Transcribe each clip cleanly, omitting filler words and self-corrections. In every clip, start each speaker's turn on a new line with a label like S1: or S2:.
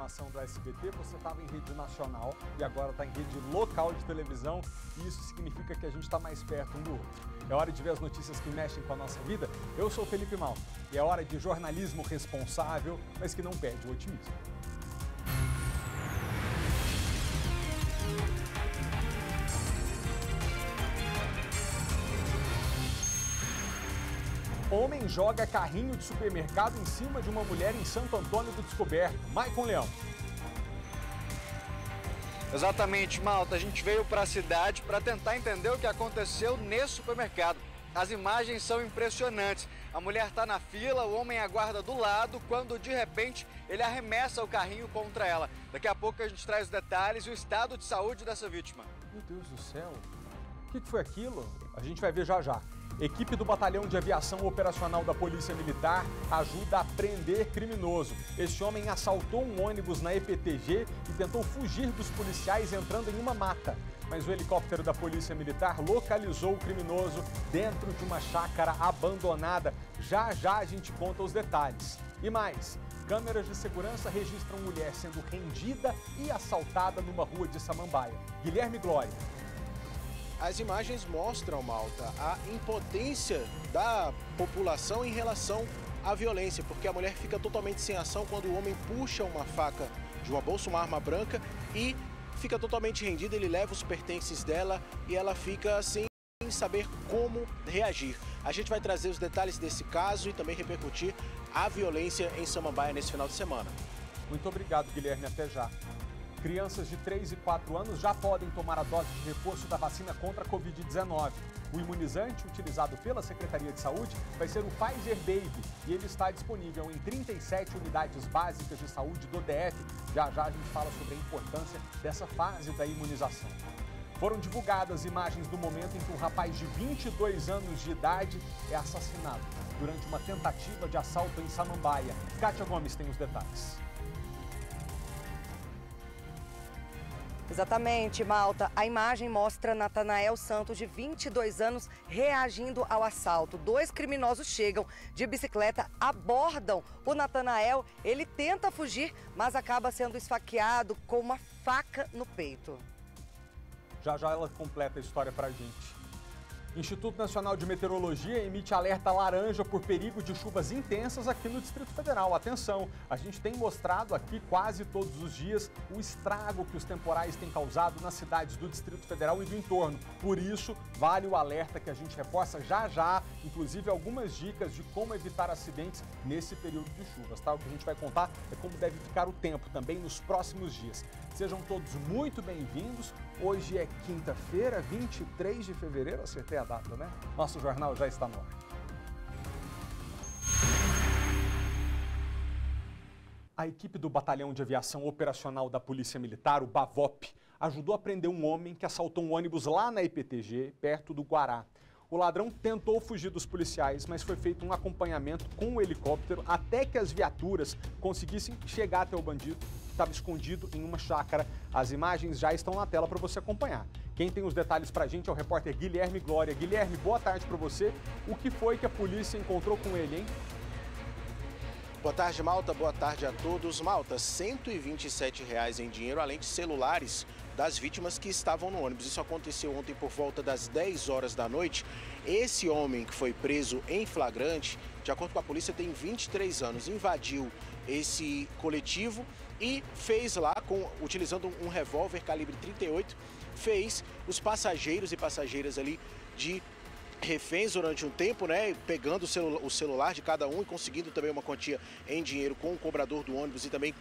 S1: programação do SBT, você estava em rede nacional e agora está em rede local de televisão, e isso significa que a gente está mais perto um do outro. É hora de ver as notícias que mexem com a nossa vida. Eu sou o Felipe Malta e é hora de jornalismo responsável, mas que não perde o otimismo. Homem joga carrinho de supermercado em cima de uma mulher em Santo Antônio do Descoberto. Maicon Leão.
S2: Exatamente, Malta. A gente veio para a cidade para tentar entender o que aconteceu nesse supermercado. As imagens são impressionantes. A mulher está na fila, o homem aguarda do lado, quando de repente ele arremessa o carrinho contra ela. Daqui a pouco a gente traz os detalhes e o estado de saúde dessa vítima.
S1: Meu Deus do céu, o que foi aquilo? A gente vai ver já já. Equipe do Batalhão de Aviação Operacional da Polícia Militar ajuda a prender criminoso. Este homem assaltou um ônibus na EPTG e tentou fugir dos policiais entrando em uma mata. Mas o helicóptero da Polícia Militar localizou o criminoso dentro de uma chácara abandonada. Já já a gente conta os detalhes. E mais, câmeras de segurança registram mulher sendo rendida e assaltada numa rua de Samambaia. Guilherme Glória.
S3: As imagens mostram, Malta, a impotência da população em relação à violência, porque a mulher fica totalmente sem ação quando o homem puxa uma faca de uma bolsa, uma arma branca, e fica totalmente rendida. Ele leva os pertences dela e ela fica sem saber como reagir. A gente vai trazer os detalhes desse caso e também repercutir a violência em Samambaia nesse final de semana.
S1: Muito obrigado, Guilherme. Até já. Crianças de 3 e 4 anos já podem tomar a dose de reforço da vacina contra a Covid-19. O imunizante utilizado pela Secretaria de Saúde vai ser o Pfizer Baby e ele está disponível em 37 unidades básicas de saúde do DF. Já já a gente fala sobre a importância dessa fase da imunização. Foram divulgadas imagens do momento em que um rapaz de 22 anos de idade é assassinado durante uma tentativa de assalto em Samambaia. Kátia Gomes tem os detalhes.
S4: Exatamente, Malta. A imagem mostra Natanael Santos, de 22 anos, reagindo ao assalto. Dois criminosos chegam de bicicleta, abordam o Natanael. Ele tenta fugir, mas acaba sendo esfaqueado com uma faca no peito.
S1: Já já ela completa a história pra gente. Instituto Nacional de Meteorologia emite alerta laranja por perigo de chuvas intensas aqui no Distrito Federal. Atenção, a gente tem mostrado aqui quase todos os dias o estrago que os temporais têm causado nas cidades do Distrito Federal e do entorno. Por isso, vale o alerta que a gente reforça já já, inclusive algumas dicas de como evitar acidentes nesse período de chuvas, tá? O que a gente vai contar é como deve ficar o tempo também nos próximos dias. Sejam todos muito bem-vindos. Hoje é quinta-feira, 23 de fevereiro, acertei a data, né? Nosso jornal já está no ar. A equipe do Batalhão de Aviação Operacional da Polícia Militar, o BAVOP, ajudou a prender um homem que assaltou um ônibus lá na EPTG, perto do Guará. O ladrão tentou fugir dos policiais, mas foi feito um acompanhamento com o helicóptero até que as viaturas conseguissem chegar até o bandido. Estava escondido em uma chácara. As imagens já estão na tela para você acompanhar. Quem tem os detalhes para a gente é o repórter Guilherme Glória. Guilherme, boa tarde para você. O que foi que a polícia encontrou com ele, hein?
S3: Boa tarde, Malta. Boa tarde a todos. Malta, R$ 127 em dinheiro, além de celulares das vítimas que estavam no ônibus. Isso aconteceu ontem por volta das 10 horas da noite. Esse homem que foi preso em flagrante, de acordo com a polícia, tem 23 anos. Invadiu esse coletivo e fez lá, utilizando um revólver calibre 38, fez os passageiros e passageiras ali de reféns durante um tempo, né, pegando o celular de cada um e conseguindo também uma quantia em dinheiro com o cobrador do ônibus e também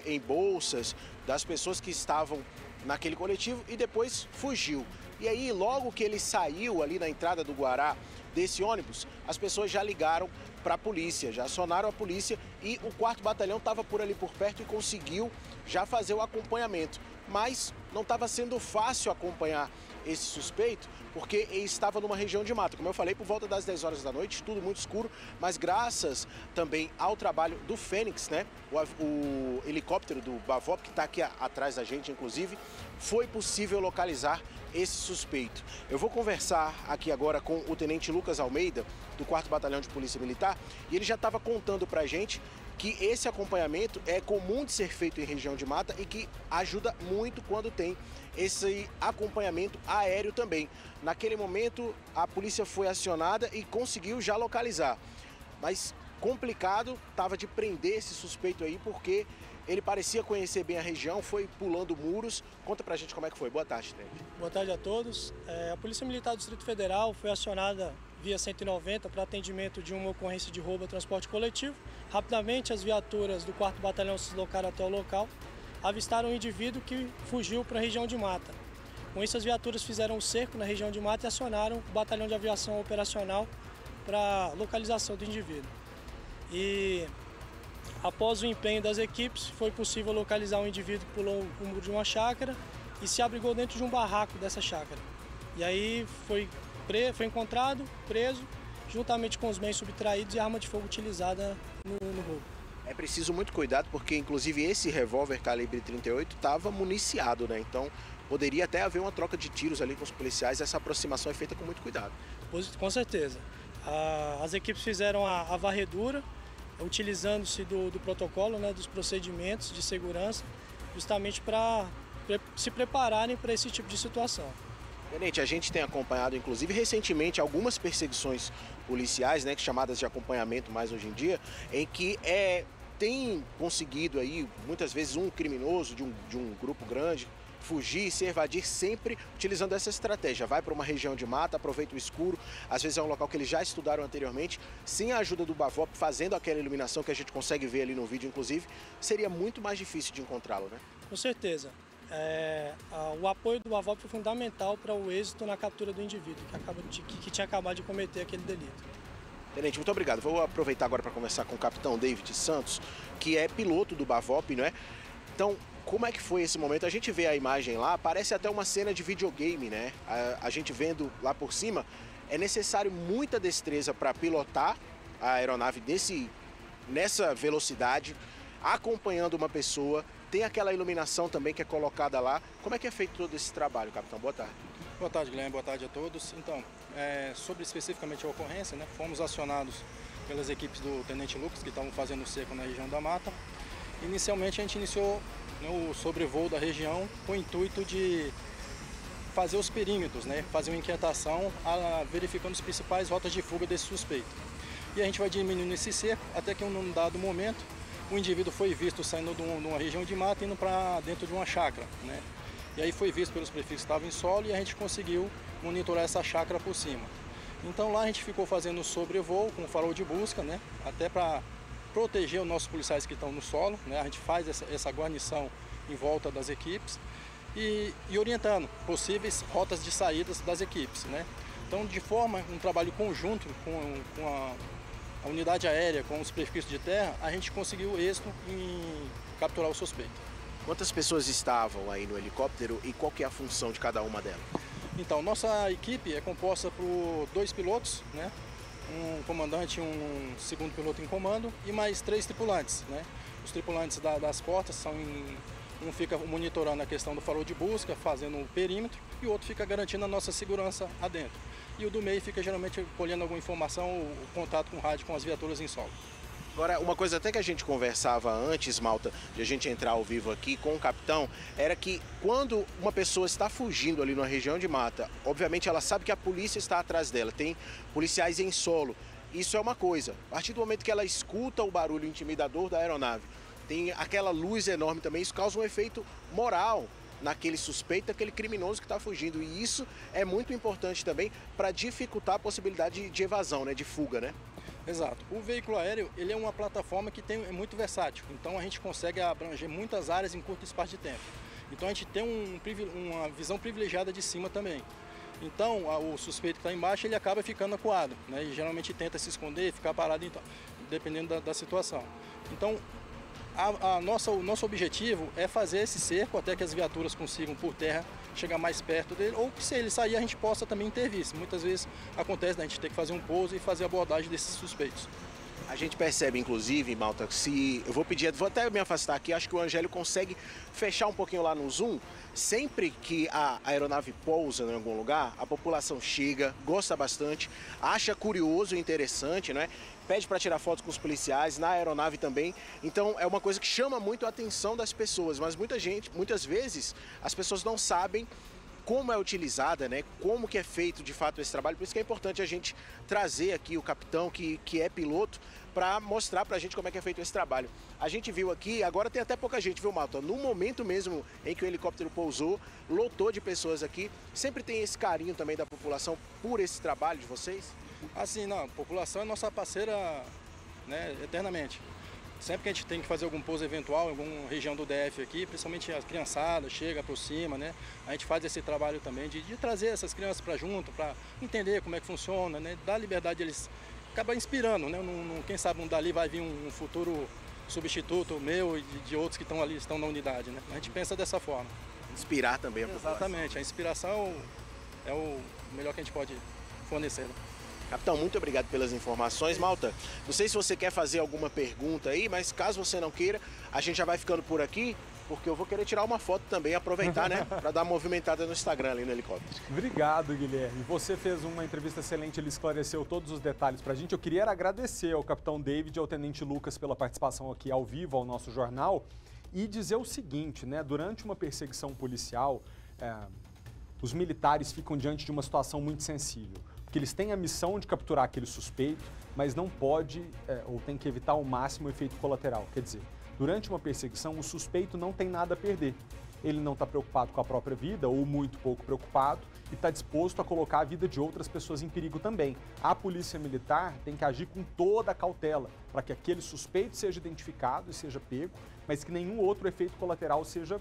S3: em bolsas das pessoas que estavam naquele coletivo, e depois fugiu. E aí, logo que ele saiu ali na entrada do Guará desse ônibus, as pessoas já ligaram para a polícia, já acionaram a polícia, e o 4º Batalhão estava por ali por perto e conseguiu já fazer o acompanhamento. Mas não estava sendo fácil acompanhar esse suspeito, porque ele estava numa região de mata. Como eu falei, por volta das 10 horas da noite, tudo muito escuro, mas graças também ao trabalho do Fênix, né, o helicóptero do BAVOP, que está aqui atrás da gente, inclusive, foi possível localizar esse suspeito. Eu vou conversar aqui agora com o Tenente Lucas Almeida, do 4º Batalhão de Polícia Militar, e ele já estava contando pra gente que esse acompanhamento é comum de ser feito em região de mata e que ajuda muito quando tem esse acompanhamento aéreo também. Naquele momento, a polícia foi acionada e conseguiu já localizar. Mas complicado estava de prender esse suspeito aí, porque ele parecia conhecer bem a região, foi pulando muros. Conta pra gente como é que foi. Boa tarde, Tenente.
S5: Boa tarde a todos. A Polícia Militar do Distrito Federal foi acionada via 190 para atendimento de uma ocorrência de roubo a transporte coletivo. Rapidamente, as viaturas do 4º Batalhão se deslocaram até o local, avistaram um indivíduo que fugiu para a região de mata. Com isso, as viaturas fizeram um cerco na região de mata e acionaram o Batalhão de Aviação Operacional para localização do indivíduo. E após o empenho das equipes, foi possível localizar um indivíduo que pulou o muro de uma chácara e se abrigou dentro de um barraco dessa chácara. E aí foi encontrado, preso, juntamente com os bens subtraídos e a arma de fogo utilizada no roubo.
S3: É preciso muito cuidado, porque inclusive esse revólver calibre 38 estava municiado, né? Então poderia até haver uma troca de tiros ali com os policiais. Essa aproximação é feita com muito cuidado.
S5: Com certeza. As equipes fizeram a varredura, utilizando-se do protocolo, né, dos procedimentos de segurança, justamente para se prepararem para esse tipo de situação.
S3: Tenente, a gente tem acompanhado, inclusive, recentemente, algumas perseguições policiais, né, chamadas de acompanhamento mais hoje em dia, em que tem conseguido aí, muitas vezes, um criminoso de um grupo grande fugir, se evadir, sempre utilizando essa estratégia. Vai para uma região de mata, aproveita o escuro, às vezes é um local que eles já estudaram anteriormente, sem a ajuda do Bavop, fazendo aquela iluminação que a gente consegue ver ali no vídeo, inclusive, seria muito mais difícil de encontrá-lo, né?
S5: Com certeza. O apoio do Bavop foi fundamental para o êxito na captura do indivíduo que tinha acabado de cometer aquele delito.
S3: Tenente, muito obrigado. Vou aproveitar agora para conversar com o capitão David Santos, que é piloto do Bavop, não é? Então, como é que foi esse momento? A gente vê a imagem lá, parece até uma cena de videogame, né? A gente vendo lá por cima, é necessário muita destreza para pilotar a aeronave nessa velocidade, acompanhando uma pessoa. Tem aquela iluminação também que é colocada lá. Como é que é feito todo esse trabalho, capitão? Boa tarde.
S6: Boa tarde, Guilherme. Boa tarde a todos. Então, sobre especificamente a ocorrência, né, fomos acionados pelas equipes do Tenente Lucas, que estavam fazendo o cerco na região da mata. Inicialmente, a gente iniciou, né, o sobrevoo da região com o intuito de fazer os perímetros, né, fazer uma inquietação, verificando as principais rotas de fuga desse suspeito. E a gente vai diminuindo esse cerco até que, em um dado momento, o indivíduo foi visto saindo de uma região de mata e indo para dentro de uma chácara, né? E aí foi visto pelos prefixos que estavam em solo e a gente conseguiu monitorar essa chácara por cima. Então lá a gente ficou fazendo sobrevoo com farol de busca, né? Até para proteger os nossos policiais que estão no solo, né? A gente faz essa guarnição em volta das equipes e orientando possíveis rotas de saídas das equipes, né? Então, de forma, um trabalho conjunto com a unidade aérea, com os prefixos de terra, a gente conseguiu êxito em capturar o suspeito.
S3: Quantas pessoas estavam aí no helicóptero e qual que é a função de cada uma delas?
S6: Então, nossa equipe é composta por 2 pilotos, né? Um comandante e um segundo piloto em comando e mais 3 tripulantes, né? Os tripulantes das portas são um fica monitorando a questão do farol de busca, fazendo o perímetro, e o outro fica garantindo a nossa segurança adentro. E o do meio fica geralmente colhendo alguma informação, o contato com o rádio com as viaturas em solo.
S3: Agora, uma coisa até que a gente conversava antes, Malta, de a gente entrar ao vivo aqui com o capitão, era que quando uma pessoa está fugindo ali na região de mata, obviamente ela sabe que a polícia está atrás dela, tem policiais em solo. Isso é uma coisa. A partir do momento que ela escuta o barulho intimidador da aeronave, tem aquela luz enorme também, isso causa um efeito moral naquele suspeito, naquele criminoso que está fugindo. E isso é muito importante também para dificultar a possibilidade de evasão, né, de fuga, né?
S6: Exato. O veículo aéreo, ele é uma plataforma que é muito versátil, então a gente consegue abranger muitas áreas em curto espaço de tempo. Então a gente tem uma visão privilegiada de cima também. Então o suspeito que está embaixo, ele acaba ficando acuado, né? E geralmente tenta se esconder, ficar parado, então, dependendo da situação. Então o nosso objetivo é fazer esse cerco até que as viaturas consigam por terra chegar mais perto dele, ou que se ele sair a gente possa também intervir. Muitas vezes acontece da gente ter que fazer um pouso e fazer a abordagem desses suspeitos.
S3: A gente percebe, inclusive, Malta, vou até me afastar aqui, acho que o Angélio consegue fechar um pouquinho lá no zoom. Sempre que a aeronave pousa em algum lugar, a população chega, gosta bastante, acha curioso e interessante, né? pede para tirar fotos com os policiais, na aeronave também. Então é uma coisa que chama muito a atenção das pessoas, mas muitas vezes as pessoas não sabem como é utilizada, né? Como que é feito de fato esse trabalho. Por isso que é importante a gente trazer aqui o capitão que é piloto para mostrar para a gente como é que é feito esse trabalho. A gente viu aqui, agora tem até pouca gente, viu, Malta? No momento mesmo em que o helicóptero pousou, lotou de pessoas aqui. Sempre tem esse carinho também da população por esse trabalho de vocês?
S6: Assim, não, a população é nossa parceira, né, eternamente. Sempre que a gente tem que fazer algum pouso eventual em alguma região do DF aqui, principalmente as criançadas, chega, aproxima, né? A gente faz esse trabalho também de trazer essas crianças para junto, para entender como é que funciona, né? Dar liberdade, eles acabam inspirando, né? Quem sabe dali vai vir um futuro substituto meu e de outros que estão na unidade, né? A gente pensa dessa forma.
S3: Inspirar também a população.
S6: Exatamente, a inspiração é o melhor que a gente pode fornecer, né?
S3: Capitão, muito obrigado pelas informações. Malta, não sei se você quer fazer alguma pergunta aí, mas caso você não queira, a gente já vai ficando por aqui, porque eu vou querer tirar uma foto também, aproveitar, né, para dar uma movimentada no Instagram ali no helicóptero.
S1: Obrigado, Guilherme. Você fez uma entrevista excelente, ele esclareceu todos os detalhes pra gente. Eu queria agradecer ao Capitão David e ao Tenente Lucas pela participação aqui ao vivo ao nosso jornal e dizer o seguinte, né, durante uma perseguição policial, os militares ficam diante de uma situação muito sensível. Que eles têm a missão de capturar aquele suspeito, mas não pode ou tem que evitar ao máximo o efeito colateral. Quer dizer, durante uma perseguição, o suspeito não tem nada a perder. Ele não está preocupado com a própria vida, ou muito pouco preocupado, e está disposto a colocar a vida de outras pessoas em perigo também. A polícia militar tem que agir com toda a cautela para que aquele suspeito seja identificado e seja pego, mas que nenhum outro efeito colateral seja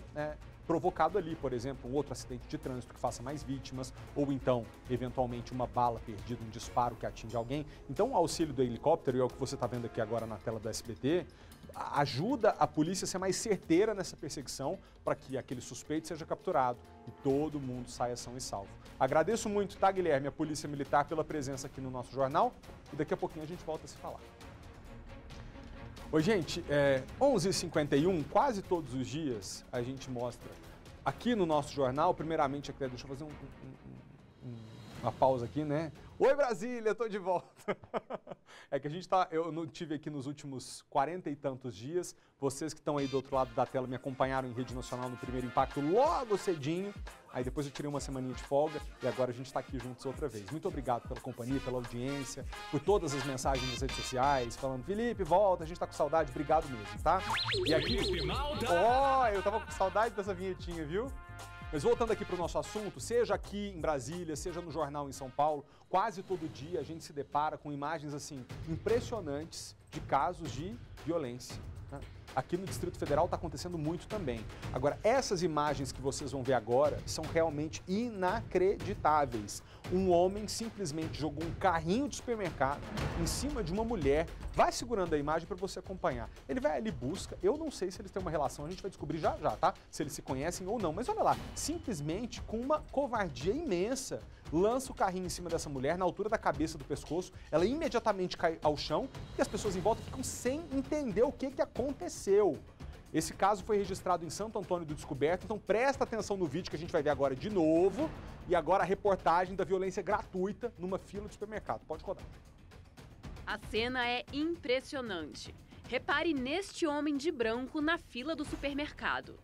S1: provocado ali, por exemplo, um outro acidente de trânsito que faça mais vítimas, ou então, eventualmente, uma bala perdida, um disparo que atinge alguém. Então, o auxílio do helicóptero, e é o que você está vendo aqui agora na tela do SBT, ajuda a polícia a ser mais certeira nessa perseguição para que aquele suspeito seja capturado e todo mundo saia são e salvo. Agradeço muito, tá, Guilherme, a Polícia Militar pela presença aqui no nosso jornal e daqui a pouquinho a gente volta a se falar. Oi, gente, 11h51, quase todos os dias a gente mostra aqui no nosso jornal, primeiramente, deixa eu fazer uma pausa aqui, né? Oi, Brasília, tô de volta. É que eu não tive aqui nos últimos 40 e tantos dias, vocês que estão aí do outro lado da tela me acompanharam em rede nacional no Primeiro Impacto logo cedinho, aí depois eu tirei uma semaninha de folga e agora a gente está aqui juntos outra vez. Muito obrigado pela companhia, pela audiência, por todas as mensagens nas redes sociais, falando, Felipe, volta, a gente tá com saudade, obrigado mesmo, tá? E aqui, eu tava com saudade dessa vinhetinha, viu? Mas voltando aqui para o nosso assunto, seja aqui em Brasília, seja no jornal em São Paulo, quase todo dia a gente se depara com imagens assim impressionantes de casos de violência, né? Aqui no Distrito Federal está acontecendo muito também. Agora, essas imagens que vocês vão ver agora são realmente inacreditáveis. Um homem simplesmente jogou um carrinho de supermercado em cima de uma mulher. Vai segurando a imagem para você acompanhar. Ele vai ali, busca. Eu não sei se eles têm uma relação, a gente vai descobrir já já, tá? Se eles se conhecem ou não. Mas olha lá, simplesmente com uma covardia imensa, lança o carrinho em cima dessa mulher, na altura da cabeça do pescoço. Ela imediatamente cai ao chão e as pessoas em volta ficam sem entender o que aconteceu. Esse caso foi registrado em Santo Antônio do Descoberto, então presta atenção no vídeo que a gente vai ver agora de novo. E agora a reportagem da violência gratuita numa fila de supermercado. Pode rodar.
S7: A cena é impressionante. Repare neste homem de branco na fila do supermercado.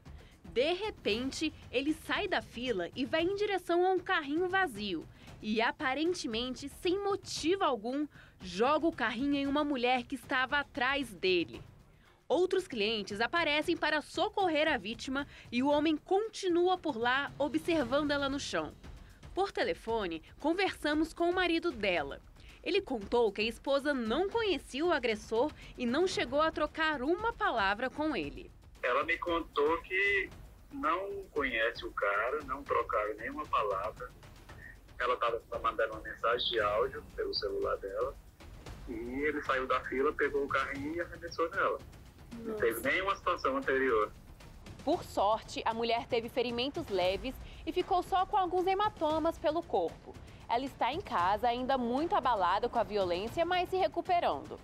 S7: De repente, ele sai da fila e vai em direção a um carrinho vazio. E aparentemente, sem motivo algum, joga o carrinho em uma mulher que estava atrás dele. Outros clientes aparecem para socorrer a vítima e o homem continua por lá observando ela no chão. Por telefone, conversamos com o marido dela. Ele contou que a esposa não conhecia o agressor e não chegou a trocar uma palavra com ele.
S8: Ela me contou que não conhece o cara, não trocaram nenhuma palavra. Ela estava mandando uma mensagem de áudio pelo celular dela e ele saiu da fila, pegou o carrinho e arremessou nela. Não teve nenhuma situação anterior.
S7: Por sorte, a mulher teve ferimentos leves e ficou só com alguns hematomas pelo corpo. Ela está em casa, ainda muito abalada com a violência, mas se recuperando.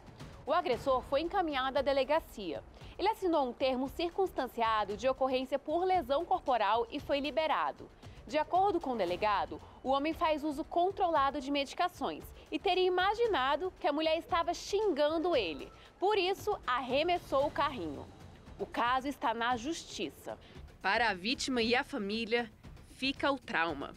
S7: O agressor foi encaminhado à delegacia. Ele assinou um termo circunstanciado de ocorrência por lesão corporal e foi liberado. De acordo com o delegado, o homem faz uso controlado de medicações e teria imaginado que a mulher estava xingando ele. Por isso, arremessou o carrinho. O caso está na justiça. Para a vítima e a família, fica o trauma.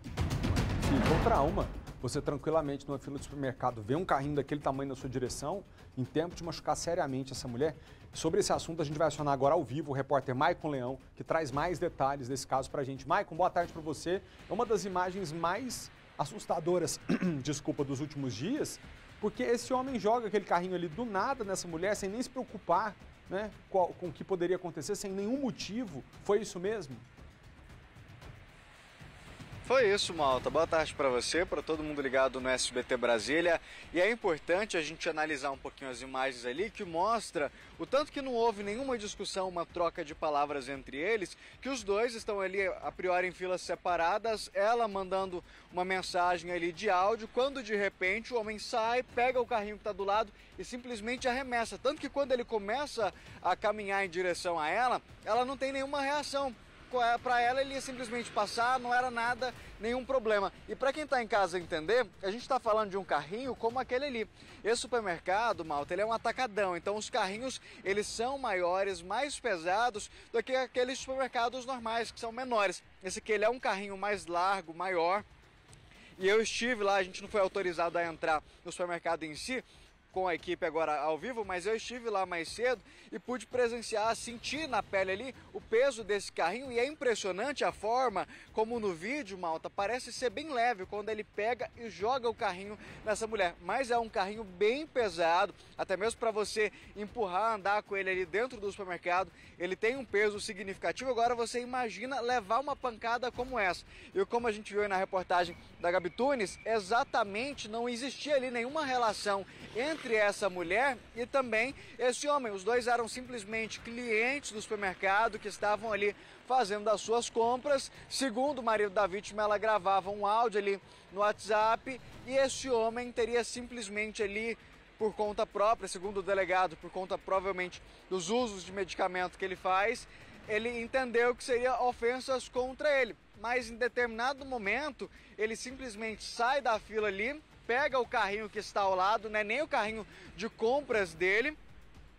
S1: Fica o trauma. Você tranquilamente numa fila de supermercado vê um carrinho daquele tamanho na sua direção, em tempo de machucar seriamente essa mulher. Sobre esse assunto a gente vai acionar agora ao vivo o repórter Maicon Leão, que traz mais detalhes desse caso pra gente. Maicon, boa tarde para você. É uma das imagens mais assustadoras, desculpa, dos últimos dias, porque esse homem joga aquele carrinho ali do nada nessa mulher, sem nem se preocupar, né, com o que poderia acontecer, sem nenhum motivo. Foi isso mesmo?
S2: Foi isso, Malta. Boa tarde para você, para todo mundo ligado no SBT Brasília. E é importante a gente analisar um pouquinho as imagens ali, que mostra o tanto que não houve nenhuma discussão, uma troca de palavras entre eles, que os dois estão ali a priori em filas separadas, ela mandando uma mensagem ali de áudio, quando de repente o homem sai, pega o carrinho que está do lado e simplesmente arremessa. Tanto que quando ele começa a caminhar em direção a ela não tem nenhuma reação. Para ela, ele ia simplesmente passar, não era nada, nenhum problema. E para quem está em casa entender, a gente está falando de um carrinho como aquele ali. Esse supermercado, Malta, ele é um atacadão, então os carrinhos, eles são maiores, mais pesados do que aqueles supermercados normais, que são menores. Esse aqui, ele é um carrinho mais largo, maior. E eu estive lá, a gente não foi autorizado a entrar no supermercado em si, com a equipe agora ao vivo, mas eu estive lá mais cedo e pude presenciar, sentir na pele ali o peso desse carrinho, e é impressionante a forma como no vídeo, Malta, parece ser bem leve quando ele pega e joga o carrinho nessa mulher, mas é um carrinho bem pesado, até mesmo para você empurrar, andar com ele ali dentro do supermercado, ele tem um peso significativo. Agora você imagina levar uma pancada como essa, e como a gente viu aí na reportagem da Gabi Tunes, exatamente não existia ali nenhuma relação entre essa mulher e também esse homem. Os dois eram simplesmente clientes do supermercado que estavam ali fazendo as suas compras. Segundo o marido da vítima, ela gravava um áudio ali no WhatsApp e esse homem teria simplesmente ali, por conta própria, segundo o delegado, por conta provavelmente dos usos de medicamento que ele faz, ele entendeu que seria ofensas contra ele. Mas em determinado momento, ele simplesmente sai da fila ali, pega o carrinho que está ao lado, não é nem o carrinho de compras dele,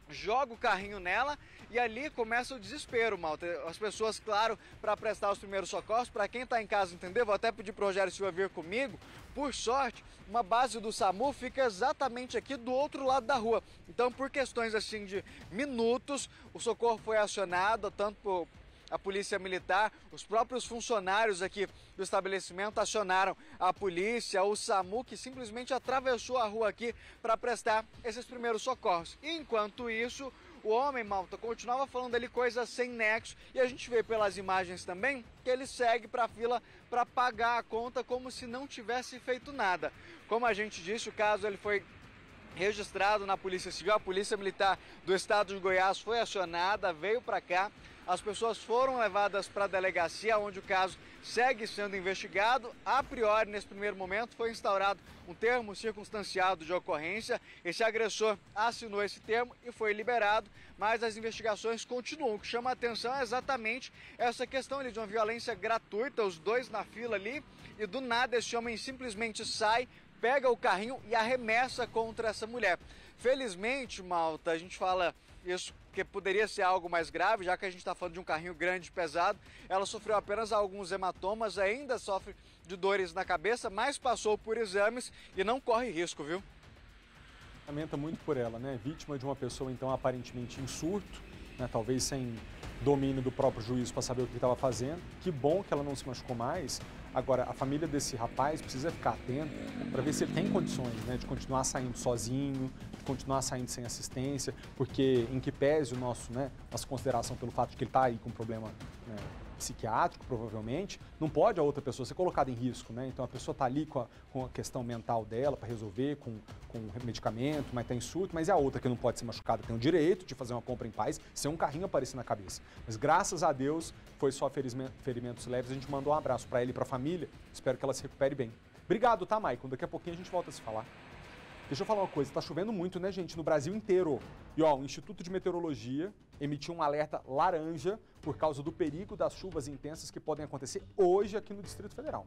S2: joga o carrinho nela e ali começa o desespero, Malta. As pessoas, claro, para prestar os primeiros socorros, para quem está em casa entender, vou até pedir para o Rogério Silva vir comigo. Por sorte, uma base do SAMU fica exatamente aqui do outro lado da rua. Então, por questões assim de minutos, o socorro foi acionado, tanto por a polícia militar, os próprios funcionários aqui do estabelecimento acionaram a polícia, o SAMU, que simplesmente atravessou a rua aqui para prestar esses primeiros socorros. E enquanto isso, o homem, Malta, continuava falando ali coisas sem nexo, e a gente vê pelas imagens também que ele segue para a fila para pagar a conta como se não tivesse feito nada. Como a gente disse, o caso ele foi registrado na Polícia Civil, a Polícia Militar do Estado de Goiás foi acionada, veio para cá. As pessoas foram levadas para a delegacia, onde o caso segue sendo investigado. A priori, nesse primeiro momento, foi instaurado um termo circunstanciado de ocorrência. Esse agressor assinou esse termo e foi liberado, mas as investigações continuam. O que chama a atenção é exatamente essa questão ali de uma violência gratuita, os dois na fila ali, e do nada esse homem simplesmente sai, pega o carrinho e arremessa contra essa mulher. Felizmente, Malta, a gente fala isso porque poderia ser algo mais grave, já que a gente está falando de um carrinho grande e pesado. Ela sofreu apenas alguns hematomas, ainda sofre de dores na cabeça, mas passou por exames e não corre risco, viu?
S1: Lamenta muito por ela, né? Vítima de uma pessoa, então, aparentemente em surto, né? Talvez sem domínio do próprio juízo para saber o que estava fazendo. Que bom que ela não se machucou mais. Agora, a família desse rapaz precisa ficar atenta para ver se ele tem condições, né, de continuar saindo sozinho, de continuar saindo sem assistência, porque em que pese o nosso, né, nossa consideração pelo fato de que ele está aí com um problema, né, psiquiátrico, provavelmente, não pode a outra pessoa ser colocada em risco, né? Então a pessoa está ali com a questão mental dela para resolver, com medicamento, mas está em surto, mas é a outra que não pode ser machucada, tem o direito de fazer uma compra em paz sem um carrinho aparecer na cabeça. Mas graças a Deus foi só ferimentos leves, a gente mandou um abraço para ela e para a família, espero que ela se recupere bem. Obrigado, tá, Maicon? Daqui a pouquinho a gente volta a se falar. Deixa eu falar uma coisa, tá chovendo muito, né, gente, no Brasil inteiro. E ó, o Instituto de Meteorologia emitiu um alerta laranja por causa do perigo das chuvas intensas que podem acontecer hoje aqui no Distrito Federal.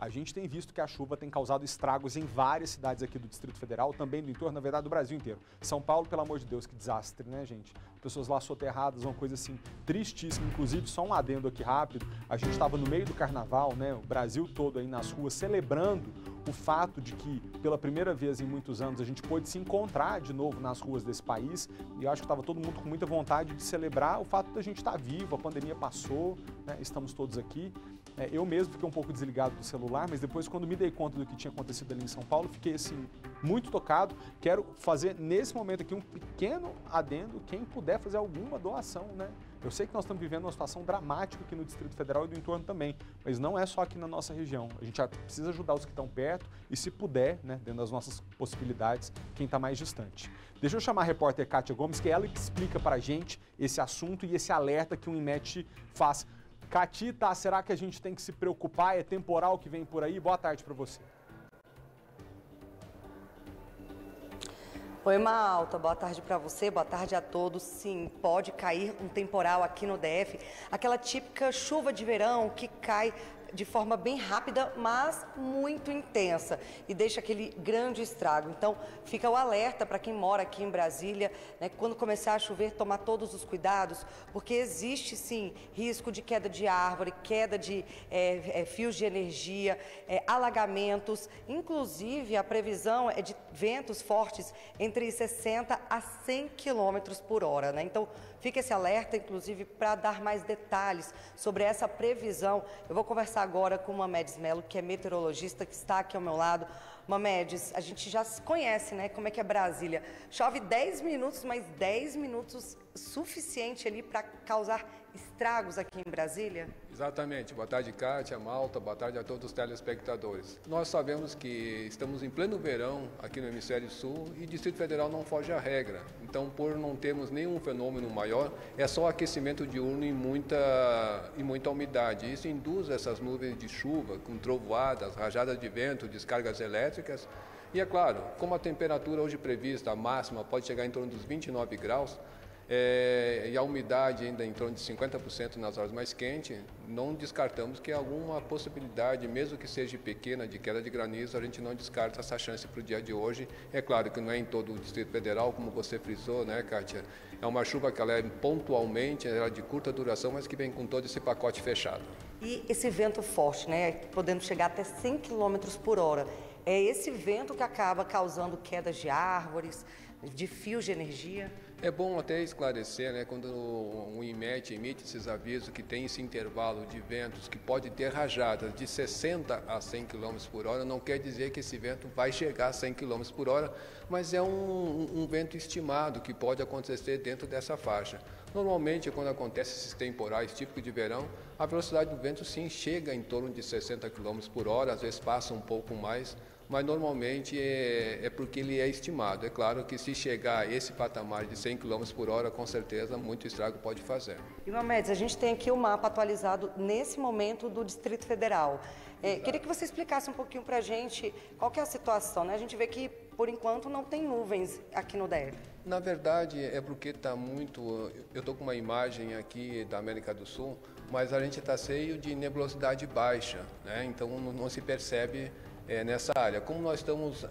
S1: A gente tem visto que a chuva tem causado estragos em várias cidades aqui do Distrito Federal, também do entorno, na verdade, do Brasil inteiro. São Paulo, pelo amor de Deus, que desastre, né, gente? Pessoas lá soterradas, uma coisa assim tristíssima. Inclusive, só um adendo aqui rápido, a gente estava no meio do carnaval, né, o Brasil todo aí nas ruas, celebrando o fato de que, pela primeira vez em muitos anos, a gente pôde se encontrar de novo nas ruas desse país. E eu acho que estava todo mundo com muita vontade de celebrar o fato da gente estar vivo, a pandemia passou, né, estamos todos aqui. Eu mesmo fiquei um pouco desligado do celular, mas depois, quando me dei conta do que tinha acontecido ali em São Paulo, fiquei assim, muito tocado. Quero fazer nesse momento aqui um pequeno adendo, quem puder fazer alguma doação, né? Eu sei que nós estamos vivendo uma situação dramática aqui no Distrito Federal e do entorno também, mas não é só aqui na nossa região. A gente precisa ajudar os que estão perto e, se puder, né, dentro das nossas possibilidades, quem está mais distante. Deixa eu chamar a repórter Kátia Gomes, que é ela que explica para a gente esse assunto e esse alerta que o INMET faz. Catita, será que a gente tem que se preocupar? É temporal que vem por aí? Boa tarde para você.
S4: Oi, Malta, boa tarde para você, boa tarde a todos. Sim, pode cair um temporal aqui no DF, aquela típica chuva de verão que cai de forma bem rápida, mas muito intensa e deixa aquele grande estrago. Então, fica o alerta para quem mora aqui em Brasília, né, quando começar a chover, tomar todos os cuidados, porque existe, sim, risco de queda de árvore, queda de fios de energia, alagamentos. Inclusive, a previsão é de ventos fortes entre 60 a 100 km por hora, né? Então, fica esse alerta, inclusive, para dar mais detalhes sobre essa previsão. Eu vou conversar agora com Mamedes Melo, que é meteorologista, que está aqui ao meu lado. Mamedes, a gente já se conhece, né? Como é que é Brasília. Chove 10 minutos, mas 10 minutos suficiente ali para causar estragos aqui em Brasília?
S9: Exatamente. Boa tarde, Kátia, Malta, boa tarde a todos os telespectadores. Nós sabemos que estamos em pleno verão aqui no Hemisfério Sul e o Distrito Federal não foge à regra. Então, por não termos nenhum fenômeno maior, é só aquecimento diurno e muita umidade. Isso induz essas nuvens de chuva com trovoadas, rajadas de vento, descargas elétricas. E é claro, como a temperatura hoje prevista, a máxima, pode chegar em torno dos 29 graus, e a umidade ainda em torno de 50% nas horas mais quentes, não descartamos que alguma possibilidade, mesmo que seja pequena, de queda de granizo, a gente não descarta essa chance para o dia de hoje. É claro que não é em todo o Distrito Federal, como você frisou, né, Kátia? É uma chuva que ela é pontualmente, ela é de curta duração, mas que vem com todo esse pacote fechado. E
S4: esse vento forte, né, podendo chegar até 100 km por hora, é esse vento que acaba causando quedas de árvores, de fios de energia?
S9: É bom até esclarecer, né, quando o INMET emite esses avisos que tem esse intervalo de ventos que pode ter rajadas de 60 a 100 km por hora, não quer dizer que esse vento vai chegar a 100 km por hora, mas é um vento estimado que pode acontecer dentro dessa faixa. Normalmente, quando acontece esses temporais típicos de verão, a velocidade do vento sim chega em torno de 60 km por hora, às vezes passa um pouco mais, mas normalmente é porque ele é estimado. É claro que se chegar a esse patamar de 100 km por hora, com certeza muito estrago pode fazer.
S4: E, Mamedes, a gente tem aqui o mapa atualizado nesse momento do Distrito Federal. Queria que você explicasse um pouquinho para a gente qual que é a situação, né? A gente vê que, por enquanto, não tem nuvens aqui no DF.
S9: Na verdade, é porque está muito... Eu estou com uma imagem aqui da América do Sul, mas a gente está cheio de nebulosidade baixa, né? Então não se percebe nessa área. Como nós estamos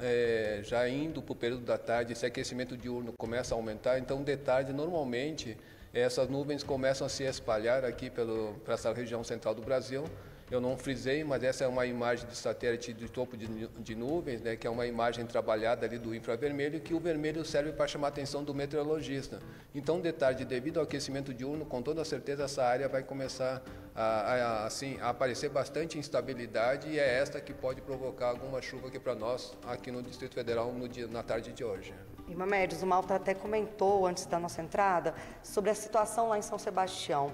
S9: já indo para o período da tarde, esse aquecimento diurno começa a aumentar, então de tarde, normalmente, essas nuvens começam a se espalhar aqui para essa região central do Brasil. Eu não frisei, mas essa é uma imagem de satélite de topo de nuvens, né, que é uma imagem trabalhada ali do infravermelho, que o vermelho serve para chamar a atenção do meteorologista. Então, de tarde, devido ao aquecimento diurno, com toda certeza essa área vai começar a aparecer bastante instabilidade, e é esta que pode provocar alguma chuva aqui para nós, aqui no Distrito Federal, na tarde de hoje.
S4: E, Mamedes, o Malta até comentou antes da nossa entrada sobre a situação lá em São Sebastião.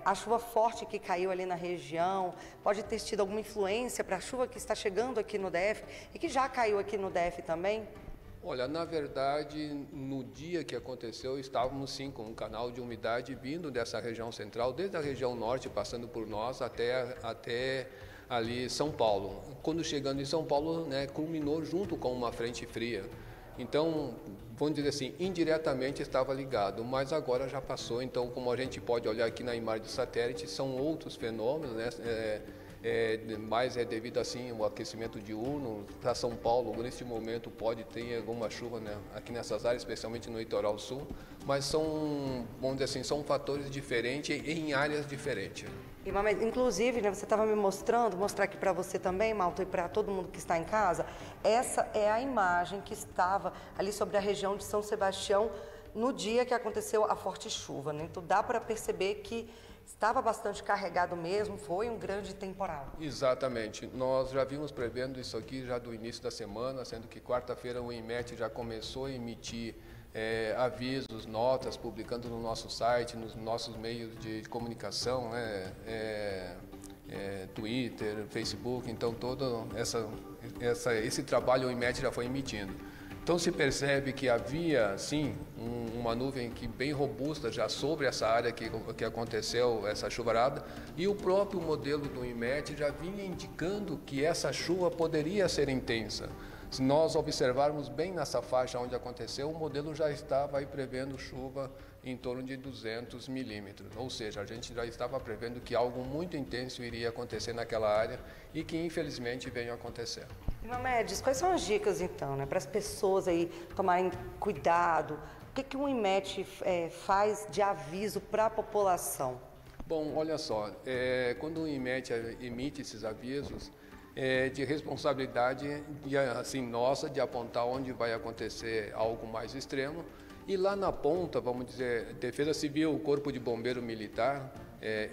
S4: A chuva forte que caiu ali na região pode ter tido alguma influência para a chuva que está chegando aqui no DF e que já caiu aqui no DF também?
S9: Olha, na verdade, no dia que aconteceu, estávamos sim com um canal de umidade vindo dessa região central, desde a região norte, passando por nós até ali São Paulo. Quando chegando em São Paulo, né, culminou junto com uma frente fria. Então, vamos dizer assim, indiretamente estava ligado, mas agora já passou. Então, como a gente pode olhar aqui na imagem do satélite, são outros fenômenos, né? Mas é devido assim ao aquecimento diurno. Para São Paulo, neste momento, pode ter alguma chuva, né, aqui nessas áreas, especialmente no litoral sul, mas são, vamos dizer assim, são fatores diferentes em áreas diferentes.
S4: Inclusive, né, você estava me mostrar aqui para você também, Malta, e para todo mundo que está em casa, essa é a imagem que estava ali sobre a região de São Sebastião no dia que aconteceu a forte chuva, né? Então dá para perceber que estava bastante carregado mesmo, foi um grande temporal.
S9: Exatamente. Nós já vimos prevendo isso aqui já do início da semana, sendo que quarta-feira o INMET já começou a emitir avisos, notas, publicando no nosso site, nos nossos meios de comunicação, né? Twitter, Facebook, então todo esse trabalho o INMET já foi emitindo. Então se percebe que havia, sim, uma nuvem bem robusta já sobre essa área que aconteceu essa chuvarada, e o próprio modelo do INMET já vinha indicando que essa chuva poderia ser intensa. Se nós observarmos bem nessa faixa onde aconteceu, o modelo já estava aí prevendo chuva em torno de 200 milímetros, ou seja, a gente já estava prevendo que algo muito intenso iria acontecer naquela área e que infelizmente veio acontecendo.
S4: Mamedes, quais são as dicas então, né, para as pessoas aí tomarem cuidado? O que o INMET faz de aviso para a população?
S9: Bom, olha só, quando o INMET emite esses avisos, de responsabilidade assim, nossa de apontar onde vai acontecer algo mais extremo, e lá na ponta, vamos dizer, Defesa Civil, Corpo de Bombeiro Militar,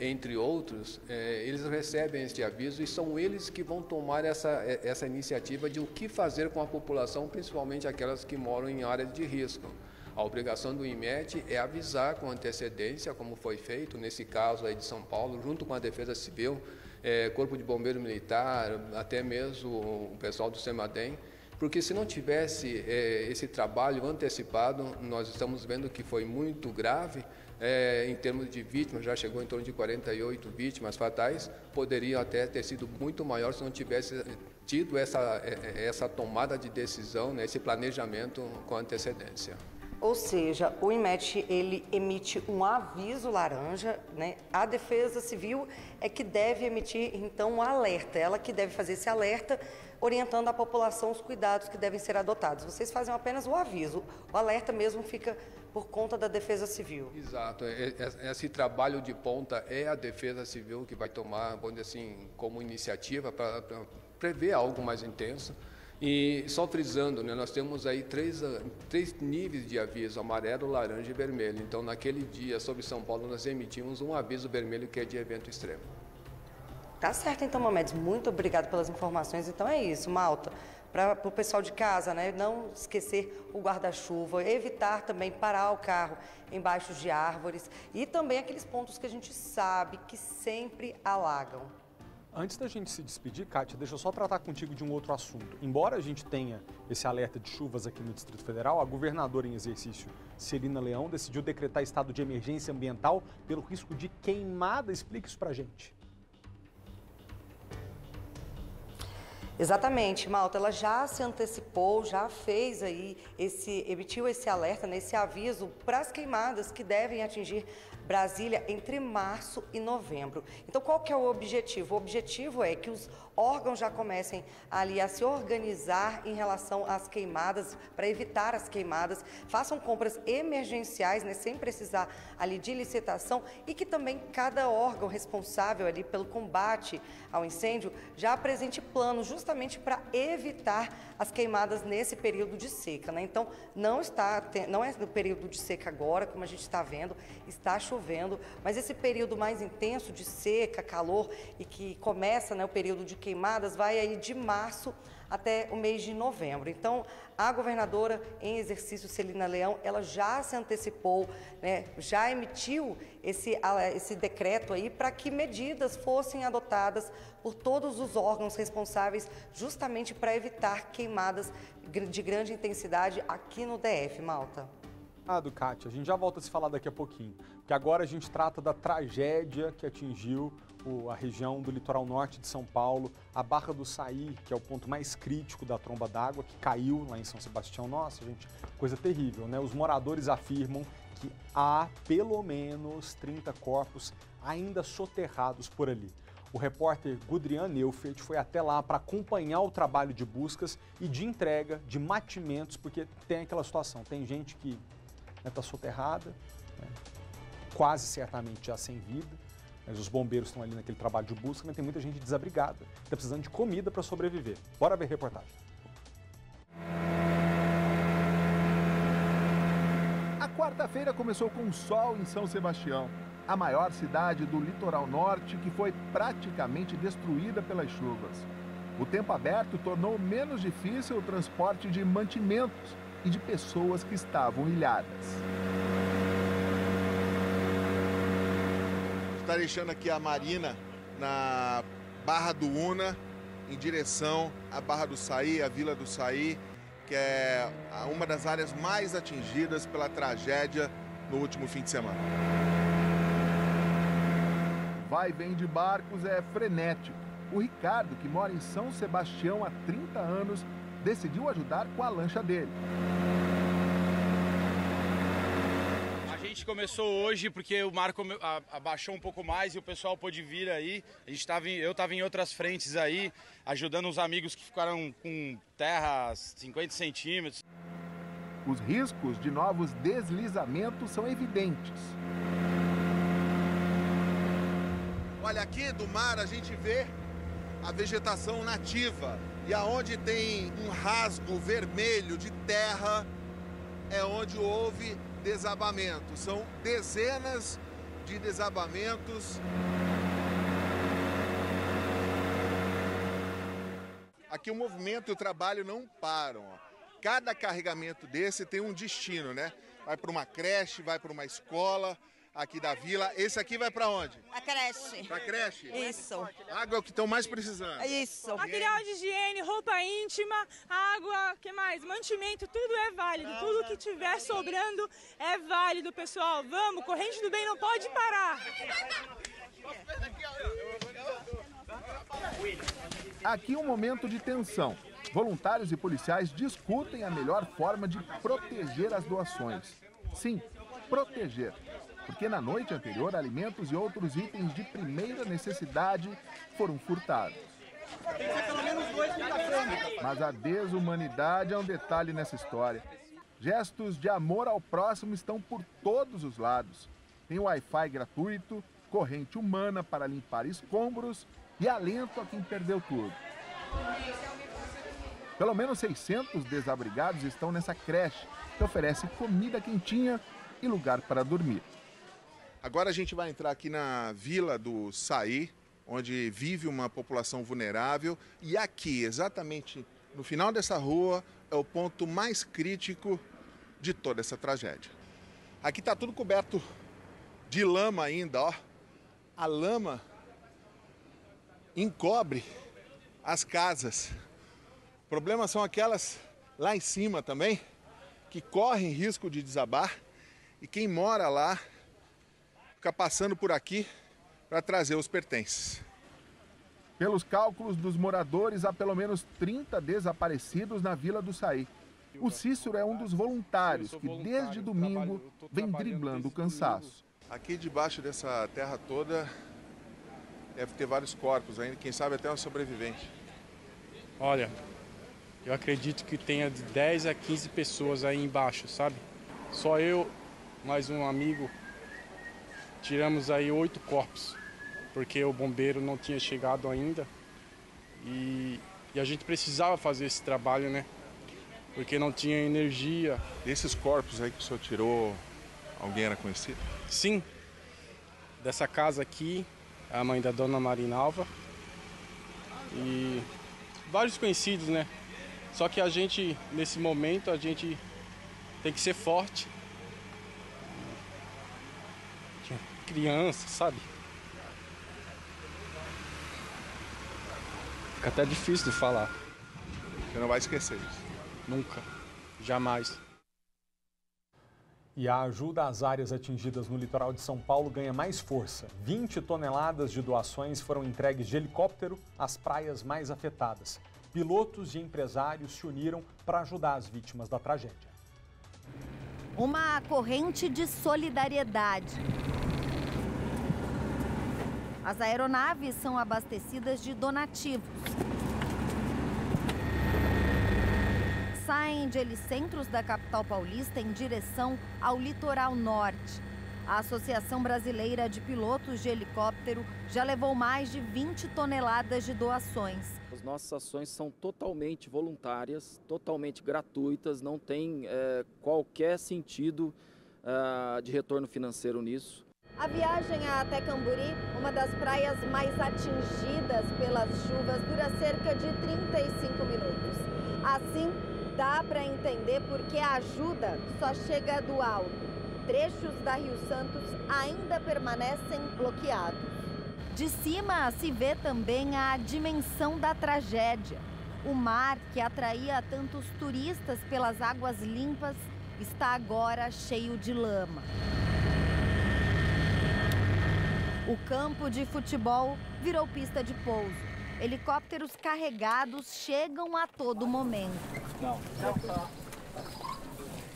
S9: entre outros, eles recebem este aviso e são eles que vão tomar essa iniciativa de o que fazer com a população, principalmente aquelas que moram em áreas de risco. A obrigação do INMET é avisar com antecedência, como foi feito nesse caso aí de São Paulo, junto com a Defesa Civil, Corpo de Bombeiro Militar, até mesmo o pessoal do CEMADEM, porque se não tivesse esse trabalho antecipado, nós estamos vendo que foi muito grave, em termos de vítimas, já chegou em torno de 48 vítimas fatais, poderia até ter sido muito maior se não tivesse tido essa tomada de decisão, né, esse planejamento com antecedência.
S4: Ou seja, o INMET ele emite um aviso laranja, né? A Defesa Civil é que deve emitir, então, um alerta. Ela que deve fazer esse alerta, orientando a população os cuidados que devem ser adotados. Vocês fazem apenas o aviso. O alerta mesmo fica por conta da Defesa Civil.
S9: Exato. Esse trabalho de ponta é a Defesa Civil que vai tomar, vamos dizer assim, como iniciativa para prever algo mais intenso. E só frisando, né, nós temos aí três níveis de aviso, amarelo, laranja e vermelho. Então, naquele dia, sobre São Paulo, nós emitimos um aviso vermelho que é de evento extremo.
S4: Tá certo, então, Mamedes. Muito obrigado pelas informações. Então é isso, Malta. Para o pessoal de casa, né, não esquecer o guarda-chuva, evitar também parar o carro embaixo de árvores e também aqueles pontos que a gente sabe que sempre alagam.
S1: Antes da gente se despedir, Kátia, deixa eu só tratar contigo de um outro assunto. Embora a gente tenha esse alerta de chuvas aqui no Distrito Federal, a governadora em exercício, Celina Leão, decidiu decretar estado de emergência ambiental pelo risco de queimada. Explica isso pra gente.
S4: Exatamente, Malta, ela já se antecipou, já fez aí, emitiu esse alerta, né, esse aviso para as queimadas que devem atingir Brasília entre março e novembro. Então, qual que é o objetivo? O objetivo é que os órgãos já comecem ali a se organizar em relação às queimadas, para evitar as queimadas, façam compras emergenciais, né, sem precisar ali de licitação, e que também cada órgão responsável ali pelo combate ao incêndio já apresente plano justamente para evitar as queimadas nesse período de seca, né? Então, não é no período de seca agora, como a gente está vendo, está chovendo, mas esse período mais intenso de seca, calor e que começa, né, o período de queimadas vai aí de março até o mês de novembro. Então, a governadora em exercício, Celina Leão, ela já se antecipou, né, já emitiu esse decreto aí para que medidas fossem adotadas por todos os órgãos responsáveis justamente para evitar queimadas de grande intensidade aqui no DF, Malta.
S1: Kátia, a gente já volta a se falar daqui a pouquinho, porque agora a gente trata da tragédia que atingiu a região do litoral norte de São Paulo, a Barra do Saí, que é o ponto mais crítico da tromba d'água, que caiu lá em São Sebastião. Nossa, gente, coisa terrível, né? Os moradores afirmam que há pelo menos 30 corpos ainda soterrados por ali. O repórter Gudrian Neufeld foi até lá para acompanhar o trabalho de buscas e de entrega de mantimentos, porque tem aquela situação, tem gente que está soterrada, né, quase certamente já sem vida, mas os bombeiros estão ali naquele trabalho de busca, mas tem muita gente desabrigada, está precisando de comida para sobreviver. Bora ver a reportagem.
S10: A quarta-feira começou com sol em São Sebastião, a maior cidade do litoral norte que foi praticamente destruída pelas chuvas. O tempo aberto tornou menos difícil o transporte de mantimentos e de pessoas que estavam ilhadas.
S11: Está deixando aqui a Marina na Barra do Una, em direção à Barra do Saí, a Vila do Saí, que é uma das áreas mais atingidas pela tragédia no último fim de semana.
S10: Vai e vem de barcos é frenético. O Ricardo, que mora em São Sebastião há 30 anos, decidiu ajudar com a lancha dele.
S12: A gente começou hoje porque o mar abaixou um pouco mais e o pessoal pôde vir aí. Eu estava em outras frentes aí, ajudando os amigos que ficaram com terra 50 centímetros.
S10: Os riscos de novos deslizamentos são evidentes.
S11: Olha, aqui do mar a gente vê a vegetação nativa e aonde tem um rasgo vermelho de terra é onde houve desabamento. São dezenas de desabamentos. Aqui o movimento e o trabalho não param. Cada carregamento desse tem um destino, né? Vai para uma creche, vai para uma escola aqui da vila. Esse aqui vai para onde?
S13: A creche.
S11: Pra creche?
S13: Isso.
S11: Água é o que estão mais precisando.
S13: Isso.
S14: Material de higiene, roupa íntima, água, que mais? Mantimento, tudo é válido. Tudo que tiver sobrando é válido, pessoal. Vamos, corrente do bem não pode parar.
S10: Aqui um momento de tensão. Voluntários e policiais discutem a melhor forma de proteger as doações. Sim, proteger. Porque na noite anterior, alimentos e outros itens de primeira necessidade foram furtados. Mas a desumanidade é um detalhe nessa história. Gestos de amor ao próximo estão por todos os lados. Tem Wi-Fi gratuito, corrente humana para limpar escombros e alento a quem perdeu tudo. Pelo menos 600 desabrigados estão nessa creche, que oferece comida quentinha e lugar para dormir.
S11: Agora a gente vai entrar aqui na Vila do Saí, onde vive uma população vulnerável. E aqui, exatamente no final dessa rua, é o ponto mais crítico de toda essa tragédia. Aqui está tudo coberto de lama ainda, ó. A lama encobre as casas. O problema são aquelas lá em cima também, que correm risco de desabar. E quem mora lá fica passando por aqui para trazer os pertences.
S10: Pelos cálculos dos moradores, há pelo menos 30 desaparecidos na Vila do Saí. O Cícero é um dos voluntários que, desde domingo, vem driblando o cansaço.
S11: Aqui debaixo dessa terra toda deve ter vários corpos ainda, quem sabe até um sobrevivente.
S15: Olha, eu acredito que tenha de 10 a 15 pessoas aí embaixo, sabe? Só eu, mais um amigo, tiramos aí 8 corpos, porque o bombeiro não tinha chegado ainda e a gente precisava fazer esse trabalho, né? Porque não tinha energia.
S11: Desses corpos aí que o senhor tirou, alguém era conhecido?
S15: Sim, dessa casa aqui, a mãe da dona Marinalva e vários conhecidos, né? Só que a gente, nesse momento, a gente tem que ser forte. Tinha criança, sabe? Fica até difícil de falar.
S11: Você não vai esquecer isso?
S15: Nunca. Jamais.
S1: E a ajuda às áreas atingidas no litoral de São Paulo ganha mais força. 20 toneladas de doações foram entregues de helicóptero às praias mais afetadas. Pilotos e empresários se uniram para ajudar as vítimas da tragédia.
S13: Uma corrente de solidariedade. As aeronaves são abastecidas de donativos. Saem de helicentros da capital paulista em direção ao litoral norte. A Associação Brasileira de Pilotos de Helicóptero já levou mais de 20 toneladas de doações.
S16: As nossas ações são totalmente voluntárias, totalmente gratuitas, não tem qualquer sentido de retorno financeiro nisso.
S13: A viagem até Camburi, uma das praias mais atingidas pelas chuvas, dura cerca de 35 minutos. Assim, dá para entender por que a ajuda só chega do alto. Trechos da Rio Santos ainda permanecem bloqueados. De cima se vê também a dimensão da tragédia. O mar, que atraía tantos turistas pelas águas limpas, está agora cheio de lama. O campo de futebol virou pista de pouso. Helicópteros carregados chegam a todo momento.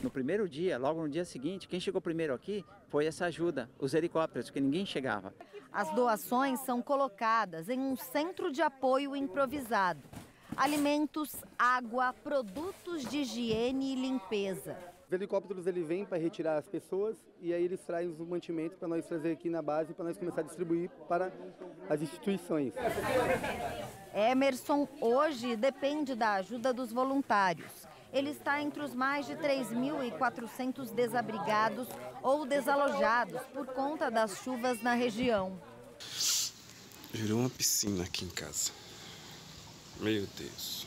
S17: No primeiro dia, logo no dia seguinte, quem chegou primeiro aqui foi essa ajuda, os helicópteros, porque ninguém chegava.
S13: As doações são colocadas em um centro de apoio improvisado. Alimentos, água, produtos de higiene e limpeza.
S18: Os helicópteros vêm para retirar as pessoas e aí eles trazem os mantimentos para nós trazer aqui na base para nós começar a distribuir para as instituições.
S13: Emerson hoje depende da ajuda dos voluntários. Ele está entre os mais de 3.400 desabrigados ou desalojados por conta das chuvas na região.
S19: Virou uma piscina aqui em casa. Meu Deus.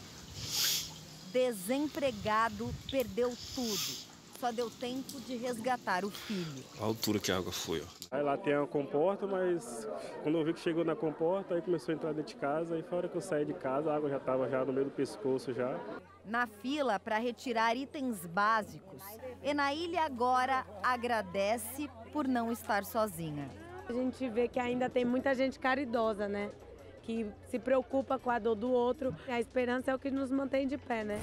S13: Desempregado, perdeu tudo. Só deu tempo de resgatar o filho.
S19: A altura que a água foi, ó.
S15: Aí lá tem a comporta, mas quando eu vi que chegou na comporta, aí começou a entrar dentro de casa. Aí foi a hora que eu saí de casa, a água já estava já no meio do pescoço já.
S13: Na fila para retirar itens básicos, Enaília agora agradece por não estar sozinha.
S20: A gente vê que ainda tem muita gente caridosa, né? Que se preocupa com a dor do outro. A esperança é o que nos mantém de pé, né?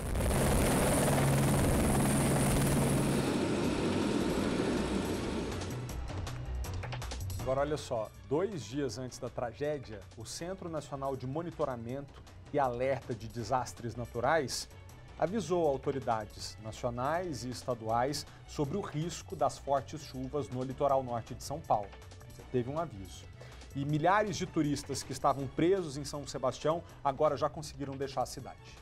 S1: Agora, olha só, 2 dias antes da tragédia, o Centro Nacional de Monitoramento e Alerta de Desastres Naturais avisou autoridades nacionais e estaduais sobre o risco das fortes chuvas no litoral norte de São Paulo. Teve um aviso. E milhares de turistas que estavam presos em São Sebastião agora já conseguiram deixar a cidade.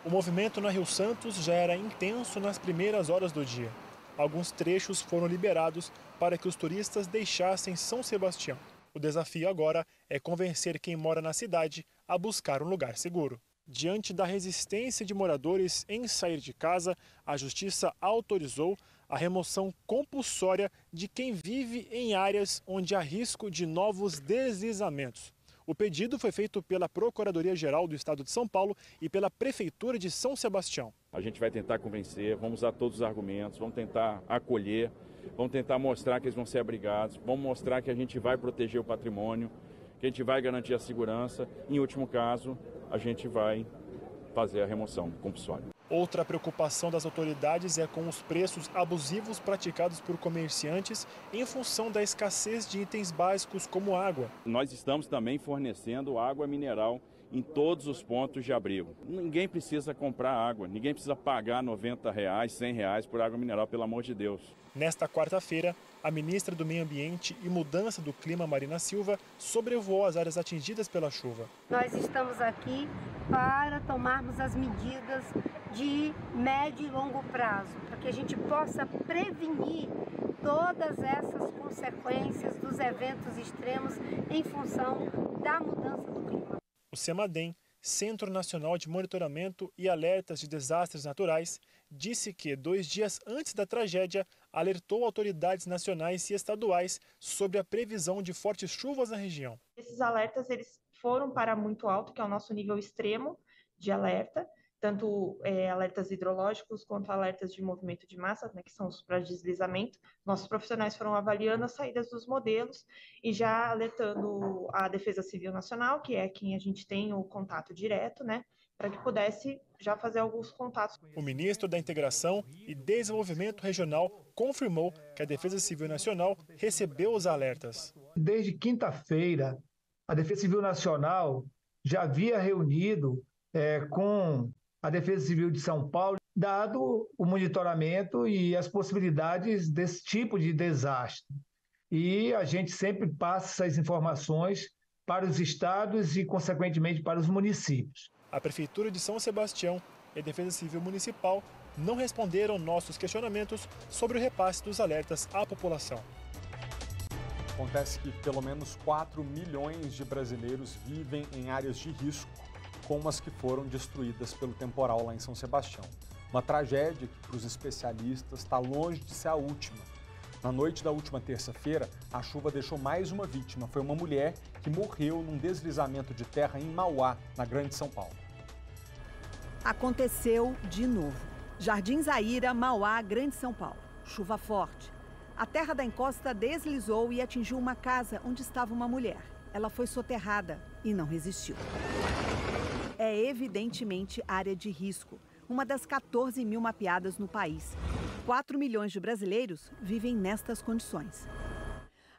S21: O movimento na Rio Santos já era intenso nas primeiras horas do dia. Alguns trechos foram liberados para que os turistas deixassem São Sebastião. O desafio agora é convencer quem mora na cidade a buscar um lugar seguro. Diante da resistência de moradores em sair de casa, a Justiça autorizou a remoção compulsória de quem vive em áreas onde há risco de novos deslizamentos. O pedido foi feito pela Procuradoria-Geral do Estado de São Paulo e pela Prefeitura de São Sebastião.
S22: A gente vai tentar convencer, vamos usar todos os argumentos, vamos tentar acolher, vamos tentar mostrar que eles vão ser abrigados, vamos mostrar que a gente vai proteger o patrimônio, que a gente vai garantir a segurança. Em último caso, a gente vai fazer a remoção compulsória.
S21: Outra preocupação das autoridades é com os preços abusivos praticados por comerciantes em função da escassez de itens básicos como água.
S22: Nós estamos também fornecendo água mineral em todos os pontos de abrigo. Ninguém precisa comprar água, ninguém precisa pagar R$90, R$100 por água mineral, pelo amor de Deus.
S21: Nesta quarta-feira, a ministra do Meio Ambiente e Mudança do Clima, Marina Silva, sobrevoou as áreas atingidas pela chuva.
S23: Nós estamos aqui para tomarmos as medidas de médio e longo prazo, para que a gente possa prevenir todas essas consequências dos eventos extremos em função da mudança do clima.
S21: O CEMADEM, Centro Nacional de Monitoramento e Alertas de Desastres Naturais, disse que 2 dias antes da tragédia, alertou autoridades nacionais e estaduais sobre a previsão de fortes chuvas na região.
S24: Esses alertas eles foram para muito alto, que é o nosso nível extremo de alerta,
S3: tanto alertas hidrológicos quanto alertas de movimento de massa, né, que são os para deslizamento. Nossos profissionais foram avaliando as saídas dos modelos e já alertando a Defesa Civil Nacional, que é quem a gente tem o contato direto, né, para que pudesse já fazer alguns contatos.
S21: O ministro da Integração e Desenvolvimento Regional confirmou que a Defesa Civil Nacional recebeu os alertas.
S5: Desde quinta-feira, a Defesa Civil Nacional já havia reunido com a Defesa Civil de São Paulo, dado o monitoramento e as possibilidades desse tipo de desastre. E a gente sempre passa essas informações para os estados e, consequentemente, para os municípios.
S21: A Prefeitura de São Sebastião e a Defesa Civil Municipal não responderam nossos questionamentos sobre o repasse dos alertas à população.
S1: Acontece que pelo menos 4 milhões de brasileiros vivem em áreas de risco, como as que foram destruídas pelo temporal lá em São Sebastião. Uma tragédia que, para os especialistas, está longe de ser a última. Na noite da última terça-feira, a chuva deixou mais uma vítima. Foi uma mulher que morreu num deslizamento de terra em Mauá, na Grande São Paulo.
S6: Aconteceu de novo. Jardim Zaira, Mauá, Grande São Paulo. Chuva forte. A terra da encosta deslizou e atingiu uma casa onde estava uma mulher. Ela foi soterrada e não resistiu. É evidentemente área de risco, uma das 14 mil mapeadas no país. 4 milhões de brasileiros vivem nestas condições.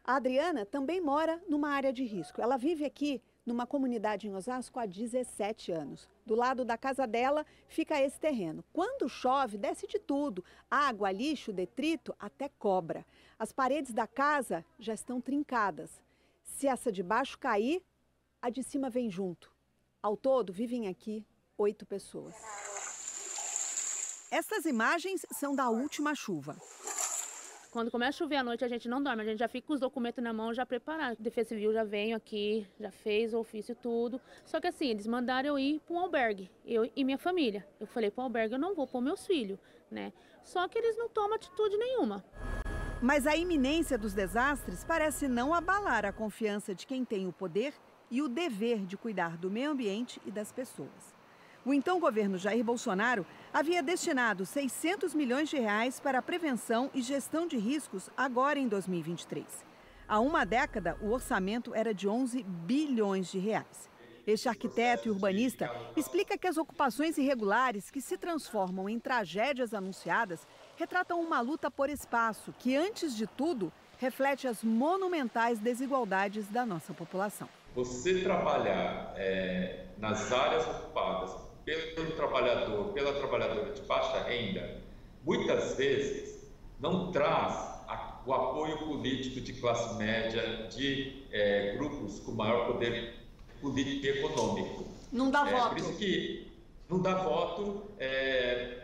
S6: A Adriana também mora numa área de risco. Ela vive aqui numa comunidade em Osasco há 17 anos. Do lado da casa dela fica esse terreno. Quando chove, desce de tudo. Água, lixo, detrito, até cobra. As paredes da casa já estão trincadas. Se essa de baixo cair, a de cima vem junto. Ao todo, vivem aqui 8 pessoas. Estas imagens são da última chuva.
S24: Quando começa a chover à noite, a gente não dorme, a gente já fica com os documentos na mão já preparado. A Defesa Civil já veio aqui, já fez o ofício e tudo. Só que assim, eles mandaram eu ir para um albergue, eu e minha família. Eu falei para o albergue, eu não vou pôr meus filhos, né? Só que eles não tomam atitude nenhuma.
S6: Mas a iminência dos desastres parece não abalar a confiança de quem tem o poder e o dever de cuidar do meio ambiente e das pessoas. O então governo Jair Bolsonaro havia destinado 600 milhões de reais para a prevenção e gestão de riscos agora em 2023. Há uma década, o orçamento era de 11 bilhões de reais. Este arquiteto e urbanista explica que as ocupações irregulares que se transformam em tragédias anunciadas retratam uma luta por espaço que, antes de tudo, reflete as monumentais desigualdades da nossa população.
S25: Você trabalhar nas áreas ocupadas pelo trabalhador, pela trabalhadora de baixa renda, muitas vezes não traz o apoio político de classe média, de grupos com maior poder político e econômico.
S6: Não dá voto.
S25: Por isso que não dá voto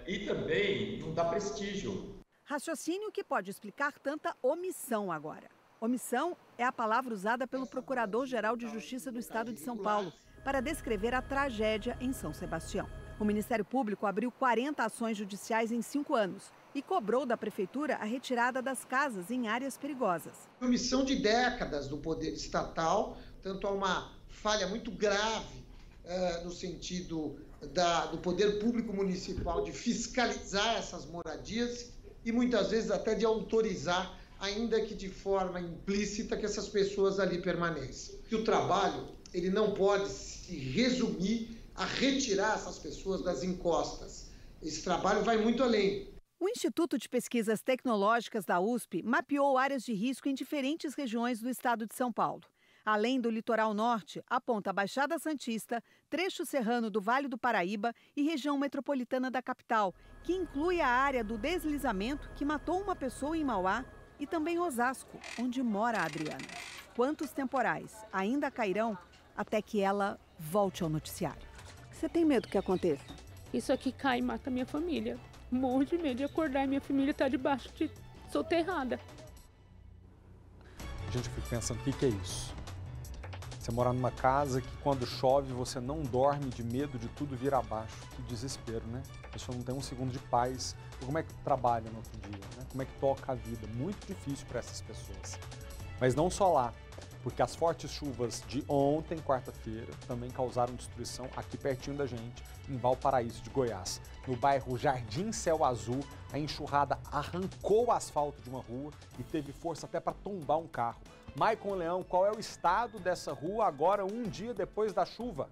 S25: e também não dá prestígio.
S6: Raciocínio que pode explicar tanta omissão agora. Omissão é a palavra usada pelo Procurador-Geral de Justiça do Estado de São Paulo para descrever a tragédia em São Sebastião. O Ministério Público abriu 40 ações judiciais em 5 anos e cobrou da Prefeitura a retirada das casas em áreas perigosas.
S26: Omissão de décadas do poder estatal, tanto há uma falha muito grave no sentido do poder público municipal de fiscalizar essas moradias e muitas vezes até de autorizar, ainda que de forma implícita, que essas pessoas ali permaneçam. Que o trabalho ele não pode se resumir a retirar essas pessoas das encostas. Esse trabalho vai muito além.
S6: O Instituto de Pesquisas Tecnológicas da USP mapeou áreas de risco em diferentes regiões do estado de São Paulo. Além do litoral norte, aponta a Baixada Santista, trecho serrano do Vale do Paraíba e região metropolitana da capital, que inclui a área do deslizamento que matou uma pessoa em Mauá e também Osasco, onde mora a Adriana. Quantos temporais ainda cairão até que ela volte ao noticiário? Você tem medo que aconteça?
S24: Isso aqui cai e mata minha família. Morro de medo de acordar e minha família está debaixo de soterrada.
S1: A gente fica pensando, o que é isso? Você morar numa casa que quando chove você não dorme de medo de tudo vir abaixo. Que desespero, né? A pessoa não tem um segundo de paz. E como é que trabalha no outro dia, né? Como é que toca a vida? Muito difícil para essas pessoas. Mas não só lá. porque as fortes chuvas de ontem, quarta-feira, também causaram destruição aqui pertinho da gente, em Valparaíso de Goiás. No bairro Jardim Céu Azul, a enxurrada arrancou o asfalto de uma rua e teve força até para tombar um carro. Maicon Leão, qual é o estado dessa rua agora, um dia depois da chuva?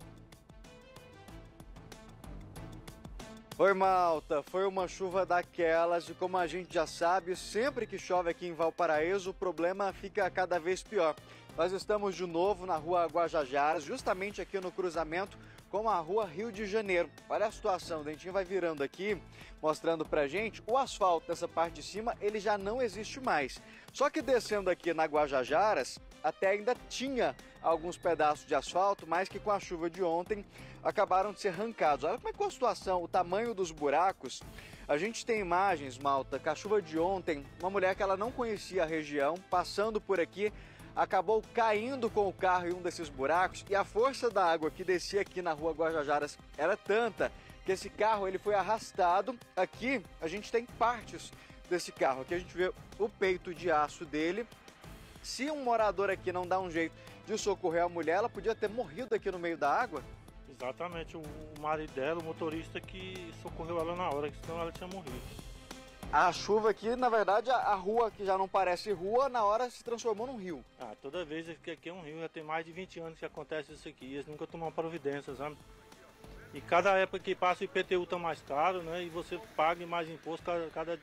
S2: Oi, malta, foi uma chuva daquelas e, como a gente já sabe, sempre que chove aqui em Valparaíso, o problema fica cada vez pior. Nós estamos de novo na rua Guajajaras, justamente aqui no cruzamento com a rua Rio de Janeiro. Olha a situação, o Dentinho vai virando aqui, mostrando pra gente, o asfalto dessa parte de cima, ele já não existe mais. Só que descendo aqui na Guajajaras, até ainda tinha alguns pedaços de asfalto, mas que com a chuva de ontem acabaram de ser arrancados. Olha como é que é a situação, o tamanho dos buracos. A gente tem imagens, malta, com a chuva de ontem, uma mulher que ela não conhecia a região, passando por aqui, acabou caindo com o carro em um desses buracos e a força da água que descia aqui na rua Guajajaras era tanta que esse carro ele foi arrastado. Aqui a gente tem partes desse carro, aqui a gente vê o peito de aço dele. Se um morador aqui não dá um jeito de socorrer a mulher, ela podia ter morrido aqui no meio da água.
S4: Exatamente, o marido dela, o motorista que socorreu ela na hora, senão ela tinha morrido.
S2: A chuva aqui, na verdade, a rua que já não parece rua, na hora se transformou num rio.
S4: Toda vez que aqui é um rio, já tem mais de 20 anos que acontece isso aqui, eles nunca tomam providência, sabe? E cada época que passa o IPTU tá mais caro, né? E você paga mais imposto cada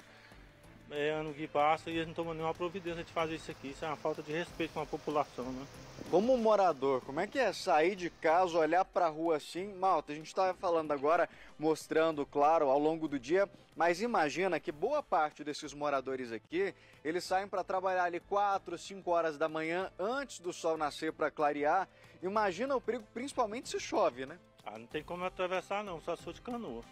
S4: ano que passa e eles não tomam nenhuma providência de fazer isso aqui. Isso é uma falta de respeito com a população, né?
S2: Como morador, como é que é sair de casa, olhar para a rua assim? Malta, a gente estava falando agora, mostrando, claro, ao longo do dia, mas imagina que boa parte desses moradores aqui, eles saem para trabalhar ali 4, 5 horas da manhã, antes do sol nascer para clarear. Imagina o perigo, principalmente se chove, né?
S4: Não tem como atravessar não, só se for de canoa.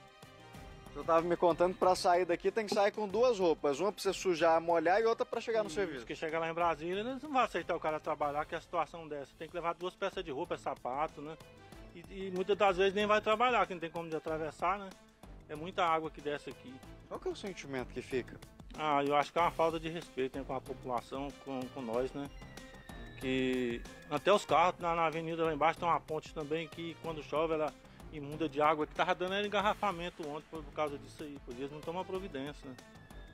S2: Eu estava me contando que para sair daqui tem que sair com duas roupas, uma para você sujar, molhar e outra para chegar no serviço.
S4: Porque chegar lá em Brasília, eles não vão aceitar o cara trabalhar, que é a situação dessa. Tem que levar 2 peças de roupa, sapato, né? E muitas das vezes nem vai trabalhar, que não tem como de atravessar, né? É muita água que desce aqui.
S2: Qual que é o sentimento que fica?
S4: Eu acho que é uma falta de respeito, né, com a população, com nós, né? Que até os carros na avenida lá embaixo tem uma ponte também que quando chove ela imunda de água, que tava dando engarrafamento ontem por causa disso aí, por eles não tomam providência, né?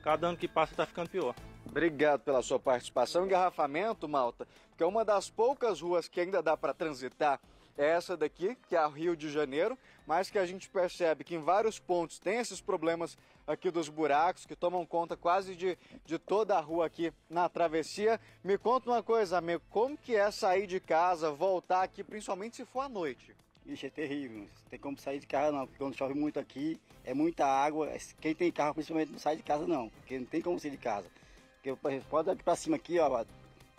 S4: Cada ano que passa tá ficando pior.
S2: Obrigado pela sua participação. Engarrafamento, malta, porque uma das poucas ruas que ainda dá para transitar é essa daqui, que é a Rio de Janeiro, mas que a gente percebe que em vários pontos tem esses problemas aqui dos buracos, que tomam conta quase de toda a rua aqui na travessia. Me conta uma coisa, amigo, como que é sair de casa, voltar aqui, principalmente se for à noite?
S7: Ixi, é terrível, não tem como sair de casa não, porque quando chove muito aqui, é muita água, quem tem carro principalmente não sai de casa não, porque não tem como sair de casa. Porque pode ir aqui pra cima aqui, ó,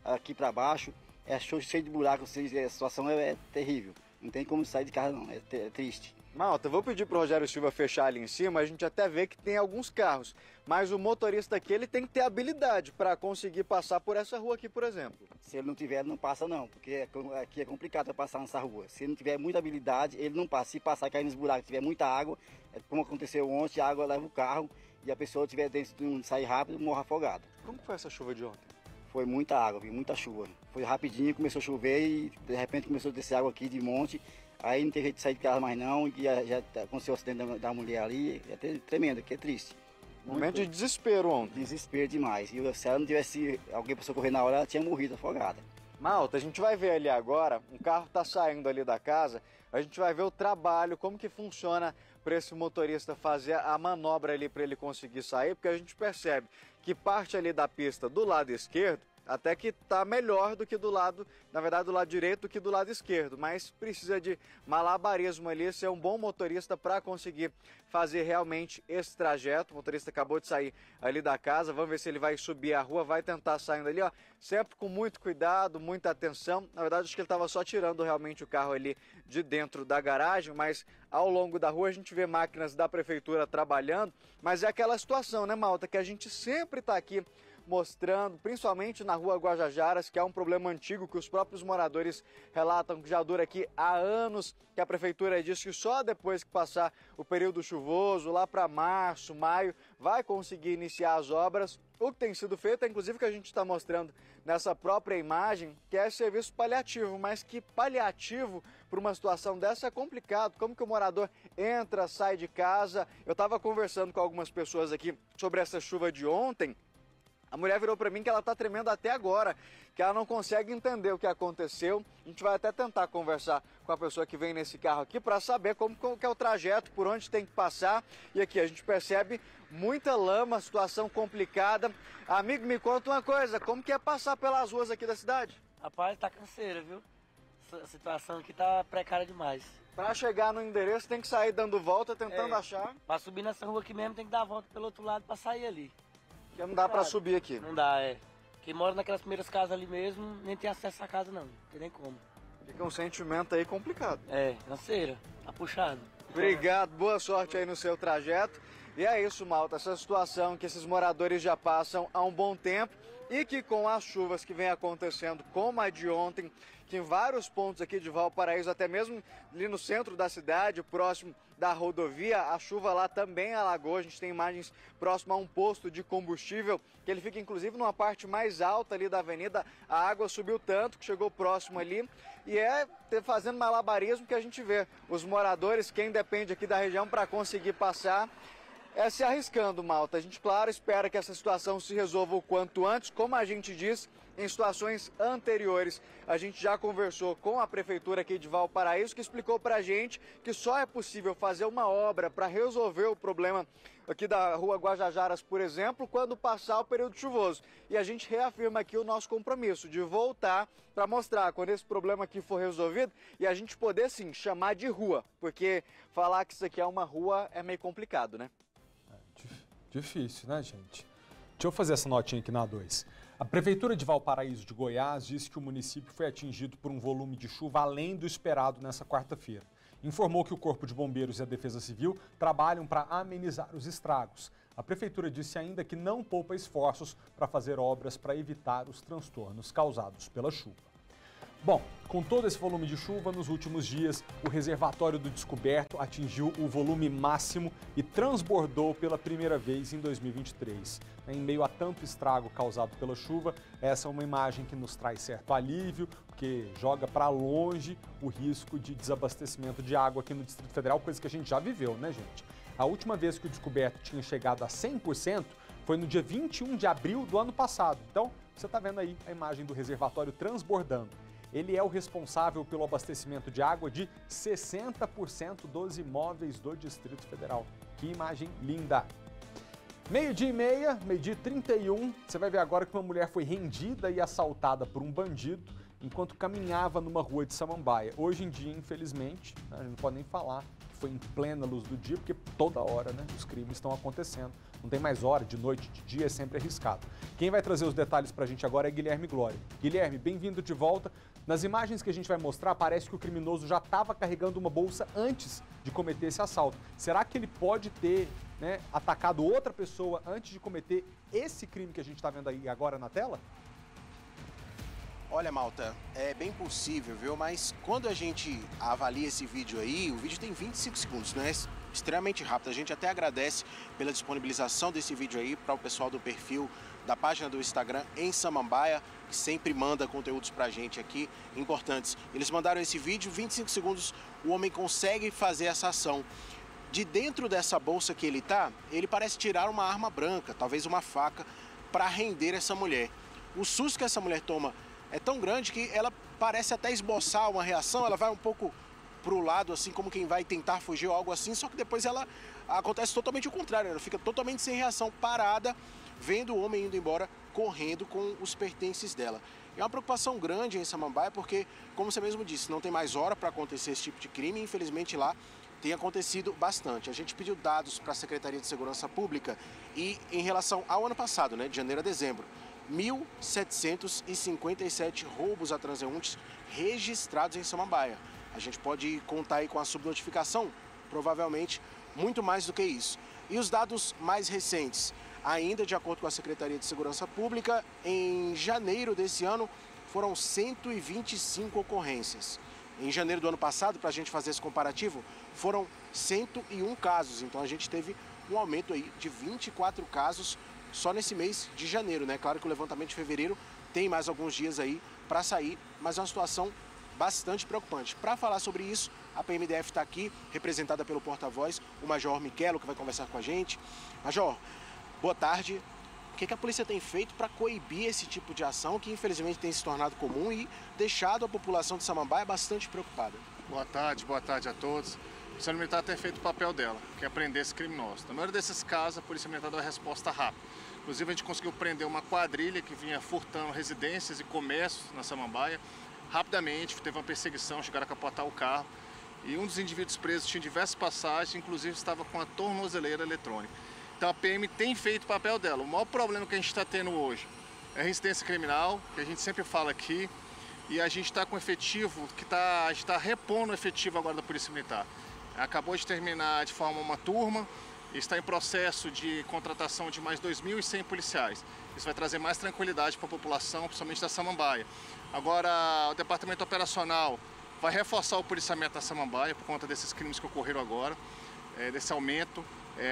S7: aqui pra baixo, é cheio de buracos, a situação é terrível, não tem como sair de casa não, é triste.
S2: Malta, vou pedir pro Rogério Silva fechar ali em cima, a gente até vê que tem alguns carros, mas o motorista aqui, ele tem que ter habilidade para conseguir passar por essa rua aqui, por exemplo.
S7: Se ele não tiver, não passa não, porque aqui é complicado para passar nessa rua. Se ele não tiver muita habilidade, ele não passa. Se passar, cair nos buracos, tiver muita água, como aconteceu ontem, a água leva o carro e a pessoa tiver dentro de sair rápido, morre afogada.
S2: Como foi essa chuva de ontem?
S7: Foi muita água, muita chuva. Foi rapidinho, começou a chover e de repente começou a descer água aqui de monte. Aí não tem jeito de sair de casa mais não, e já aconteceu o acidente da mulher ali, é tremendo, que é triste.
S2: Momento de desespero ontem.
S7: Desespero demais. E se ela não tivesse alguém para socorrer na hora, ela tinha morrido afogada.
S2: Malta, a gente vai ver ali agora, um carro está saindo ali da casa, a gente vai ver o trabalho, como que funciona para esse motorista fazer a manobra ali para ele conseguir sair, porque a gente percebe que parte ali da pista do lado esquerdo, até que está melhor do que do lado, na verdade do lado direito do que do lado esquerdo, mas precisa de malabarismo ali, ser um bom motorista para conseguir fazer realmente esse trajeto. O motorista acabou de sair ali da casa, vamos ver se ele vai subir a rua, vai tentar saindo ali, ó, sempre com muito cuidado, muita atenção. Na verdade acho que ele estava só tirando realmente o carro ali de dentro da garagem, mas ao longo da rua a gente vê máquinas da prefeitura trabalhando, mas é aquela situação, né, malta, que a gente sempre está aqui mostrando, principalmente na rua Guajajaras, que é um problema antigo que os próprios moradores relatam que já dura aqui há anos, que a prefeitura diz que só depois que passar o período chuvoso, lá para março, maio, vai conseguir iniciar as obras. O que tem sido feito, inclusive que a gente está mostrando nessa própria imagem, que é serviço paliativo, mas que paliativo para uma situação dessa é complicado. Como que o morador entra, sai de casa? Eu estava conversando com algumas pessoas aqui sobre essa chuva de ontem. A mulher virou para mim que ela está tremendo até agora, que ela não consegue entender o que aconteceu. A gente vai até tentar conversar com a pessoa que vem nesse carro aqui para saber como que é o trajeto, por onde tem que passar. E aqui a gente percebe muita lama, situação complicada. Amigo, me conta uma coisa, como que é passar pelas ruas aqui da cidade?
S8: Rapaz, tá canseira, viu? Essa situação aqui tá precária demais.
S2: Para chegar no endereço tem que sair dando volta, tentando achar.
S8: Para subir nessa rua aqui mesmo tem que dar a volta pelo outro lado para sair ali.
S2: Porque não dá para subir aqui.
S8: Não dá, é. Quem mora naquelas primeiras casas ali mesmo, nem tem acesso à casa não, não tem nem como.
S2: Fica um sentimento aí complicado.
S8: É, canseira, tá puxado.
S2: Obrigado, boa sorte aí no seu trajeto. E é isso, malta, essa situação que esses moradores já passam há um bom tempo e que com as chuvas que vem acontecendo, como a de ontem, que em vários pontos aqui de Valparaíso, até mesmo ali no centro da cidade, próximo da rodovia, a chuva lá também alagou. A gente tem imagens próximo a um posto de combustível, que ele fica inclusive numa parte mais alta ali da avenida. A água subiu tanto que chegou próximo ali e é fazendo malabarismo que a gente vê os moradores, quem depende aqui da região para conseguir passar, se arriscando, malta. A gente, claro, espera que essa situação se resolva o quanto antes. Como a gente diz, em situações anteriores, a gente já conversou com a prefeitura aqui de Valparaíso, que explicou pra gente que só é possível fazer uma obra para resolver o problema aqui da Rua Guajajaras, por exemplo, quando passar o período chuvoso. E a gente reafirma aqui o nosso compromisso de voltar para mostrar quando esse problema aqui for resolvido e a gente poder, sim, chamar de rua, porque falar que isso aqui é uma rua é meio complicado, né?
S1: Difícil, né, gente? Deixa eu fazer essa notinha aqui na 2. A Prefeitura de Valparaíso de Goiás disse que o município foi atingido por um volume de chuva além do esperado nessa quarta-feira. Informou que o Corpo de Bombeiros e a Defesa Civil trabalham para amenizar os estragos. A Prefeitura disse ainda que não poupa esforços para fazer obras para evitar os transtornos causados pela chuva. Bom, com todo esse volume de chuva, nos últimos dias, o reservatório do Descoberto atingiu o volume máximo e transbordou pela primeira vez em 2023. Em meio a tanto estrago causado pela chuva, essa é uma imagem que nos traz certo alívio, porque joga para longe o risco de desabastecimento de água aqui no Distrito Federal, coisa que a gente já viveu, né, gente? A última vez que o Descoberto tinha chegado a 100% foi no dia 21 de abril do ano passado. Então, você está vendo aí a imagem do reservatório transbordando. Ele é o responsável pelo abastecimento de água de 60% dos imóveis do Distrito Federal. Que imagem linda! Meio-dia e meia, meio-dia e 31, você vai ver agora que uma mulher foi rendida e assaltada por um bandido enquanto caminhava numa rua de Samambaia. Hoje em dia, infelizmente, a gente não pode nem falar que foi em plena luz do dia, porque toda hora, né, os crimes estão acontecendo. Não tem mais hora, de noite, de dia, é sempre arriscado. Quem vai trazer os detalhes pra gente agora é Guilherme Glória. Guilherme, bem-vindo de volta. Nas imagens que a gente vai mostrar, parece que o criminoso já estava carregando uma bolsa antes de cometer esse assalto. Será que ele pode ter, né, atacado outra pessoa antes de cometer esse crime que a gente está vendo aí agora na tela?
S9: Olha, malta, é bem possível, viu? Mas quando a gente avalia esse vídeo aí, o vídeo tem 25 segundos, né? Extremamente rápido. A gente até agradece pela disponibilização desse vídeo aí para o pessoal do perfil da página do Instagram em Samambaia, que sempre manda conteúdos pra gente aqui importantes. Eles mandaram esse vídeo, 25 segundos, o homem consegue fazer essa ação. De dentro dessa bolsa que ele tá, ele parece tirar uma arma branca, talvez uma faca, para render essa mulher. O susto que essa mulher toma é tão grande que ela parece até esboçar uma reação, ela vai um pouco pro lado, assim como quem vai tentar fugir ou algo assim, só que depois ela acontece totalmente o contrário, ela fica totalmente sem reação, parada, vendo o homem indo embora, correndo com os pertences dela. É uma preocupação grande em Samambaia, porque, como você mesmo disse, não tem mais hora para acontecer esse tipo de crime, e infelizmente lá tem acontecido bastante. A gente pediu dados para a Secretaria de Segurança Pública e em relação ao ano passado, né, de janeiro a dezembro, 1.757 roubos a transeuntes registrados em Samambaia. A gente pode contar aí com a subnotificação, provavelmente muito mais do que isso. E os dados mais recentes, ainda de acordo com a Secretaria de Segurança Pública, em janeiro desse ano foram 125 ocorrências. Em janeiro do ano passado, para a gente fazer esse comparativo, foram 101 casos. Então a gente teve um aumento aí de 24 casos só nesse mês de janeiro, né? Claro que o levantamento de fevereiro tem mais alguns dias aí para sair, mas é uma situação bastante preocupante. Para falar sobre isso, a PMDF está aqui, representada pelo porta-voz, o Major Michelo, que vai conversar com a gente. Major, boa tarde. O que a polícia tem feito para coibir esse tipo de ação que infelizmente tem se tornado comum e deixado a população de Samambaia bastante preocupada?
S10: Boa tarde a todos. A Polícia Militar tem feito o papel dela, que é prender esses criminosos. Na maioria desses casos, a Polícia Militar dá uma resposta rápida. Inclusive, a gente conseguiu prender uma quadrilha que vinha furtando residências e comércios na Samambaia. Rapidamente, teve uma perseguição, chegaram a capotar o carro. E um dos indivíduos presos tinha diversas passagens, inclusive estava com a tornozeleira eletrônica. Então a PM tem feito o papel dela. O maior problema que a gente está tendo hoje é a resistência criminal, que a gente sempre fala aqui. E a gente está com efetivo, a gente está repondo o efetivo agora da Polícia Militar. Acabou de terminar de forma uma turma, está em processo de contratação de mais 2.100 policiais. Isso vai trazer mais tranquilidade para a população, principalmente da Samambaia. Agora, o Departamento Operacional vai reforçar o policiamento da Samambaia por conta desses crimes que ocorreram agora, desse aumento.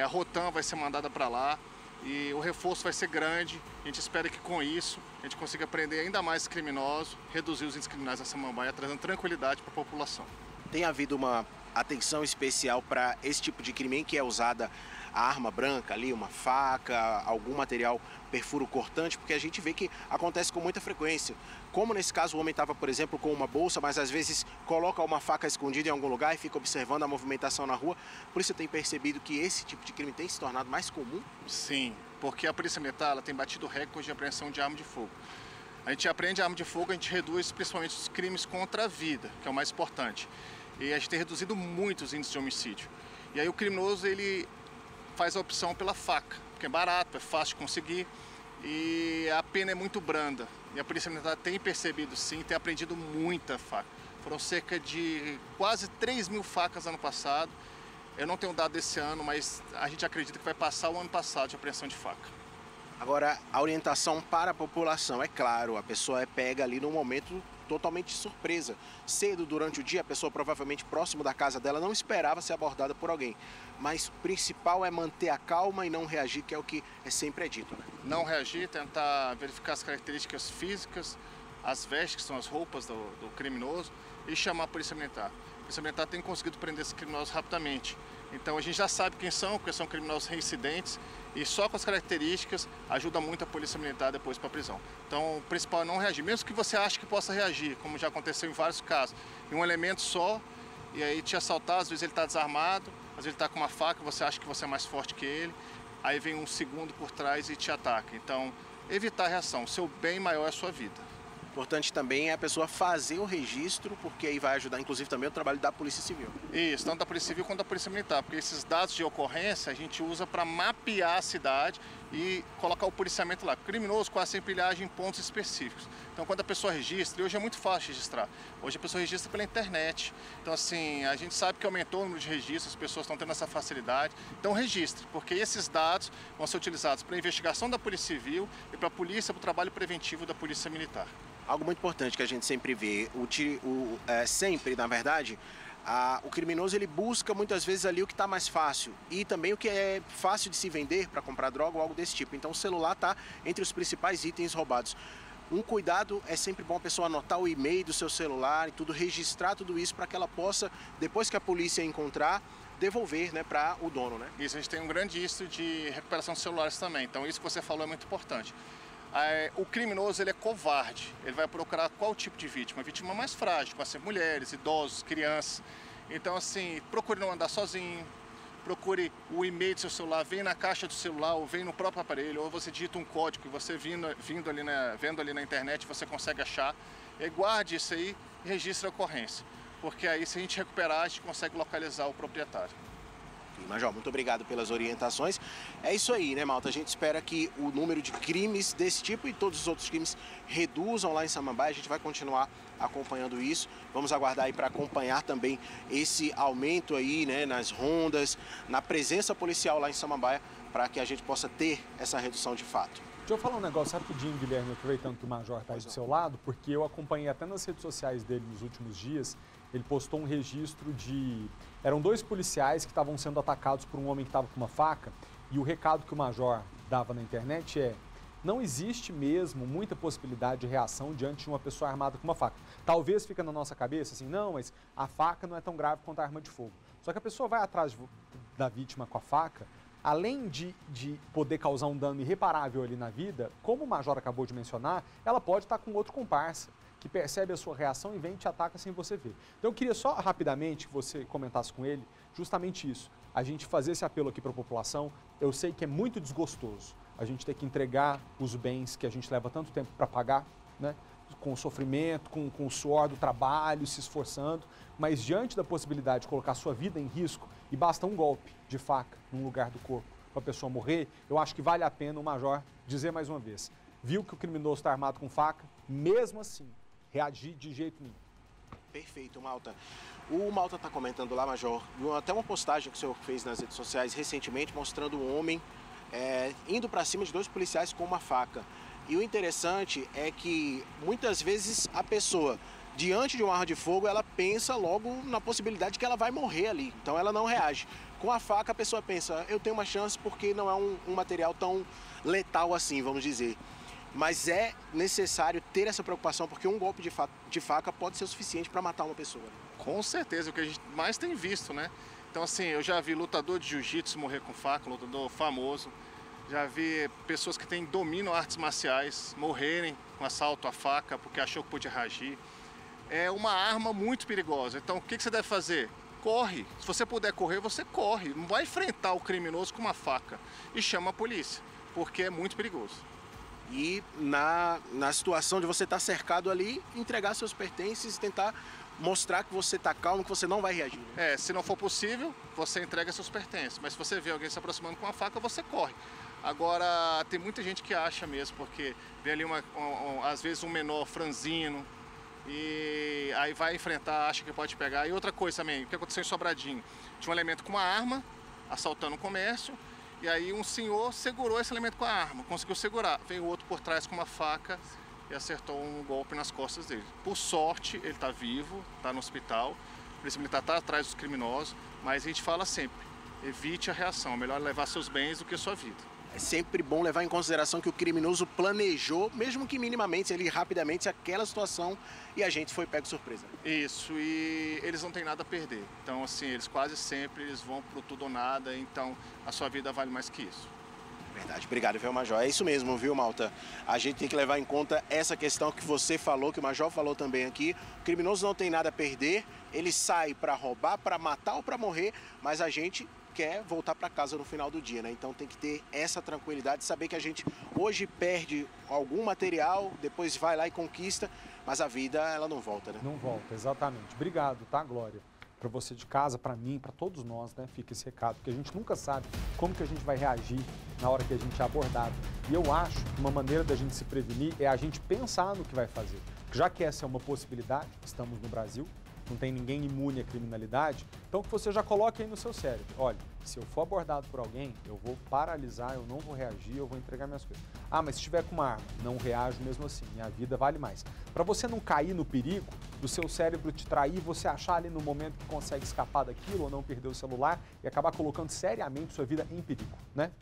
S10: A Rotam vai ser mandada para lá e o reforço vai ser grande. A gente espera que com isso a gente consiga prender ainda mais criminosos, reduzir os índices criminais da Samambaia, trazendo tranquilidade para a população.
S9: Tem havido uma atenção especial para esse tipo de crime em que é usada a arma branca ali, uma faca, algum material perfuro cortante, porque a gente vê que acontece com muita frequência. Como nesse caso o homem estava, por exemplo, com uma bolsa, mas às vezes coloca uma faca escondida em algum lugar e fica observando a movimentação na rua. A polícia tem percebido que esse tipo de crime tem se tornado mais comum?
S10: Sim, porque a Polícia Militar ela tem batido recorde de apreensão de arma de fogo. A gente apreende arma de fogo, a gente reduz principalmente os crimes contra a vida, que é o mais importante. E a gente tem reduzido muito os índices de homicídio. E aí o criminoso, ele faz a opção pela faca, porque é barato, é fácil de conseguir e a pena é muito branda. E a Polícia Militar tem percebido sim, tem apreendido muita faca. Foram cerca de quase 3.000 facas ano passado. Eu não tenho dado desse ano, mas a gente acredita que vai passar o ano passado de apreensão de faca.
S9: Agora, a orientação para a população, é claro, a pessoa é pega ali num momento totalmente de surpresa. Cedo durante o dia, a pessoa provavelmente próximo da casa dela não esperava ser abordada por alguém. Mas o principal é manter a calma e não reagir, que é o que sempre é dito, né?
S10: Não reagir, tentar verificar as características físicas, as vestes, que são as roupas do criminoso, e chamar a Polícia Militar. A Polícia Militar tem conseguido prender esses criminosos rapidamente. Então a gente já sabe quem são, porque são criminosos reincidentes, e só com as características ajuda muito a Polícia Militar depois para a prisão. Então o principal é não reagir, mesmo que você ache que possa reagir, como já aconteceu em vários casos, em um elemento só, e aí te assaltar, às vezes ele está desarmado, às vezes ele está com uma faca, você acha que você é mais forte que ele, aí vem um segundo por trás e te ataca. Então evitar a reação, o seu bem maior é a sua vida.
S9: Importante também é a pessoa fazer o registro, porque aí vai ajudar inclusive também o trabalho da Polícia Civil.
S10: Isso, tanto da Polícia Civil quanto da Polícia Militar, porque esses dados de ocorrência a gente usa para mapear a cidade e colocar o policiamento lá. O criminoso quase sempre ele age em pontos específicos. Então quando a pessoa registra, e hoje é muito fácil registrar, hoje a pessoa registra pela internet. Então assim, a gente sabe que aumentou o número de registros, as pessoas estão tendo essa facilidade. Então registre, porque esses dados vão ser utilizados para a investigação da Polícia Civil e para a polícia, para o trabalho preventivo da Polícia Militar.
S9: Algo muito importante que a gente sempre vê, sempre, na verdade, o criminoso ele busca muitas vezes ali o que está mais fácil e também o que é fácil de se vender para comprar droga ou algo desse tipo. Então o celular está entre os principais itens roubados. Um cuidado, é sempre bom a pessoa anotar o e-mail do seu celular e tudo, registrar tudo isso para que ela possa, depois que a polícia encontrar, devolver, né, para o dono, né?
S10: Isso, a gente tem um grande índice de recuperação de celulares também, então isso que você falou é muito importante. O criminoso ele é covarde, ele vai procurar qual tipo de vítima? A vítima mais frágil, pode ser mulheres, idosos, crianças. Então assim, procure não andar sozinho, procure o e-mail do seu celular, vem na caixa do celular ou vem no próprio aparelho, ou você digita um código que você vendo ali na internet você consegue achar, e guarde isso aí e registre a ocorrência, porque aí se a gente recuperar a gente consegue localizar o proprietário.
S9: Major, muito obrigado pelas orientações. É isso aí, né, malta? A gente espera que o número de crimes desse tipo e todos os outros crimes reduzam lá em Samambaia. A gente vai continuar acompanhando isso. Vamos aguardar aí para acompanhar também esse aumento aí, né, nas rondas, na presença policial lá em Samambaia, para que a gente possa ter essa redução de fato.
S1: Deixa eu falar um negócio rapidinho, Guilherme, aproveitando que o Major está aí do seu lado, porque eu acompanhei até nas redes sociais dele nos últimos dias. Ele postou um registro de... Eram 2 policiais que estavam sendo atacados por um homem que estava com uma faca, e o recado que o Major dava na internet é: não existe mesmo muita possibilidade de reação diante de uma pessoa armada com uma faca. Talvez fica na nossa cabeça assim, não, mas a faca não é tão grave quanto a arma de fogo. Só que a pessoa vai atrás da vítima com a faca, além de poder causar um dano irreparável ali na vida, como o Major acabou de mencionar, ela pode estar com outro comparsa, que percebe a sua reação e vem e te ataca sem você ver. Então eu queria só rapidamente que você comentasse com ele justamente isso. A gente fazer esse apelo aqui para a população. Eu sei que é muito desgostoso a gente ter que entregar os bens que a gente leva tanto tempo para pagar, né? Com o sofrimento, com o suor do trabalho, se esforçando, mas diante da possibilidade de colocar sua vida em risco e basta um golpe de faca num lugar do corpo para a pessoa morrer, eu acho que vale a pena o Major dizer mais uma vez: viu que o criminoso está armado com faca, mesmo assim, reagir de jeito nenhum.
S9: Perfeito, Malta. O Malta está comentando lá, Major, até uma postagem que o senhor fez nas redes sociais recentemente mostrando um homem indo para cima de 2 policiais com uma faca. E o interessante é que muitas vezes a pessoa, diante de uma arma de fogo, ela pensa logo na possibilidade que ela vai morrer ali. Então ela não reage. Com a faca a pessoa pensa, eu tenho uma chance porque não é um material tão letal assim, vamos dizer. Mas é necessário ter essa preocupação porque um golpe de faca pode ser o suficiente para matar uma pessoa.
S10: Com certeza, o que a gente mais tem visto, né? Então assim, eu já vi lutador de jiu-jitsu morrer com faca, lutador famoso. Já vi pessoas que dominam artes marciais morrerem com assalto à faca porque achou que podia reagir. É uma arma muito perigosa. Então o que você deve fazer? Corre. Se você puder correr, você corre. Não vai enfrentar o criminoso com uma faca. E chama a polícia, porque é muito perigoso.
S9: E na situação de você estar cercado ali, entregar seus pertences e tentar mostrar que você está calmo, que você não vai reagir.
S10: Se não for possível, você entrega seus pertences. Mas se você vê alguém se aproximando com uma faca, você corre. Agora, tem muita gente que acha mesmo, porque vê ali às vezes um menor franzino e aí vai enfrentar, acha que pode pegar. E outra coisa também, o que aconteceu em Sobradinho? Tinha um elemento com uma arma, assaltando um comércio, e aí um senhor segurou esse elemento com a arma, conseguiu segurar. Veio outro por trás com uma faca e acertou um golpe nas costas dele. Por sorte, ele está vivo, está no hospital, a polícia militar está atrás dos criminosos, mas a gente fala sempre, evite a reação, é melhor levar seus bens do que sua vida.
S9: É sempre bom levar em consideração que o criminoso planejou, mesmo que minimamente, ali rapidamente, aquela situação e a gente foi pego de surpresa.
S10: Isso, e eles não têm nada a perder. Então, assim, eles quase sempre vão pro tudo ou nada, então a sua vida vale mais que isso.
S9: Verdade, obrigado, viu, Major? É isso mesmo, viu, Malta? A gente tem que levar em conta essa questão que você falou, que o Major falou também aqui. O criminoso não tem nada a perder, ele sai para roubar, para matar ou para morrer, mas a gente quer voltar para casa no final do dia, né? Então tem que ter essa tranquilidade, saber que a gente hoje perde algum material, depois vai lá e conquista, mas a vida, ela não volta, né?
S1: Não volta, exatamente. Obrigado, tá, Glória? Para você de casa, para mim, para todos nós, né? Fica esse recado, porque a gente nunca sabe como que a gente vai reagir na hora que a gente é abordado. E eu acho que uma maneira da gente se prevenir é a gente pensar no que vai fazer. Já que essa é uma possibilidade, estamos no Brasil, não tem ninguém imune à criminalidade, então que você já coloque aí no seu cérebro: olha, se eu for abordado por alguém, eu vou paralisar, eu não vou reagir, eu vou entregar minhas coisas. Ah, mas se estiver com uma arma, não reajo mesmo assim, minha vida vale mais. Para você não cair no perigo do seu cérebro te trair, você achar ali no momento que consegue escapar daquilo ou não perder o celular e acabar colocando seriamente sua vida em perigo, né?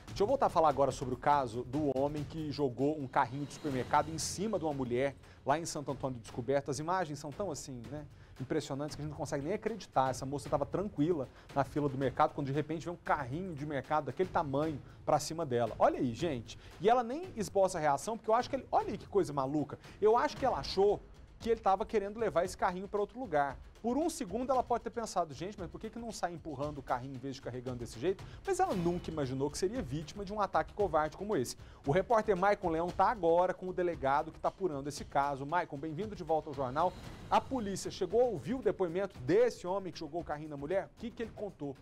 S1: Deixa eu voltar a falar agora sobre o caso do homem que jogou um carrinho de supermercado em cima de uma mulher lá em Santo Antônio do Descoberto. As imagens são tão assim, né, impressionantes que a gente não consegue nem acreditar. Essa moça estava tranquila na fila do mercado quando de repente vem um carrinho de mercado daquele tamanho para cima dela. Olha aí, gente. E ela nem esboça a reação, porque eu acho que ele... Olha aí que coisa maluca. Eu acho que ela achou que ele estava querendo levar esse carrinho para outro lugar. Por um segundo ela pode ter pensado: gente, mas por que não sai empurrando o carrinho em vez de carregando desse jeito? Mas ela nunca imaginou que seria vítima de um ataque covarde como esse. O repórter Maicon Leão está agora com o delegado que está apurando esse caso. Maicon, bem-vindo de volta ao jornal. A polícia chegou a ouvir o depoimento desse homem que jogou o carrinho na mulher? O que ele contou?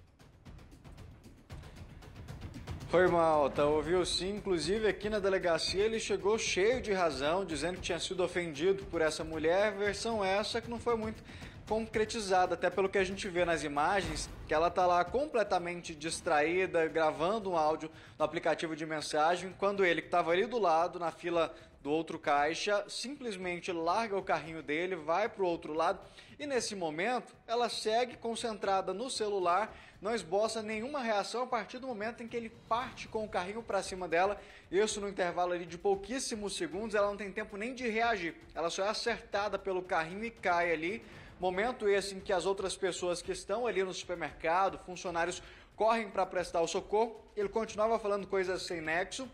S2: Foi, Malta, ouviu sim, inclusive aqui na delegacia ele chegou cheio de razão, dizendo que tinha sido ofendido por essa mulher, versão essa que não foi muito concretizada, até pelo que a gente vê nas imagens, que ela tá lá completamente distraída, gravando um áudio no aplicativo de mensagem, quando ele, que estava ali do lado, na fila do outro caixa, simplesmente larga o carrinho dele, vai para o outro lado e nesse momento ela segue concentrada no celular, não esboça nenhuma reação a partir do momento em que ele parte com o carrinho para cima dela, isso no intervalo ali de pouquíssimos segundos, ela não tem tempo nem de reagir, ela só é acertada pelo carrinho e cai ali, momento esse em que as outras pessoas que estão ali no supermercado, funcionários, correm para prestar o socorro, ele continuava falando coisas sem nexo,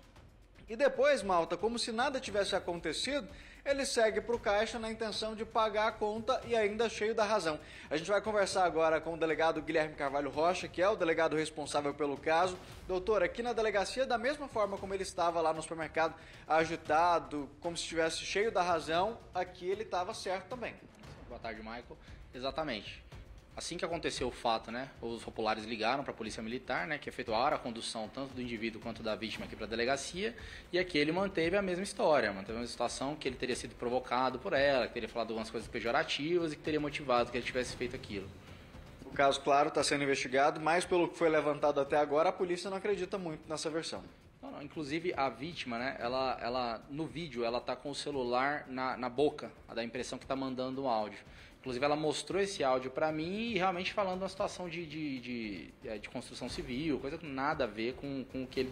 S2: e depois, malta, como se nada tivesse acontecido, ele segue para o caixa na intenção de pagar a conta e ainda cheio da razão. A gente vai conversar agora com o delegado Guilherme Carvalho Rocha, que é o delegado responsável pelo caso. Doutor, aqui na delegacia, da mesma forma como ele estava lá no supermercado, agitado, como se estivesse cheio da razão, aqui ele estava certo também.
S11: Boa tarde, Michael. Exatamente. Assim que aconteceu o fato, né, os populares ligaram para a Polícia Militar, né, que efetuaram a condução tanto do indivíduo quanto da vítima aqui para a delegacia, e aqui ele manteve a mesma história, manteve uma situação que ele teria sido provocado por ela, que teria falado algumas coisas pejorativas e que teria motivado que ele tivesse feito aquilo.
S2: O caso, claro, está sendo investigado, mas pelo que foi levantado até agora, a polícia não acredita muito nessa versão.
S11: Não, inclusive a vítima, né, ela no vídeo, ela está com o celular na boca, dá a impressão que está mandando um áudio. Inclusive ela mostrou esse áudio para mim e realmente falando uma situação de construção civil, coisa que nada a ver com o que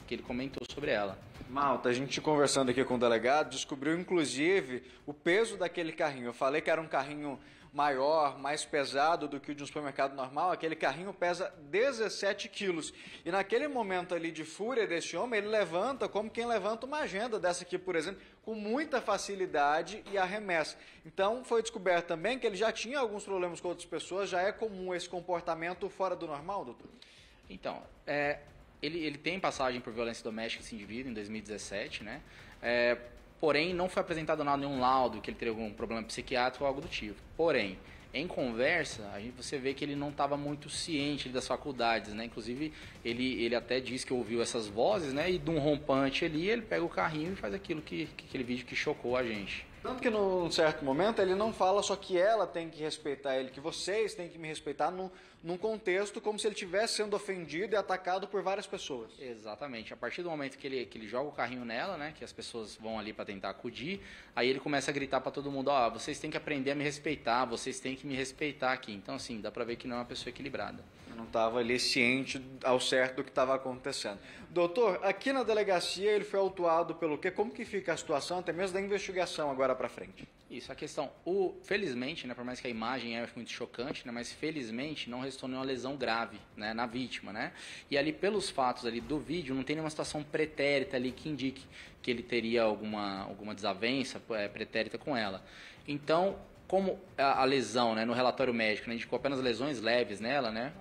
S11: ele comentou sobre ela.
S2: Malta, a gente conversando aqui com o delegado, descobriu inclusive o peso daquele carrinho. Eu falei que era um carrinho maior, mais pesado do que o de um supermercado normal, aquele carrinho pesa 17 quilos. E naquele momento ali de fúria desse homem, ele levanta como quem levanta uma agenda dessa aqui, por exemplo, com muita facilidade e arremessa. Então, foi descoberto também que ele já tinha alguns problemas com outras pessoas, já é comum esse comportamento fora do normal, doutor?
S11: Então, ele tem passagem por violência doméstica, esse indivíduo, em 2017, né? Porém, não foi apresentado nenhum laudo que ele teria algum problema psiquiátrico ou algo do tipo. Porém, em conversa, você vê que ele não estava muito ciente das faculdades, né? Inclusive, ele até diz que ouviu essas vozes, né? E de um rompante ali, ele pega o carrinho e faz aquilo aquele vídeo que chocou a gente.
S2: Tanto que num certo momento ele não fala só que ela tem que respeitar ele, que vocês têm que me respeitar num contexto como se ele estivesse sendo ofendido e atacado por várias pessoas.
S11: Exatamente. A partir do momento que ele joga o carrinho nela, né, que as pessoas vão ali para tentar acudir, aí ele começa a gritar para todo mundo, vocês têm que aprender a me respeitar, vocês têm que me respeitar aqui. Então, assim, dá para ver que não é uma pessoa equilibrada.
S2: Eu não estava ali ciente ao certo do que estava acontecendo. Doutor, aqui na delegacia ele foi autuado pelo quê? Como que fica a situação, até mesmo da investigação agora para frente?
S11: Isso, a questão, felizmente, né, por mais que a imagem é muito chocante, né, mas felizmente não restou nenhuma lesão grave, né, na vítima, né? E ali pelos fatos ali do vídeo não tem nenhuma situação pretérita ali que indique que ele teria alguma desavença pretérita com ela. Então, como a lesão, né, no relatório médico, né, indicou apenas lesões leves nela, né,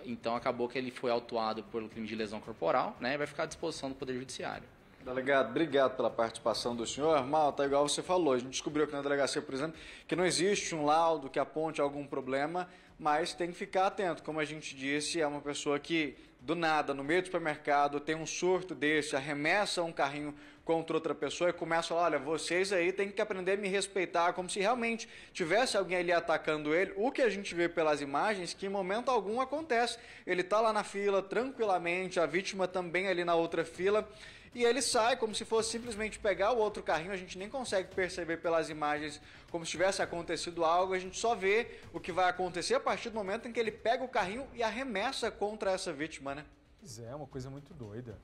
S11: então acabou que ele foi autuado pelo crime de lesão corporal, né, e vai ficar à disposição do Poder Judiciário.
S2: Delegado, obrigado pela participação do senhor. Malta, igual você falou, a gente descobriu aqui na delegacia, por exemplo, que não existe um laudo que aponte algum problema, mas tem que ficar atento. Como a gente disse, é uma pessoa que, do nada, no meio do supermercado, tem um surto desse, arremessa um carrinho contra outra pessoa e começa a falar, olha, vocês aí têm que aprender a me respeitar, como se realmente tivesse alguém ali atacando ele. O que a gente vê pelas imagens, que em momento algum acontece. Ele está lá na fila, tranquilamente, a vítima também ali na outra fila, e ele sai como se fosse simplesmente pegar o outro carrinho, a gente nem consegue perceber pelas imagens como se tivesse acontecido algo, a gente só vê o que vai acontecer a partir do momento em que ele pega o carrinho e arremessa contra essa vítima, né?
S1: Pois é, uma coisa muito doida.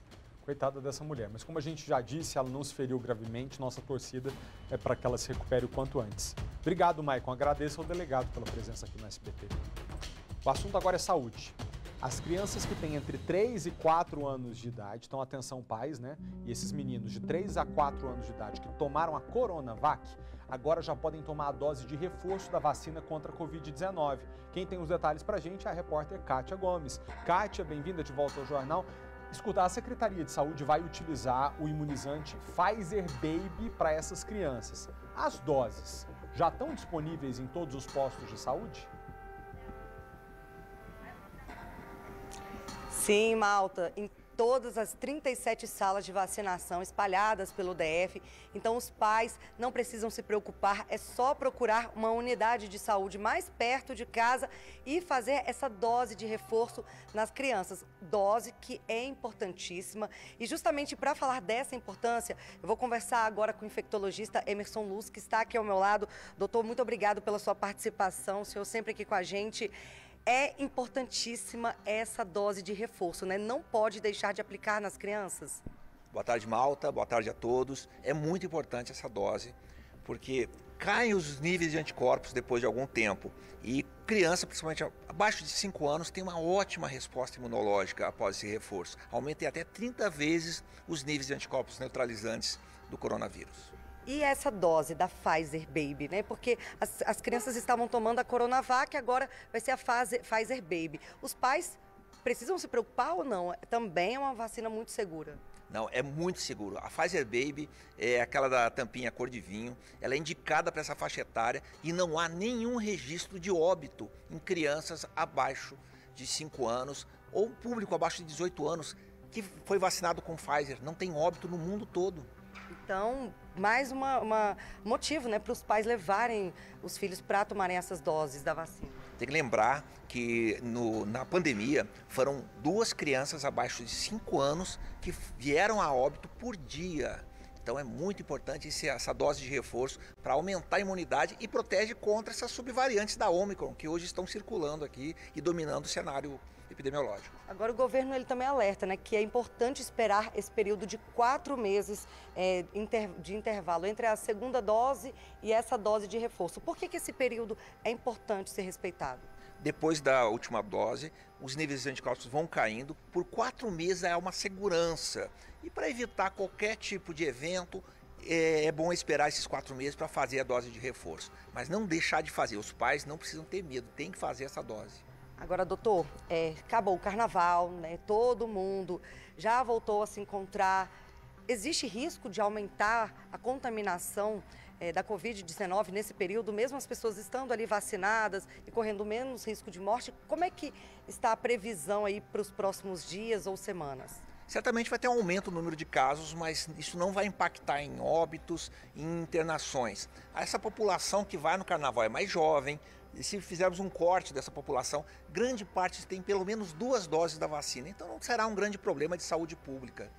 S1: Coitada dessa mulher, mas como a gente já disse, ela não se feriu gravemente, nossa torcida é para que ela se recupere o quanto antes. Obrigado, Maicon, agradeço ao delegado pela presença aqui no SBT. O assunto agora é saúde. As crianças que têm entre 3 e 4 anos de idade, então atenção pais, né? E esses meninos de 3 a 4 anos de idade que tomaram a Coronavac, agora já podem tomar a dose de reforço da vacina contra a Covid-19. Quem tem os detalhes pra gente é a repórter Kátia Gomes. Kátia, bem-vinda de volta ao jornal. Escuta, a Secretaria de Saúde vai utilizar o imunizante Pfizer Baby para essas crianças. As doses já estão disponíveis em todos os postos de saúde?
S12: Sim, Malta. todas as 37 salas de vacinação espalhadas pelo DF. Então, os pais não precisam se preocupar, é só procurar uma unidade de saúde mais perto de casa e fazer essa dose de reforço nas crianças. Dose que é importantíssima. E justamente para falar dessa importância, eu vou conversar agora com o infectologista Emerson Luz, que está aqui ao meu lado. Doutor, muito obrigado pela sua participação, o senhor sempre aqui com a gente. É importantíssima essa dose de reforço, né? Não pode deixar de aplicar nas crianças.
S14: Boa tarde, Malta. Boa tarde a todos. É muito importante essa dose, porque caem os níveis de anticorpos depois de algum tempo. E criança, principalmente abaixo de 5 anos, tem uma ótima resposta imunológica após esse reforço. Aumenta em até 30 vezes os níveis de anticorpos neutralizantes do coronavírus.
S12: E essa dose da Pfizer Baby, né? Porque as crianças estavam tomando a Coronavac, agora vai ser a Pfizer Baby. Os pais precisam se preocupar ou não? Também é uma vacina muito segura.
S14: Não, é muito seguro. A Pfizer Baby é aquela da tampinha cor de vinho, ela é indicada para essa faixa etária e não há nenhum registro de óbito em crianças abaixo de 5 anos ou público abaixo de 18 anos que foi vacinado com Pfizer. Não tem óbito no mundo todo.
S12: Então, mais um motivo, né, para os pais levarem os filhos para tomarem essas doses da vacina.
S14: Tem que lembrar que na pandemia foram 2 crianças abaixo de 5 anos que vieram a óbito por dia. Então é muito importante essa dose de reforço para aumentar a imunidade e protege contra essas subvariantes da Ômicron que hoje estão circulando aqui e dominando o cenário epidemiológico.
S12: Agora o governo ele também alerta, né, que é importante esperar esse período de 4 meses de intervalo entre a segunda dose e essa dose de reforço. Por que esse período é importante ser respeitado?
S14: Depois da última dose, os níveis de anticorpos vão caindo. Por 4 meses é uma segurança. E para evitar qualquer tipo de evento, é bom esperar esses 4 meses para fazer a dose de reforço. Mas não deixar de fazer. Os pais não precisam ter medo, tem que fazer essa dose.
S12: Agora, doutor, acabou o carnaval, né? Todo mundo já voltou a se encontrar. Existe risco de aumentar a contaminação da Covid-19 nesse período, mesmo as pessoas estando ali vacinadas e correndo menos risco de morte? Como é que está a previsão aí para os próximos dias ou semanas?
S14: Certamente vai ter um aumento no número de casos, mas isso não vai impactar em óbitos, em internações. Essa população que vai no carnaval é mais jovem. E se fizermos um corte dessa população, grande parte tem pelo menos 2 doses da vacina. Então não será um grande problema de saúde pública.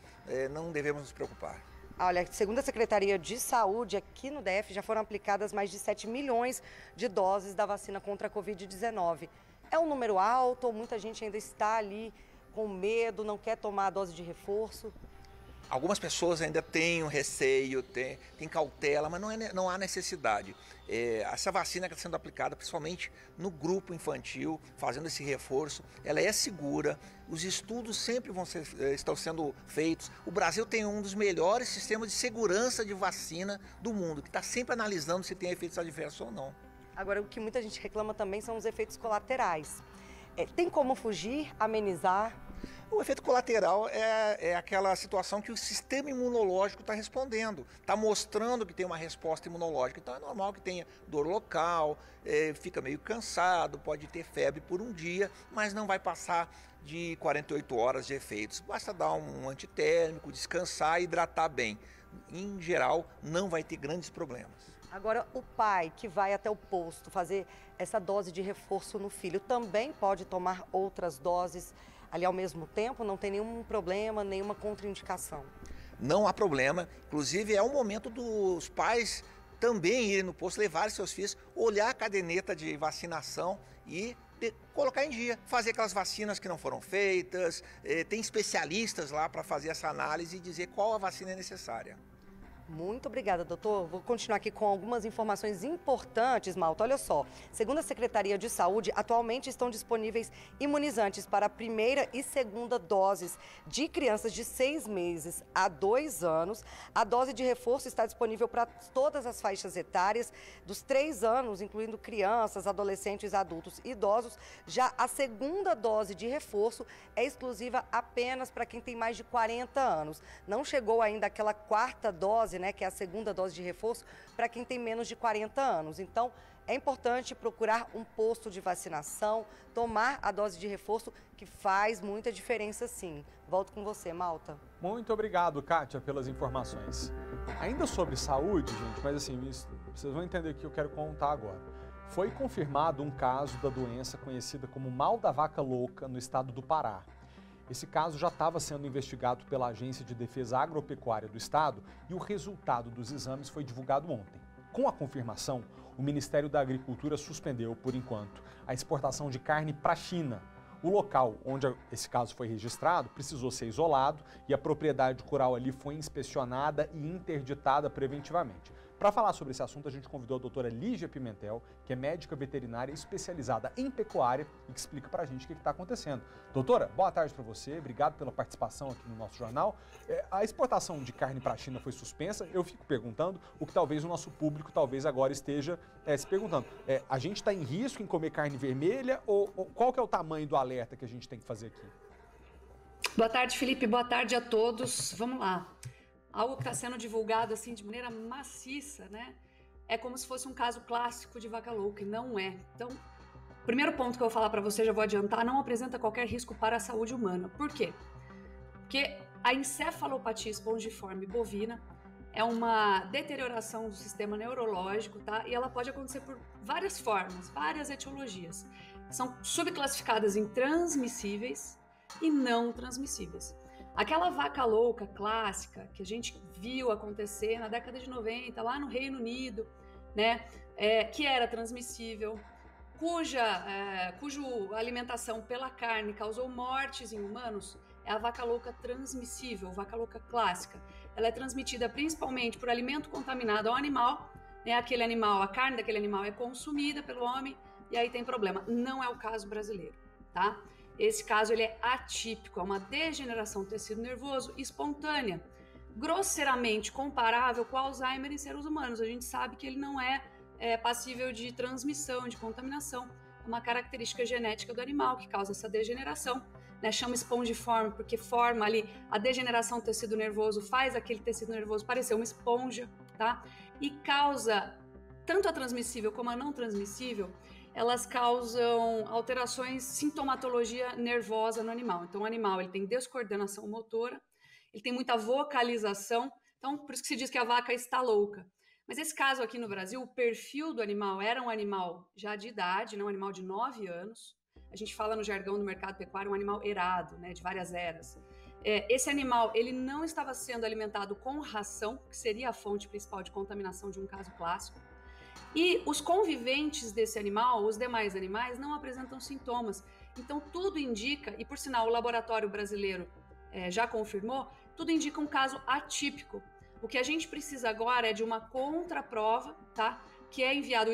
S14: Não devemos nos preocupar.
S12: Olha, segundo a Secretaria de Saúde, aqui no DF já foram aplicadas mais de 7 milhões de doses da vacina contra a Covid-19. É um número alto ou muita gente ainda está ali com medo, não quer tomar a dose de reforço?
S14: Algumas pessoas ainda têm um receio, têm cautela, mas não há necessidade. Essa vacina que está sendo aplicada, principalmente no grupo infantil, fazendo esse reforço, ela é segura, os estudos sempre estão sendo feitos. O Brasil tem um dos melhores sistemas de segurança de vacina do mundo, que está sempre analisando se tem efeitos adversos ou não.
S12: Agora, o que muita gente reclama também são os efeitos colaterais. Tem como fugir, amenizar?
S14: O efeito colateral é aquela situação que o sistema imunológico está respondendo, está mostrando que tem uma resposta imunológica. Então é normal que tenha dor local, fica meio cansado, pode ter febre por um dia, mas não vai passar de 48 horas de efeitos. Basta dar um antitérmico, descansar e hidratar bem. Em geral, não vai ter grandes problemas.
S12: Agora, o pai que vai até o posto fazer essa dose de reforço no filho também pode tomar outras doses ali ao mesmo tempo? Não tem nenhum problema, nenhuma contraindicação?
S14: Não há problema. Inclusive, é o momento dos pais também irem no posto, levarem seus filhos, olhar a caderneta de vacinação e colocar em dia, fazer aquelas vacinas que não foram feitas. Tem especialistas lá para fazer essa análise e dizer qual a vacina é necessária.
S12: Muito obrigada, doutor. Vou continuar aqui com algumas informações importantes, Malta. Olha só, segundo a Secretaria de Saúde, atualmente estão disponíveis imunizantes para a primeira e segunda doses de crianças de 6 meses a 2 anos. A dose de reforço está disponível para todas as faixas etárias, dos 3 anos, incluindo crianças, adolescentes, adultos e idosos. Já a segunda dose de reforço é exclusiva apenas para quem tem mais de 40 anos. Não chegou ainda aquela 4ª dose, né, que é a segunda dose de reforço, para quem tem menos de 40 anos. Então, é importante procurar um posto de vacinação, tomar a dose de reforço, que faz muita diferença sim. Volto com você, Malta.
S1: Muito obrigado, Kátia, pelas informações. Ainda sobre saúde, gente, mas assim, vocês vão entender o que eu quero contar agora. Foi confirmado um caso da doença conhecida como mal da vaca louca no estado do Pará. Esse caso já estava sendo investigado pela Agência de Defesa Agropecuária do estado e o resultado dos exames foi divulgado ontem. Com a confirmação, o Ministério da Agricultura suspendeu, por enquanto, a exportação de carne para a China. O local onde esse caso foi registrado precisou ser isolado e a propriedade rural ali foi inspecionada e interditada preventivamente. Para falar sobre esse assunto, a gente convidou a doutora Lígia Pimentel, que é médica veterinária especializada em pecuária e que explica para a gente o que está acontecendo. Doutora, boa tarde para você, obrigado pela participação aqui no nosso jornal. A exportação de carne para a China foi suspensa, eu fico perguntando o que talvez o nosso público agora esteja se perguntando. A gente está em risco em comer carne vermelha ou qual que é o tamanho do alerta que a gente tem que fazer aqui?
S13: Boa tarde, Felipe, boa tarde a todos. Vamos lá. Algo que está sendo divulgado assim de maneira maciça, né? É como se fosse um caso clássico de vaca louca, e não é. Então, o primeiro ponto que eu vou falar para você, já vou adiantar, não apresenta qualquer risco para a saúde humana. Por quê? Porque a encefalopatia espongiforme bovina é uma deterioração do sistema neurológico, tá? E ela pode acontecer por várias formas, várias etiologias. São subclassificadas em transmissíveis e não transmissíveis. Aquela vaca louca clássica que a gente viu acontecer na década de 90, lá no Reino Unido, né, que era transmissível, cuja alimentação pela carne causou mortes em humanos, é a vaca louca transmissível, vaca louca clássica. Ela é transmitida principalmente por alimento contaminado ao animal, né, a carne daquele animal é consumida pelo homem e aí tem problema. Não é o caso brasileiro, tá? Esse caso ele é atípico, é uma degeneração do tecido nervoso espontânea, grosseiramente comparável com o Alzheimer em seres humanos. A gente sabe que ele não é passível de transmissão, de contaminação. É uma característica genética do animal que causa essa degeneração, né? Chama espongiforme porque forma ali a degeneração do tecido nervoso, faz aquele tecido nervoso parecer uma esponja, tá? E causa tanto a transmissível como a não transmissível. Elas causam alterações, sintomatologia nervosa no animal. Então, o animal ele tem descoordenação motora, ele tem muita vocalização, então por isso que se diz que a vaca está louca. Mas esse caso aqui no Brasil, o perfil do animal era um animal já de idade, né, um animal de 9 anos. A gente fala no jargão do mercado pecuário, um animal erado, né, de várias eras. Esse animal ele não estava sendo alimentado com ração, que seria a fonte principal de contaminação de um caso clássico. E os conviventes desse animal, os demais animais, não apresentam sintomas. Então, tudo indica, e por sinal o laboratório brasileiro já confirmou, tudo indica um caso atípico. O que a gente precisa agora é de uma contraprova, tá? Que é enviado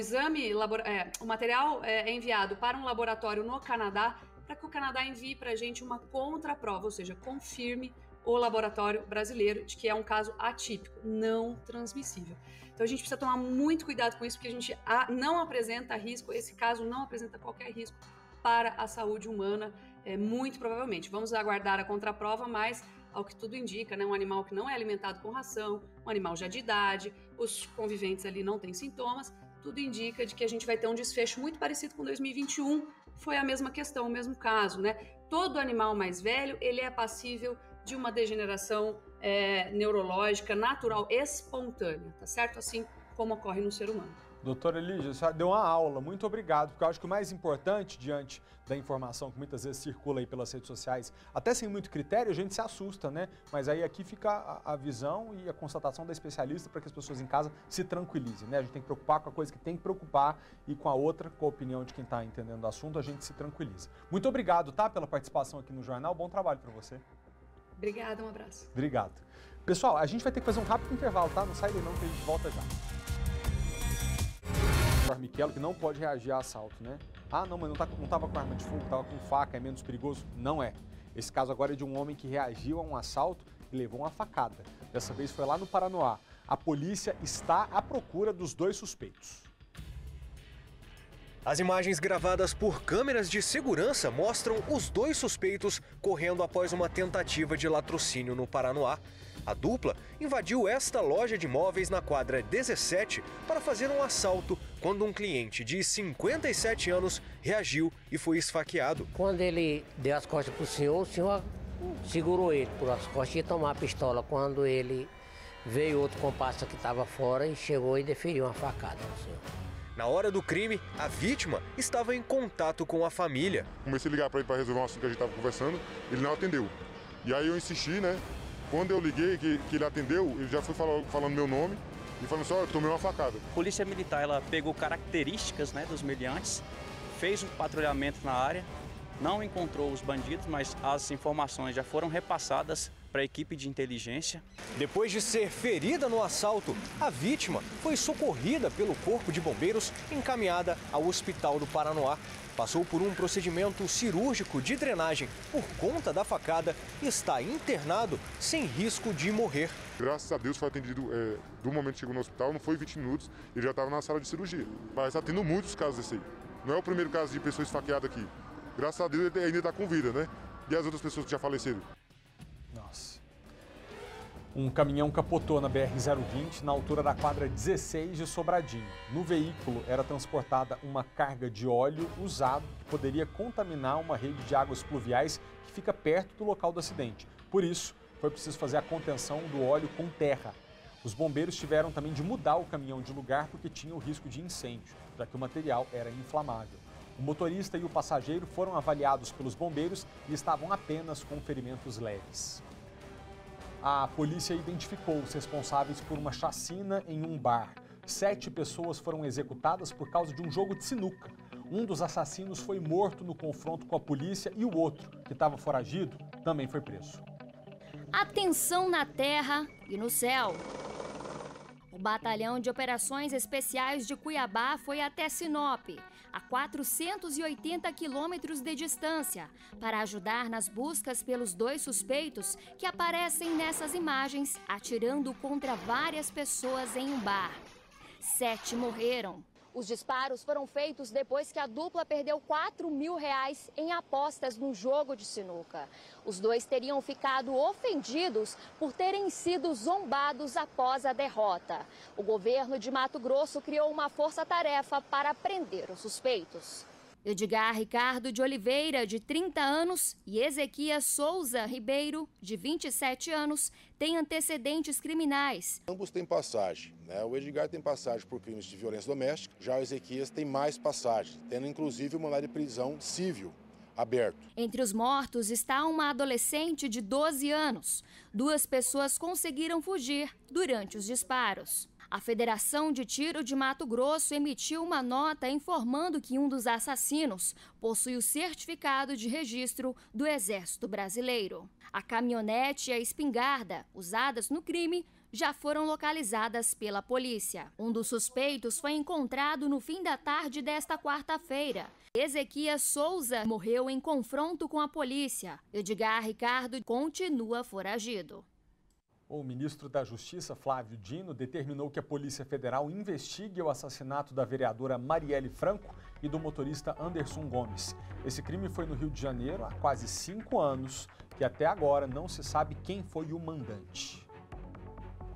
S13: o material é enviado para um laboratório no Canadá, para que o Canadá envie para a gente uma contraprova, ou seja, confirme o laboratório brasileiro de que é um caso atípico, não transmissível. Então a gente precisa tomar muito cuidado com isso, porque a gente não apresenta risco, esse caso não apresenta qualquer risco para a saúde humana, muito provavelmente. Vamos aguardar a contraprova, mas ao que tudo indica, né, um animal que não é alimentado com ração, um animal já de idade, os conviventes ali não têm sintomas, tudo indica de que a gente vai ter um desfecho muito parecido com 2021, foi a mesma questão, o mesmo caso, né? Todo animal mais velho, ele é passível de uma degeneração neurológica natural espontânea, tá certo? Assim como ocorre no ser humano.
S1: Doutora Lígia, a senhora deu uma aula, muito obrigado, porque eu acho que o mais importante diante da informação que muitas vezes circula aí pelas redes sociais, até sem muito critério, a gente se assusta, né? Mas aí aqui fica a visão e a constatação da especialista para que as pessoas em casa se tranquilizem, né? A gente tem que preocupar com a coisa que tem que preocupar e com a outra, com a opinião de quem está entendendo o assunto, a gente se tranquiliza. Muito obrigado, tá? Pela participação aqui no jornal, bom trabalho para você.
S13: Obrigada, um abraço.
S1: Obrigado. Pessoal, a gente vai ter que fazer um rápido intervalo, tá? Não sai daí não, que a gente volta já. Michelo, que não pode reagir a assalto, né? Ah, não, mas não estava com arma de fogo, estava com faca, é menos perigoso? Não é. Esse caso agora é de um homem que reagiu a um assalto e levou uma facada. Dessa vez foi lá no Paranoá. A polícia está à procura dos 2 suspeitos.
S15: As imagens gravadas por câmeras de segurança mostram os 2 suspeitos correndo após uma tentativa de latrocínio no Paranoá. A dupla invadiu esta loja de móveis na quadra 17 para fazer um assalto quando um cliente de 57 anos reagiu e foi esfaqueado.
S8: Quando ele deu as costas para o senhor segurou ele por as costas e ia tomar a pistola. Quando ele veio outro comparsa que estava fora e chegou e deferiu uma facada no senhor.
S15: Na hora do crime, a vítima estava em contato com a família.
S16: Comecei a ligar para ele para resolver um assunto que a gente estava conversando, ele não atendeu. E aí eu insisti, né? Quando eu liguei, que ele atendeu, ele já foi falando meu nome e falando só, eu tomei uma facada.
S17: A Polícia Militar, ela pegou características, né, dos meliantes, fez um patrulhamento na área, não encontrou os bandidos, mas as informações já foram repassadas para a equipe de inteligência.
S15: Depois de ser ferida no assalto, a vítima foi socorrida pelo Corpo de Bombeiros e encaminhada ao Hospital do Paranoá. Passou por um procedimento cirúrgico de drenagem por conta da facada e está internado sem risco de morrer.
S16: Graças a Deus foi atendido, do momento que chegou no hospital, não foi 20 minutos, ele já estava na sala de cirurgia. Mas está tendo muitos casos desse aí. Não é o primeiro caso de pessoa esfaqueada aqui. Graças a Deus ele ainda está com vida, né? E as outras pessoas que já faleceram.
S1: Nossa. Um caminhão capotou na BR-020 na altura da quadra 16 de Sobradinho. No veículo era transportada uma carga de óleo usado que poderia contaminar uma rede de águas pluviais que fica perto do local do acidente. Por isso, foi preciso fazer a contenção do óleo com terra. Os bombeiros tiveram também de mudar o caminhão de lugar porque tinha o risco de incêndio, já que o material era inflamável. O motorista e o passageiro foram avaliados pelos bombeiros e estavam apenas com ferimentos leves. A polícia identificou os responsáveis por uma chacina em um bar. 7 pessoas foram executadas por causa de um jogo de sinuca. Um dos assassinos foi morto no confronto com a polícia e o outro, que estava foragido, também foi preso.
S18: Atenção na terra e no céu. O Batalhão de Operações Especiais de Cuiabá foi até Sinop, a 480 quilômetros de distância, para ajudar nas buscas pelos 2 suspeitos que aparecem nessas imagens atirando contra várias pessoas em um bar. 7 morreram. Os disparos foram feitos depois que a dupla perdeu R$4 mil em apostas num jogo de sinuca. Os 2 teriam ficado ofendidos por terem sido zombados após a derrota. O governo de Mato Grosso criou uma força-tarefa para prender os suspeitos. Edgar Ricardo de Oliveira, de 30 anos, e Ezequias Souza Ribeiro, de 27 anos, têm antecedentes criminais.
S19: Ambos têm passagem, né? O Edgar tem passagem por crimes de violência doméstica, já o Ezequias tem mais passagem, tendo inclusive um mandado de prisão civil aberto.
S18: Entre os mortos está uma adolescente de 12 anos. 2 pessoas conseguiram fugir durante os disparos. A Federação de Tiro de Mato Grosso emitiu uma nota informando que um dos assassinos possui o certificado de registro do Exército Brasileiro. A caminhonete e a espingarda usadas no crime já foram localizadas pela polícia. Um dos suspeitos foi encontrado no fim da tarde desta quarta-feira. Ezequias Souza morreu em confronto com a polícia. Edgar Ricardo continua foragido.
S1: O ministro da Justiça, Flávio Dino, determinou que a Polícia Federal investigue o assassinato da vereadora Marielle Franco e do motorista Anderson Gomes. Esse crime foi no Rio de Janeiro há quase 5 anos, que até agora não se sabe quem foi o mandante.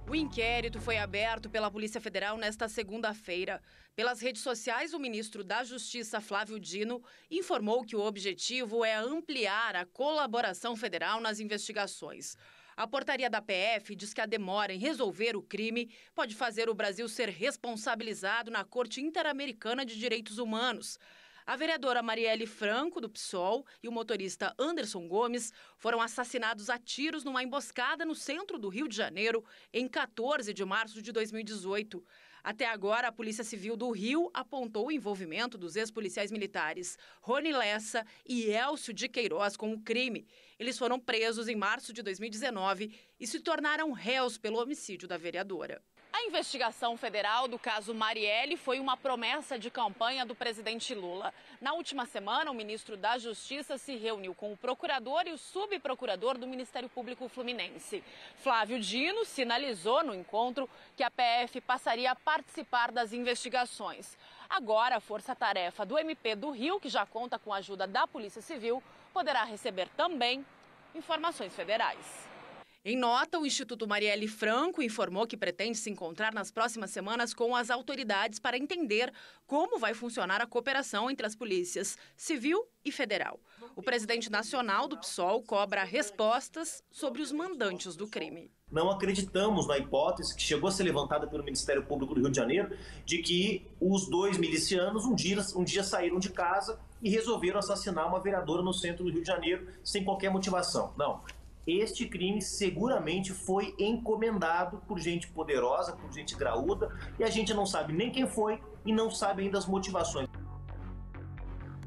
S20: O inquérito foi aberto pela Polícia Federal nesta segunda-feira. Pelas redes sociais, o ministro da Justiça, Flávio Dino, informou que o objetivo é ampliar a colaboração federal nas investigações. A portaria da PF diz que a demora em resolver o crime pode fazer o Brasil ser responsabilizado na Corte Interamericana de Direitos Humanos. A vereadora Marielle Franco, do PSOL, e o motorista Anderson Gomes foram assassinados a tiros numa emboscada no centro do Rio de Janeiro em 14 de março de 2018. Até agora, a Polícia Civil do Rio apontou o envolvimento dos ex-policiais militares Rony Lessa e Elcio de Queiroz com o crime. Eles foram presos em março de 2019 e se tornaram réus pelo homicídio da vereadora. A investigação federal do caso Marielle foi uma promessa de campanha do presidente Lula. Na última semana, o ministro da Justiça se reuniu com o procurador e o subprocurador do Ministério Público Fluminense. Flávio Dino sinalizou no encontro que a PF passaria a participar das investigações. Agora, a força-tarefa do MP do Rio, que já conta com a ajuda da Polícia Civil, poderá receber também informações federais. Em nota, o Instituto Marielle Franco informou que pretende se encontrar nas próximas semanas com as autoridades para entender como vai funcionar a cooperação entre as polícias civil e federal. O presidente nacional do PSOL cobra respostas sobre os mandantes do crime.
S3: Não acreditamos na hipótese que chegou a ser levantada pelo Ministério Público do Rio de Janeiro de que os 2 milicianos um dia saíram de casa e resolveram assassinar uma vereadora no centro do Rio de Janeiro sem qualquer motivação. Não. Este crime seguramente foi encomendado por gente poderosa, por gente graúda, e a gente não sabe nem quem foi e não sabe ainda as motivações.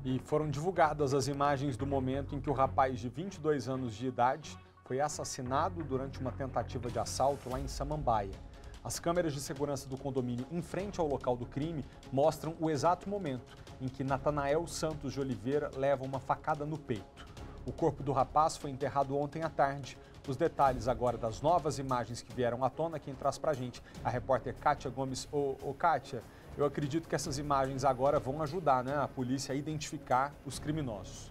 S1: E foram divulgadas as imagens do momento em que o rapaz de 22 anos de idade foi assassinado durante uma tentativa de assalto lá em Samambaia. As câmeras de segurança do condomínio em frente ao local do crime mostram o exato momento em que Natanael Santos de Oliveira leva uma facada no peito. O corpo do rapaz foi enterrado ontem à tarde. Os detalhes agora das novas imagens que vieram à tona, quem traz pra gente a repórter Kátia Gomes. Ô Kátia, eu acredito que essas imagens agora vão ajudar, né, a polícia a identificar os criminosos.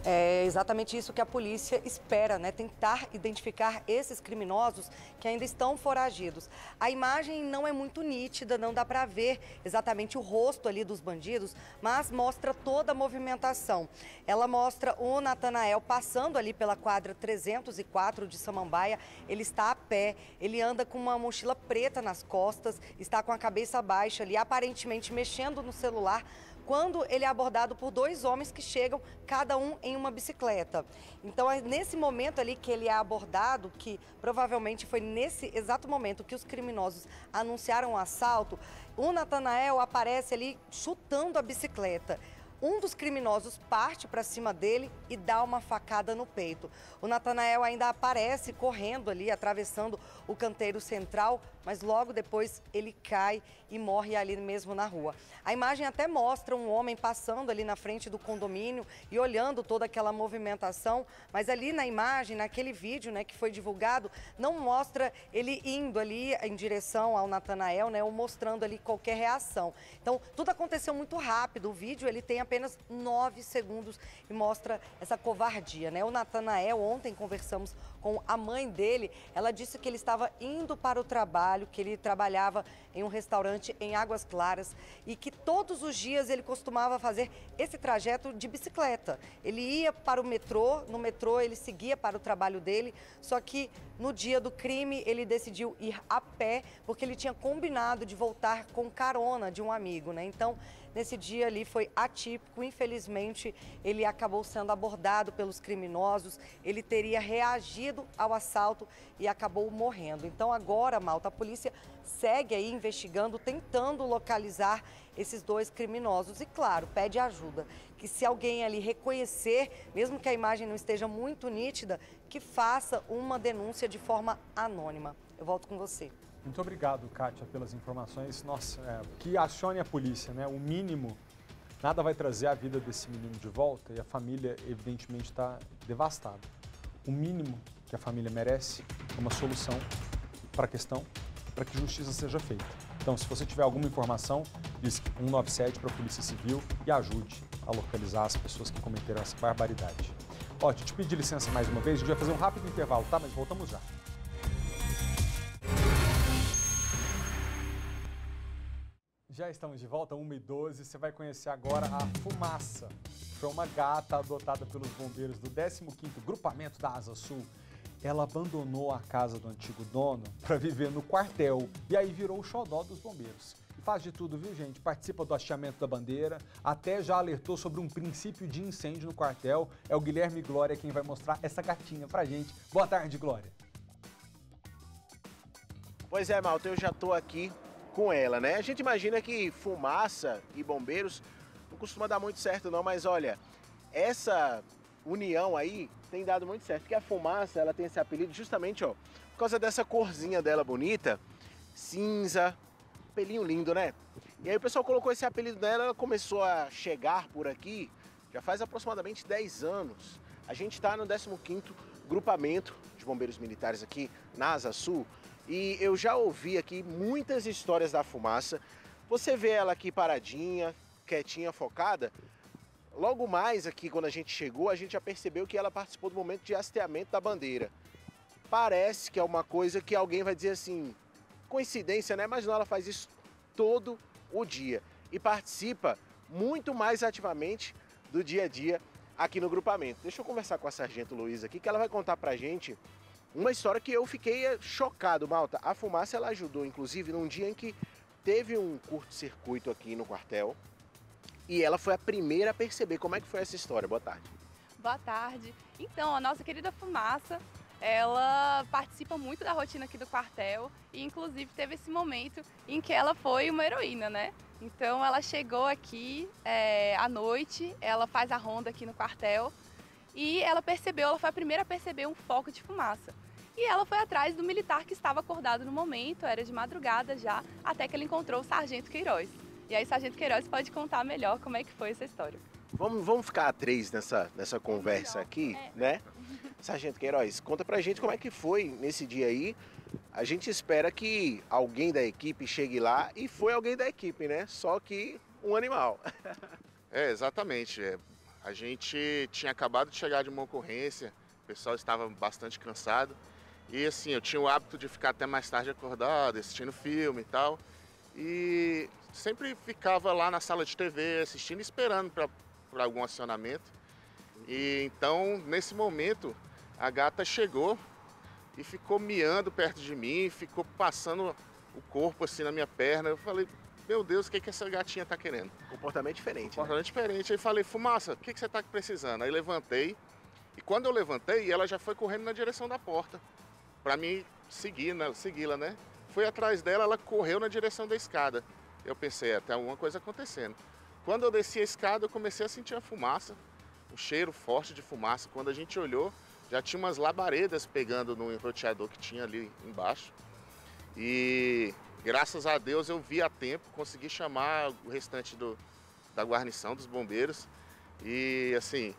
S12: É exatamente isso que a polícia espera, né? Tentar identificar esses criminosos que ainda estão foragidos. A imagem não é muito nítida, não dá para ver exatamente o rosto ali dos bandidos, mas mostra toda a movimentação. Ela mostra o Natanael passando ali pela quadra 304 de Samambaia. Ele está a pé, ele anda com uma mochila preta nas costas, está com a cabeça baixa ali, aparentemente mexendo no celular, quando ele é abordado por 2 homens que chegam, cada um em uma bicicleta. Então, é nesse momento ali que ele é abordado, que provavelmente foi nesse exato momento que os criminosos anunciaram o assalto, o Natanael aparece ali chutando a bicicleta. Um dos criminosos parte para cima dele e dá uma facada no peito. O Natanael ainda aparece correndo ali, atravessando o canteiro central, mas logo depois ele cai e morre ali mesmo na rua. A imagem até mostra um homem passando ali na frente do condomínio e olhando toda aquela movimentação, mas ali na imagem, naquele vídeo, né, que foi divulgado, não mostra ele indo ali em direção ao Natanael, né, ou mostrando ali qualquer reação. Então, tudo aconteceu muito rápido. O vídeo ele tem apenas 9 segundos e mostra essa covardia, né? O Natanael, ontem conversamos com a mãe dele, ela disse que ele estava indo para o trabalho, que ele trabalhava em um restaurante em Águas Claras e que todos os dias ele costumava fazer esse trajeto de bicicleta. Ele ia para o metrô, no metrô ele seguia para o trabalho dele, só que no dia do crime ele decidiu ir a pé porque ele tinha combinado de voltar com carona de um amigo, né? Então, nesse dia ali foi atípico, infelizmente ele acabou sendo abordado pelos criminosos, ele teria reagido ao assalto e acabou morrendo. Então agora, Malta, a polícia segue aí investigando, tentando localizar esses 2 criminosos e, claro, pede ajuda, que se alguém ali reconhecer, mesmo que a imagem não esteja muito nítida, que faça uma denúncia de forma anônima. Eu volto com você.
S1: Muito obrigado, Kátia, pelas informações. Nossa, que acione a polícia, né? O mínimo, nada vai trazer a vida desse menino de volta e a família, evidentemente, está devastada. O mínimo que a família merece é uma solução para a questão, para que justiça seja feita. Então, se você tiver alguma informação, diz 197 para a Polícia Civil e ajude a localizar as pessoas que cometeram essa barbaridade. Ó, te pedir licença mais uma vez, a gente vai fazer um rápido intervalo, tá? Mas voltamos já. Já estamos de volta, 1h12, você vai conhecer agora a Fumaça. Foi uma gata adotada pelos bombeiros do 15º Grupamento da Asa Sul. Ela abandonou a casa do antigo dono para viver no quartel e aí virou o xodó dos bombeiros. E faz de tudo, viu, gente? Participa do hasteamento da bandeira, até já alertou sobre um princípio de incêndio no quartel. É o Guilherme Glória quem vai mostrar essa gatinha pra gente. Boa tarde, Glória.
S9: Pois é, Malta, eu já tô aqui com ela, né? A gente imagina que fumaça e bombeiros não costuma dar muito certo não, mas olha, essa união aí tem dado muito certo, porque a fumaça, ela tem esse apelido justamente, ó, por causa dessa corzinha dela bonita, cinza, pelinho lindo, né? E aí o pessoal colocou esse apelido dela, ela começou a chegar por aqui já faz aproximadamente 10 anos. A gente está no 15º Grupamento de Bombeiros Militares aqui na Asa Sul, e eu já ouvi aqui muitas histórias da fumaça. Você vê ela aqui paradinha, quietinha, focada, Logo mais aqui, quando a gente chegou, a gente já percebeu que ela participou do momento de hasteamento da bandeira. Parece que é uma coisa que alguém vai dizer assim, coincidência, né? Mas não, ela faz isso todo o dia e participa muito mais ativamente do dia a dia aqui no grupamento. Deixa eu conversar com a Sargento Luísa aqui, que ela vai contar pra gente uma história que eu fiquei chocado, Malta. A fumaça, ela ajudou, inclusive, num dia em que teve um curto-circuito aqui no quartel e ela foi a primeira a perceber. Como é que foi essa história? Boa tarde.
S5: Boa tarde. Então, a nossa querida fumaça, ela participa muito da rotina aqui do quartel e, inclusive, teve esse momento em que ela foi uma heroína, né? Então, ela chegou aqui à noite, ela faz a ronda aqui no quartel e ela foi a primeira a perceber um foco de fumaça. E ela foi atrás do militar que estava acordado no momento, era de madrugada já, até que ele encontrou o Sargento Queiroz. E aí, Sargento Queiroz pode contar melhor como é que foi essa história.
S9: Vamos ficar a três nessa conversa aqui, né? Sargento Queiroz, conta pra gente como é que foi nesse dia aí. A gente espera que alguém da equipe chegue lá e foi alguém da equipe, né? Só que um animal.
S10: Exatamente. A gente tinha acabado de chegar de uma ocorrência, o pessoal estava bastante cansado. E assim, eu tinha o hábito de ficar até mais tarde acordado, assistindo filme e tal. E sempre ficava lá na sala de TV, assistindo e esperando por algum acionamento. E então, nesse momento, a gata chegou e ficou miando perto de mim, ficou passando o corpo assim na minha perna. Eu falei, meu Deus, o que essa gatinha tá querendo?
S9: Comportamento diferente.
S10: Comportamento diferente. Aí falei, fumaça, o que você tá precisando? Aí levantei. E quando eu levantei, ela já foi correndo na direção da porta para mim segui-la, né? Fui atrás dela, ela correu na direção da escada. Eu pensei, tem alguma coisa acontecendo. Quando eu desci a escada, eu comecei a sentir a fumaça, um cheiro forte de fumaça. Quando a gente olhou, já tinha umas labaredas pegando no roteador que tinha ali embaixo. E graças a Deus eu vi a tempo, consegui chamar o restante da guarnição, dos bombeiros. E assim,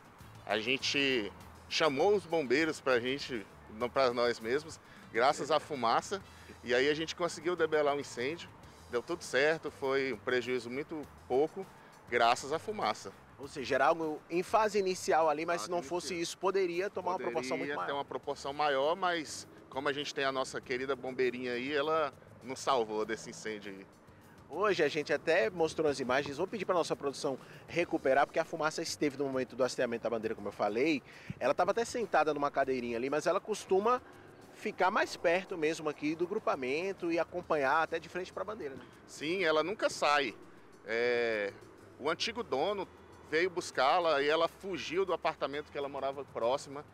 S10: a gente chamou os bombeiros pra gente, não para nós mesmos, graças à fumaça. E aí a gente conseguiu debelar o incêndio. Deu tudo certo, foi um prejuízo muito pouco, graças à fumaça.
S9: Ou seja, era algo em fase inicial ali, mas se não fosse isso, poderia tomar uma proporção muito maior.
S10: Poderia ter uma proporção maior, mas como a gente tem a nossa querida bombeirinha aí, ela nos salvou desse incêndio aí.
S9: Hoje a gente até mostrou as imagens, vou pedir para a nossa produção recuperar, porque a fumaça esteve no momento do hasteamento da bandeira, como eu falei. Ela estava até sentada numa cadeirinha ali, mas ela costuma ficar mais perto mesmo aqui do grupamento e acompanhar até de frente para a bandeira, né?
S10: Sim, ela nunca sai. O antigo dono veio buscá-la e ela fugiu do apartamento que ela morava próxima.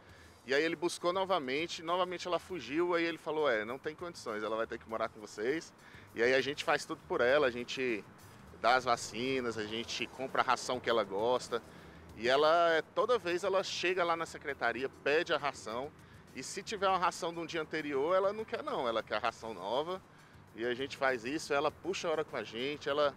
S10: E aí ele buscou novamente ela fugiu, aí ele falou, não tem condições, ela vai ter que morar com vocês. E aí a gente faz tudo por ela, a gente dá as vacinas, a gente compra a ração que ela gosta. E ela, toda vez ela chega lá na secretaria, pede a ração. E se tiver uma ração de um dia anterior, ela não quer não, ela quer a ração nova. E a gente faz isso, ela puxa a hora com a gente, ela,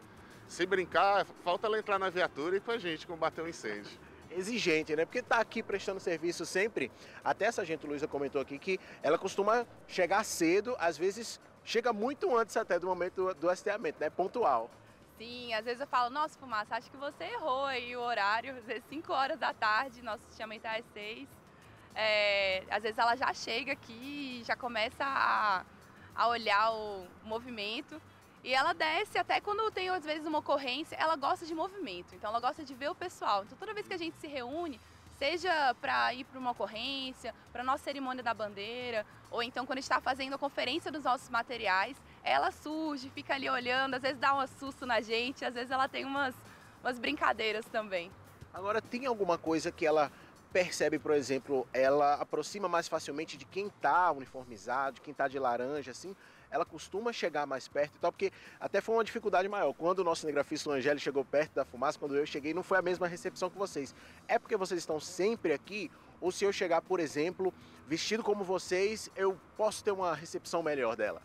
S10: se brincar, falta ela entrar na viatura e com a gente combater o incêndio.
S9: Exigente, né? Porque tá aqui prestando serviço sempre. Até a Sargento Luísa comentou aqui que ela costuma chegar cedo, às vezes chega muito antes até do momento do hasteamento, né? Pontual.
S5: Sim, às vezes eu falo, nossa, fumaça, acho que você errou aí o horário, às vezes 5 horas da tarde, nosso hasteamento é às 6. Às vezes ela já chega aqui e já começa a olhar o movimento. E ela desce, até quando tem às vezes uma ocorrência, ela gosta de movimento, então ela gosta de ver o pessoal. Então toda vez que a gente se reúne, seja para ir para uma ocorrência, para a nossa cerimônia da bandeira, ou então quando a gente está fazendo a conferência dos nossos materiais, ela surge, fica ali olhando, às vezes dá um susto na gente, às vezes ela tem umas brincadeiras também.
S9: Agora, tem alguma coisa que ela percebe, por exemplo, ela aproxima mais facilmente de quem está uniformizado, de quem está de laranja, assim? Ela costuma chegar mais perto e tal, porque até foi uma dificuldade maior. Quando o nosso cinegrafista, o Angélio, chegou perto da fumaça, quando eu cheguei, não foi a mesma recepção que vocês. É porque vocês estão sempre aqui? Ou se eu chegar, por exemplo, vestido como vocês, eu posso ter uma recepção melhor dela?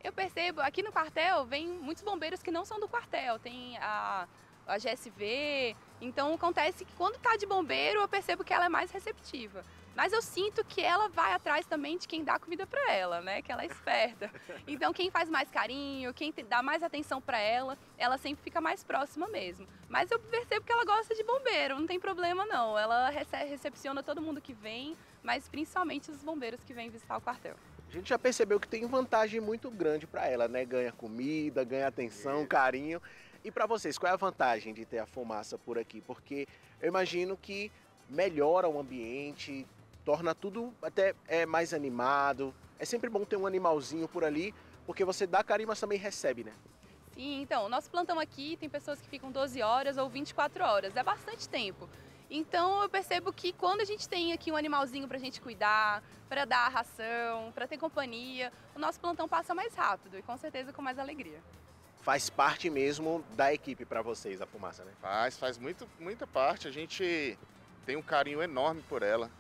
S5: Eu percebo, aqui no quartel, vem muitos bombeiros que não são do quartel. Tem a GSV, então acontece que quando tá de bombeiro, eu percebo que ela é mais receptiva. Mas eu sinto que ela vai atrás também de quem dá comida para ela, né? Que ela é esperta. Então, quem faz mais carinho, quem dá mais atenção para ela sempre fica mais próxima mesmo. Mas eu percebo que ela gosta de bombeiro, não tem problema não. Ela recepciona todo mundo que vem, mas principalmente os bombeiros que vêm visitar o quartel.
S9: A gente já percebeu que tem vantagem muito grande para ela, né? Ganha comida, ganha atenção, carinho. E para vocês, qual é a vantagem de ter a fumaça por aqui? Porque eu imagino que melhora o ambiente, torna tudo até mais animado. É sempre bom ter um animalzinho por ali, porque você dá carinho, mas também recebe, né?
S5: Sim, então, o nosso plantão aqui tem pessoas que ficam 12 horas ou 24 horas, é bastante tempo. Então eu percebo que quando a gente tem aqui um animalzinho pra gente cuidar, para dar a ração, para ter companhia, o nosso plantão passa mais rápido e com certeza com mais alegria.
S9: Faz parte mesmo da equipe para vocês a fumaça, né?
S10: Faz muita parte. A gente tem um carinho enorme por ela.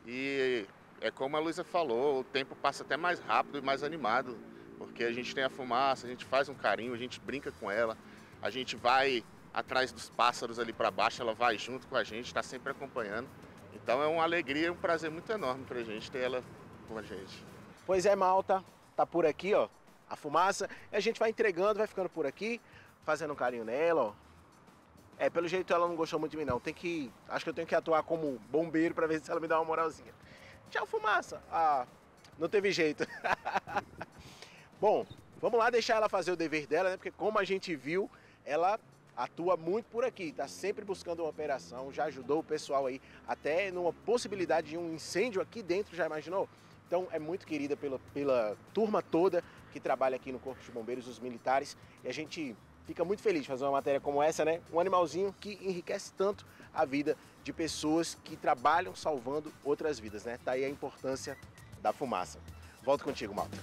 S10: E é como a Luísa falou, o tempo passa até mais rápido e mais animado. Porque a gente tem a fumaça, a gente faz um carinho, a gente brinca com ela. A gente vai atrás dos pássaros ali para baixo, ela vai junto com a gente, está sempre acompanhando. Então é uma alegria, um prazer muito enorme pra gente ter ela com a gente.
S9: Pois é, malta, tá por aqui, ó, a fumaça. E a gente vai entregando, vai ficando por aqui, fazendo um carinho nela, ó. Pelo jeito ela não gostou muito de mim, não. Acho que eu tenho que atuar como bombeiro pra ver se ela me dá uma moralzinha. Tchau, fumaça. Ah, não teve jeito. Bom, vamos lá deixar ela fazer o dever dela, né? Porque como a gente viu, ela atua muito por aqui, tá sempre buscando uma operação, já ajudou o pessoal aí, até numa possibilidade de um incêndio aqui dentro, já imaginou? Então é muito querida pela turma toda que trabalha aqui no Corpo de Bombeiros, os militares, e a gente fica muito feliz de fazer uma matéria como essa, né? Um animalzinho que enriquece tanto a vida de pessoas que trabalham salvando outras vidas, né? Tá aí a importância da fumaça. Volto contigo, Malta.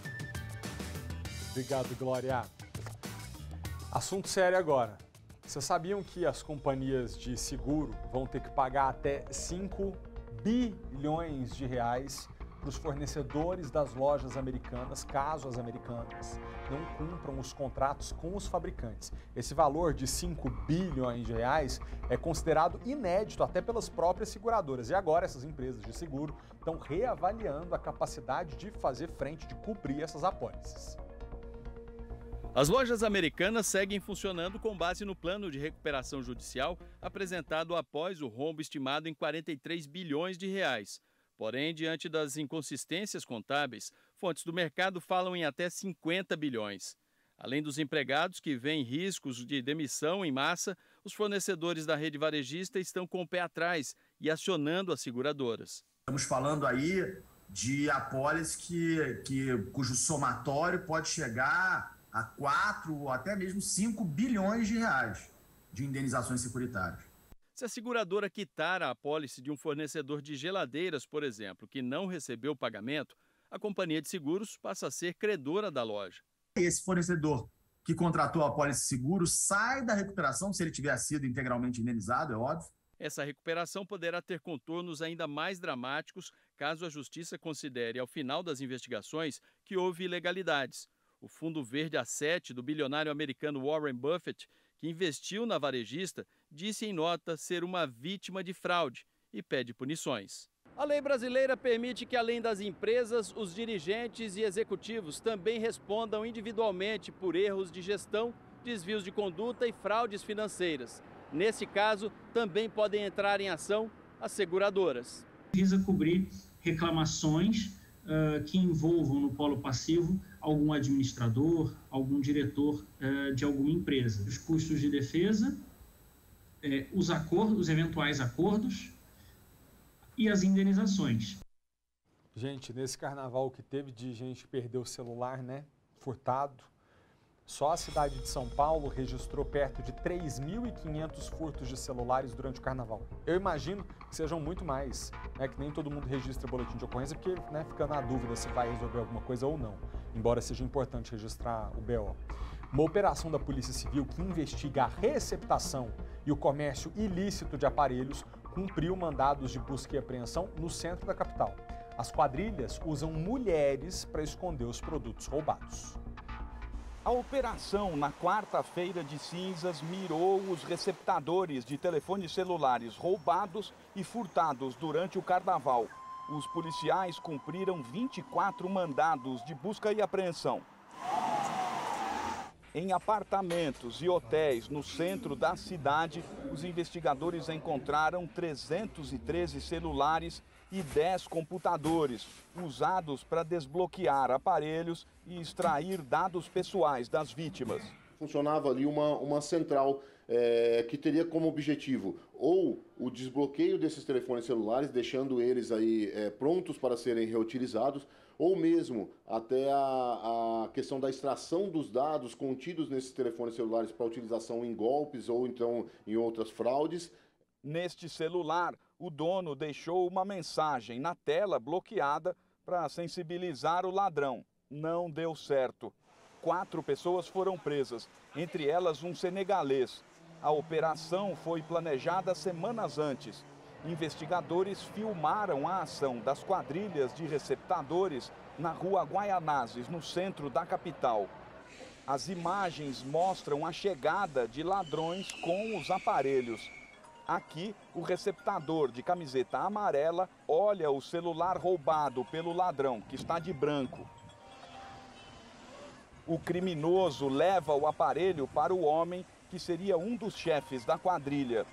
S1: Obrigado, Glória. Assunto sério agora. Vocês sabiam que as companhias de seguro vão ter que pagar até 5 bilhões de reais para os fornecedores das lojas americanas, caso as americanas não cumpram os contratos com os fabricantes? Esse valor de 5 bilhões de reais é considerado inédito até pelas próprias seguradoras. E agora essas empresas de seguro estão reavaliando a capacidade de fazer frente, de cobrir essas apólices.
S6: As lojas americanas seguem funcionando com base no plano de recuperação judicial apresentado após o rombo estimado em 43 bilhões de reais. Porém, diante das inconsistências contábeis, fontes do mercado falam em até 50 bilhões. Além dos empregados que veem riscos de demissão em massa, os fornecedores da rede varejista estão com o pé atrás e acionando as seguradoras.
S21: Estamos falando aí de apólices cujo somatório pode chegar a 4 ou até mesmo 5 bilhões de reais de indenizações securitárias.
S6: Se a seguradora quitar a apólice de um fornecedor de geladeiras, por exemplo, que não recebeu o pagamento, a companhia de seguros passa a ser credora da loja.
S21: Esse fornecedor que contratou a apólice seguro sai da recuperação, se ele tiver sido integralmente indenizado, é óbvio.
S6: Essa recuperação poderá ter contornos ainda mais dramáticos caso a Justiça considere, ao final das investigações, que houve ilegalidades. O Fundo Verde A7 do bilionário americano Warren Buffett, que investiu na varejista, disse em nota ser uma vítima de fraude e pede punições. A lei brasileira permite que, além das empresas, os dirigentes e executivos também respondam individualmente por erros de gestão, desvios de conduta e fraudes financeiras. Nesse caso, também podem entrar em ação as seguradoras.
S22: Visa cobrir reclamações que envolvam no polo passivo algum administrador, algum diretor de alguma empresa. Os custos de defesa, os eventuais acordos e as indenizações.
S1: Gente, nesse carnaval que teve de gente que perdeu o celular, né, furtado, só a cidade de São Paulo registrou perto de 3.500 furtos de celulares durante o carnaval. Eu imagino que sejam muito mais, né, que nem todo mundo registra boletim de ocorrência, porque, né, fica na dúvida se vai resolver alguma coisa ou não, embora seja importante registrar o BO. Uma operação da Polícia Civil que investiga a receptação e o comércio ilícito de aparelhos cumpriu mandados de busca e apreensão no centro da capital. As quadrilhas usam mulheres para esconder os produtos roubados.
S23: A operação na quarta-feira de cinzas mirou os receptadores de telefones celulares roubados e furtados durante o carnaval. os policiais cumpriram 24 mandados de busca e apreensão. Em apartamentos e hotéis no centro da cidade, os investigadores encontraram 313 celulares e 10 computadores, usados para desbloquear aparelhos e extrair dados pessoais das vítimas.
S4: Funcionava ali uma central que teria como objetivo ou o desbloqueio desses telefones celulares, deixando eles aí prontos para serem reutilizados, ou mesmo até a questão da extração dos dados contidos nesses telefones celulares para utilização em golpes ou então em outras fraudes.
S23: Neste celular, o dono deixou uma mensagem na tela bloqueada para sensibilizar o ladrão. Não deu certo. 4 pessoas foram presas, entre elas um senegalês. A operação foi planejada semanas antes. Investigadores filmaram a ação das quadrilhas de receptadores na rua Guaianazes, no centro da capital. As imagens mostram a chegada de ladrões com os aparelhos. Aqui, o receptador de camiseta amarela olha o celular roubado pelo ladrão, que está de branco. O criminoso leva o aparelho para o homem, que seria um dos chefes da quadrilha.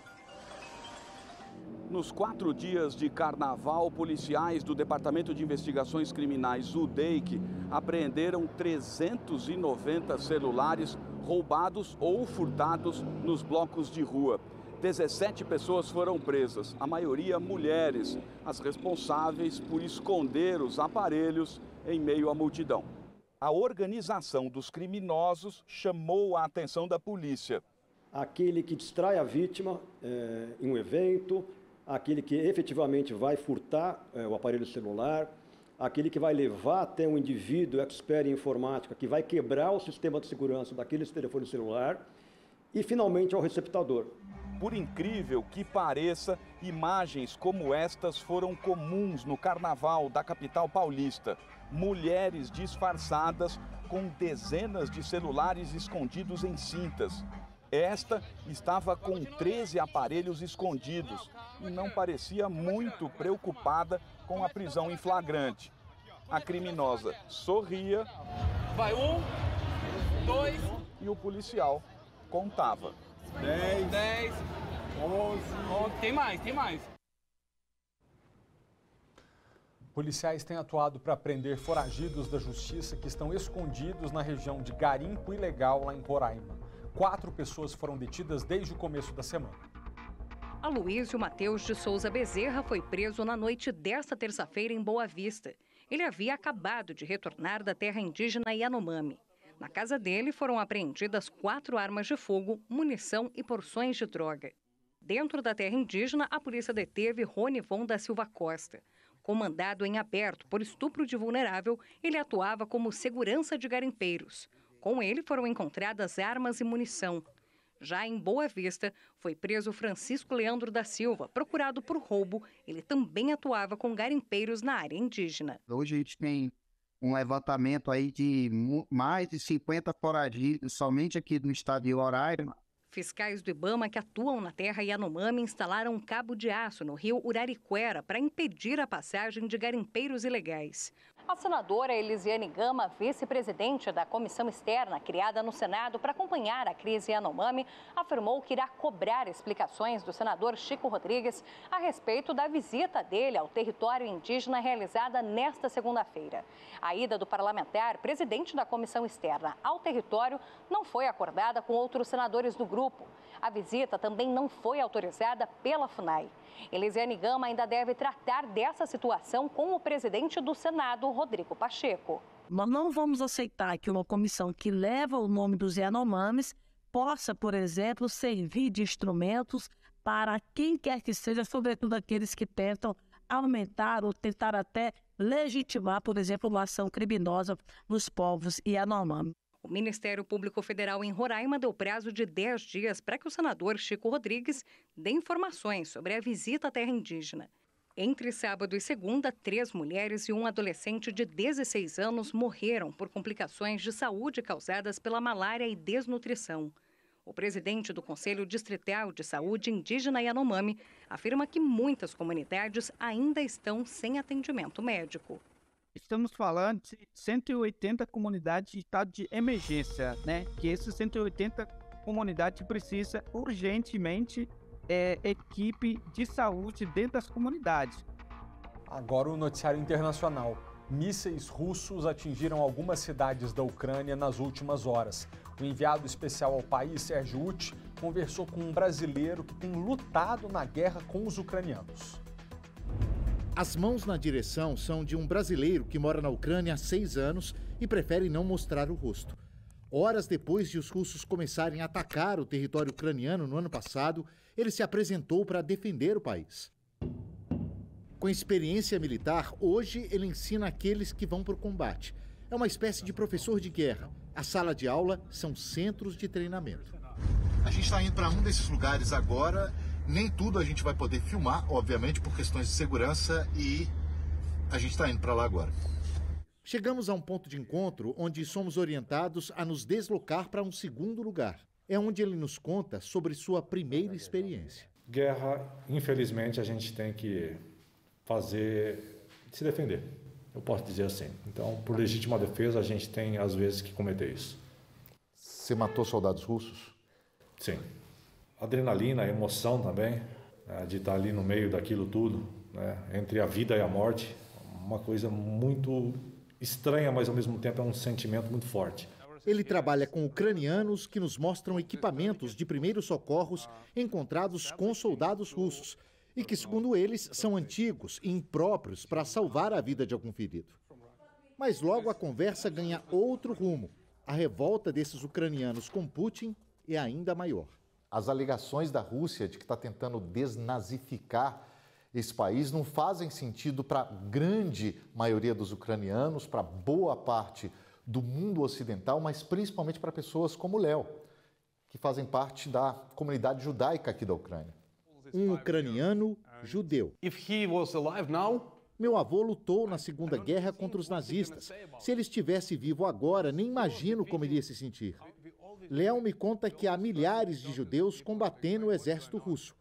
S23: Nos 4 dias de carnaval, policiais do Departamento de Investigações Criminais, o DEIC, apreenderam 390 celulares roubados ou furtados nos blocos de rua. 17 pessoas foram presas, a maioria mulheres, as responsáveis por esconder os aparelhos em meio à multidão. A organização dos criminosos chamou a atenção da polícia.
S7: Aquele que distrai a vítima em um evento, aquele que efetivamente vai furtar o aparelho celular, aquele que vai levar até um indivíduo expert em informática, que vai quebrar o sistema de segurança daquele telefone celular, e finalmente ao receptador.
S23: Por incrível que pareça, imagens como estas foram comuns no carnaval da capital paulista. Mulheres disfarçadas com dezenas de celulares escondidos em cintas. Esta estava com 13 aparelhos escondidos e não parecia muito preocupada com a prisão em flagrante. A criminosa sorria.
S11: Vai 1, 2...
S23: E o policial contava.
S11: 10, 11... Tem mais.
S1: Policiais têm atuado para prender foragidos da justiça que estão escondidos na região de garimpo ilegal, lá em Roraima. 4 pessoas foram detidas desde o começo da semana.
S24: Aloísio Mateus de Souza Bezerra foi preso na noite desta terça-feira em Boa Vista. Ele havia acabado de retornar da terra indígena Yanomami. Na casa dele foram apreendidas 4 armas de fogo, munição e porções de droga. Dentro da terra indígena, a polícia deteve Ronivon da Silva Costa. Comandado em aberto por estupro de vulnerável, ele atuava como segurança de garimpeiros. Com ele foram encontradas armas e munição. Já em Boa Vista, foi preso Francisco Leandro da Silva, procurado por roubo. Ele também atuava com garimpeiros na área indígena.
S25: Hoje a gente tem um levantamento aí de mais de 50 foragidos somente aqui no estado de Roraima.
S24: Fiscais do Ibama que atuam na terra Yanomami instalaram um cabo de aço no rio Urariquera para impedir a passagem de garimpeiros ilegais. A senadora Elisiane Gama, vice-presidente da comissão externa criada no Senado para acompanhar a crise Yanomami, afirmou que irá cobrar explicações do senador Chico Rodrigues a respeito da visita dele ao território indígena realizada nesta segunda-feira. A ida do parlamentar, presidente da comissão externa, ao território não foi acordada com outros senadores do grupo. A visita também não foi autorizada pela FUNAI. Elisiane Gama ainda deve tratar dessa situação com o presidente do Senado, Rodrigo Pacheco.
S26: Nós não vamos aceitar que uma comissão que leva o nome dos Yanomamis possa, por exemplo, servir de instrumentos para quem quer que seja, sobretudo aqueles que tentam aumentar ou tentar até legitimar, por exemplo, uma ação criminosa nos povos Yanomami.
S24: O Ministério Público Federal em Roraima deu prazo de 10 dias para que o senador Chico Rodrigues dê informações sobre a visita à terra indígena. Entre sábado e segunda, 3 mulheres e um adolescente de 16 anos morreram por complicações de saúde causadas pela malária e desnutrição. O presidente do Conselho Distrital de Saúde Indígena Yanomami afirma que muitas comunidades ainda estão sem atendimento médico.
S2: Estamos falando de 180 comunidades de estado de emergência, né? Que esses 180 comunidades precisam urgentemente equipe de saúde dentro das comunidades.
S1: Agora o noticiário internacional. Mísseis russos atingiram algumas cidades da Ucrânia nas últimas horas. O enviado especial ao país, Sérgio Utti, conversou com um brasileiro que tem lutado na guerra com os ucranianos.
S8: As mãos na direção são de um brasileiro que mora na Ucrânia há 6 anos e prefere não mostrar o rosto. Horas depois de os russos começarem a atacar o território ucraniano no ano passado, ele se apresentou para defender o país. Com experiência militar, hoje ele ensina aqueles que vão para o combate. É uma espécie de professor de guerra. A sala de aula são centros de treinamento.
S13: A gente está indo para um desses lugares agora. Nem tudo a gente vai poder filmar, obviamente, por questões de segurança, e a gente está indo para lá agora.
S8: Chegamos a um ponto de encontro onde somos orientados a nos deslocar para um segundo lugar. É onde ele nos conta sobre sua primeira experiência.
S14: Guerra, infelizmente, a gente tem que se defender. Eu posso dizer assim. Então, por legítima defesa, a gente tem, às vezes, que cometer isso.
S8: Você matou soldados russos?
S14: Sim. Adrenalina, emoção também, né, de estar ali no meio daquilo tudo, né, entre a vida e a morte. Uma coisa muito estranha, mas ao mesmo tempo é um sentimento muito forte.
S8: Ele trabalha com ucranianos que nos mostram equipamentos de primeiros socorros encontrados com soldados russos e que, segundo eles, são antigos e impróprios para salvar a vida de algum ferido. Mas logo a conversa ganha outro rumo. A revolta desses ucranianos com Putin é ainda maior.
S15: As alegações da Rússia de que está tentando desnazificar esse país não fazem sentido para a grande maioria dos ucranianos, para boa parte do mundo ocidental, mas principalmente para pessoas como o Léo, que fazem parte da comunidade judaica aqui da Ucrânia.
S8: Um ucraniano judeu. Meu avô lutou na Segunda Guerra contra os nazistas. Se ele estivesse vivo agora, nem imagino como iria se sentir. Léo me conta que há milhares de judeus combatendo o exército russo.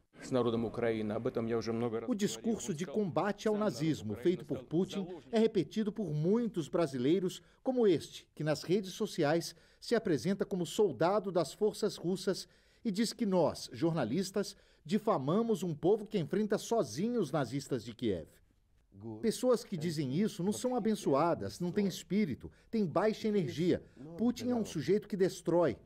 S8: O discurso de combate ao nazismo feito por Putin é repetido por muitos brasileiros, como este, que nas redes sociais se apresenta como soldado das forças russas e diz que nós, jornalistas, difamamos um povo que enfrenta sozinho os nazistas de Kiev. Pessoas que dizem isso não são abençoadas, não têm espírito, têm baixa energia. Putin é um sujeito que destrói.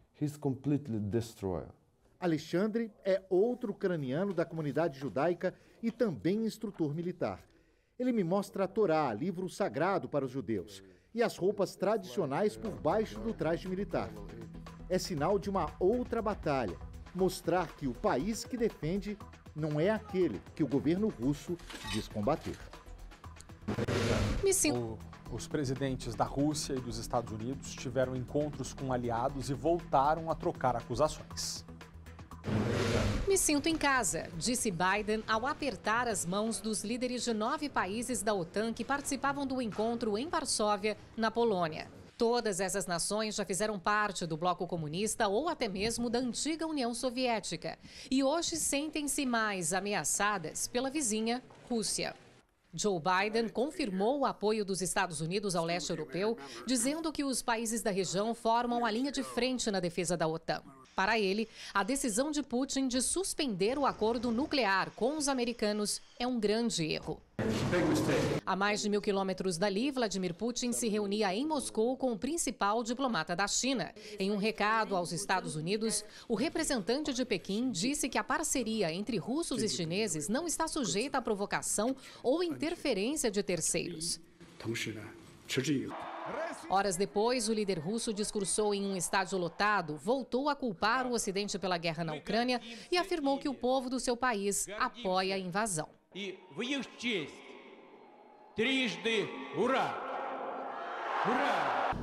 S8: Alexandre é outro ucraniano da comunidade judaica e também instrutor militar. Ele me mostra a Torá, livro sagrado para os judeus, e as roupas tradicionais por baixo do traje militar. É sinal de uma outra batalha, mostrar que o país que defende não é aquele que o governo russo diz combater.
S1: Os presidentes da Rússia e dos Estados Unidos tiveram encontros com aliados e voltaram a trocar acusações.
S17: Me sinto em casa, disse Biden ao apertar as mãos dos líderes de 9 países da OTAN que participavam do encontro em Varsóvia, na Polônia. Todas essas nações já fizeram parte do bloco comunista ou até mesmo da antiga União Soviética e hoje sentem-se mais ameaçadas pela vizinha Rússia. Joe Biden confirmou o apoio dos Estados Unidos ao leste europeu, dizendo que os países da região formam a linha de frente na defesa da OTAN. Para ele, a decisão de Putin de suspender o acordo nuclear com os americanos é um grande erro. A mais de 1.000 quilômetros dali, Vladimir Putin se reunia em Moscou com o principal diplomata da China. Em um recado aos Estados Unidos, o representante de Pequim disse que a parceria entre russos e chineses não está sujeita à provocação ou interferência de terceiros. Horas depois, o líder russo discursou em um estádio lotado, voltou a culpar o Ocidente pela guerra na Ucrânia e afirmou que o povo do seu país apoia a invasão.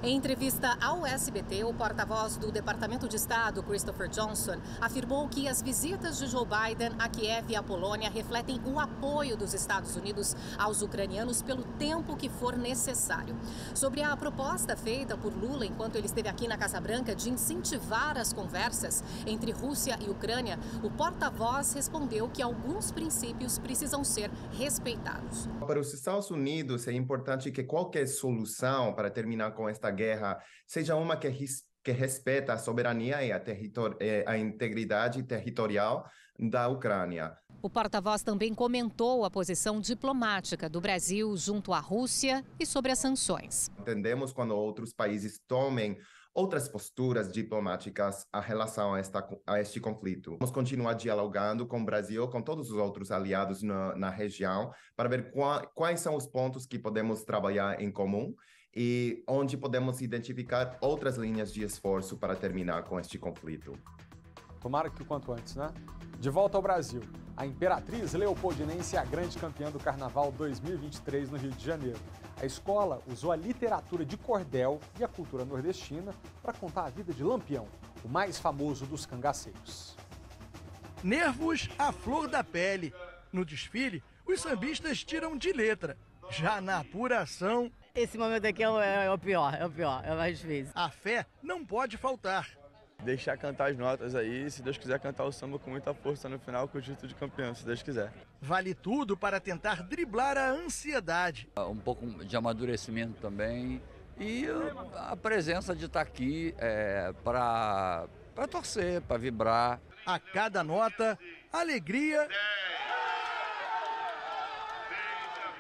S17: Em entrevista ao SBT, o porta-voz do Departamento de Estado, Christopher Johnson, afirmou que as visitas de Joe Biden a Kiev e à Polônia refletem o apoio dos Estados Unidos aos ucranianos pelo tempo que for necessário. Sobre a proposta feita por Lula enquanto ele esteve aqui na Casa Branca de incentivar as conversas entre Rússia e Ucrânia, o porta-voz respondeu que alguns princípios precisam ser respeitados.
S3: Para os Estados Unidos, é importante que qualquer solução para terminar com esta guerra seja uma que respeita a soberania e a integridade territorial da Ucrânia.
S17: O porta-voz também comentou a posição diplomática do Brasil junto à Rússia e sobre as sanções.
S3: Entendemos quando outros países tomem outras posturas diplomáticas em relação a este conflito. Vamos continuar dialogando com o Brasil, com todos os outros aliados na região, para ver quais são os pontos que podemos trabalhar em comum e onde podemos identificar outras linhas de esforço para terminar com este conflito.
S1: Tomara que o quanto antes, né? De volta ao Brasil, a Imperatriz Leopoldinense é a grande campeã do Carnaval 2023 no Rio de Janeiro. A escola usou a literatura de cordel e a cultura nordestina para contar a vida de Lampião, o mais famoso dos cangaceiros.
S12: Nervos à flor da pele. No desfile, os sambistas tiram de letra. Já na apuração...
S16: Esse momento aqui é o pior, é o mais difícil.
S12: A fé não pode faltar.
S18: Deixar cantar as notas aí, se Deus quiser cantar o samba com muita força no final com o título de campeão, se Deus quiser.
S12: Vale tudo para tentar driblar a ansiedade.
S19: Um pouco de amadurecimento também e a presença de estar aqui para torcer, para vibrar.
S12: A cada nota, alegria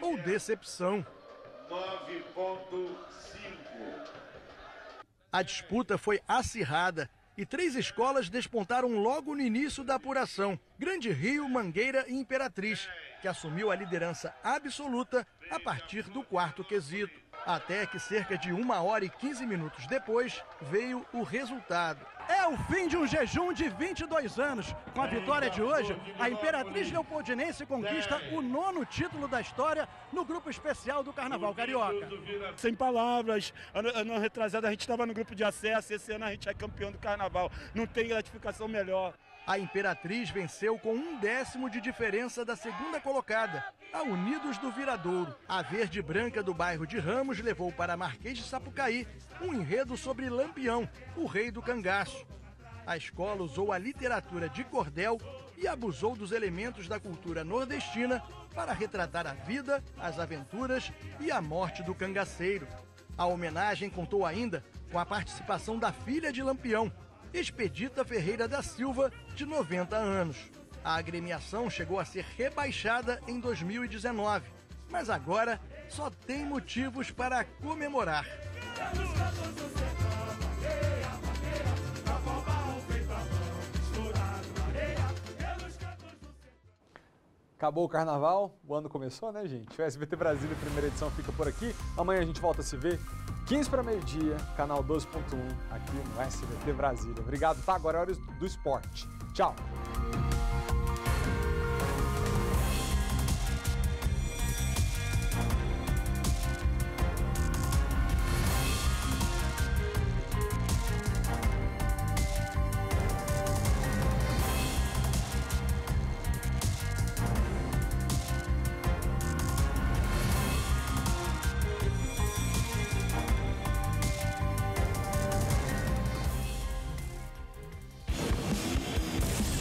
S12: ou decepção.
S20: 9,5.
S12: A disputa foi acirrada e 3 escolas despontaram logo no início da apuração: Grande Rio, Mangueira e Imperatriz, que assumiu a liderança absoluta a partir do 4º quesito. Até que cerca de 1 hora e 15 minutos depois veio o resultado. É o fim de um jejum de 22 anos. Com a vitória de hoje, a Imperatriz Leopoldinense conquista o 9º título da história no grupo especial do Carnaval Carioca.
S27: Sem palavras, ano retrasado a gente estava no grupo de acesso, esse ano a gente é campeão do Carnaval. Não tem gratificação melhor.
S12: A Imperatriz venceu com 1/10 de diferença da segunda colocada, a Unidos do Viradouro. A verde e branca do bairro de Ramos levou para Marquês de Sapucaí um enredo sobre Lampião, o rei do cangaço. A escola usou a literatura de cordel e abusou dos elementos da cultura nordestina para retratar a vida, as aventuras e a morte do cangaceiro. A homenagem contou ainda com a participação da filha de Lampião, Expedita Ferreira da Silva, de 90 anos. A agremiação chegou a ser rebaixada em 2019, mas agora só tem motivos para comemorar.
S1: Acabou o Carnaval, o ano começou, né, gente? O SBT Brasília, primeira edição, fica por aqui. Amanhã a gente volta a se ver, 15 para meio-dia, canal 12.1, aqui no SBT Brasília. Obrigado, tá? Agora é hora do esporte. Tchau!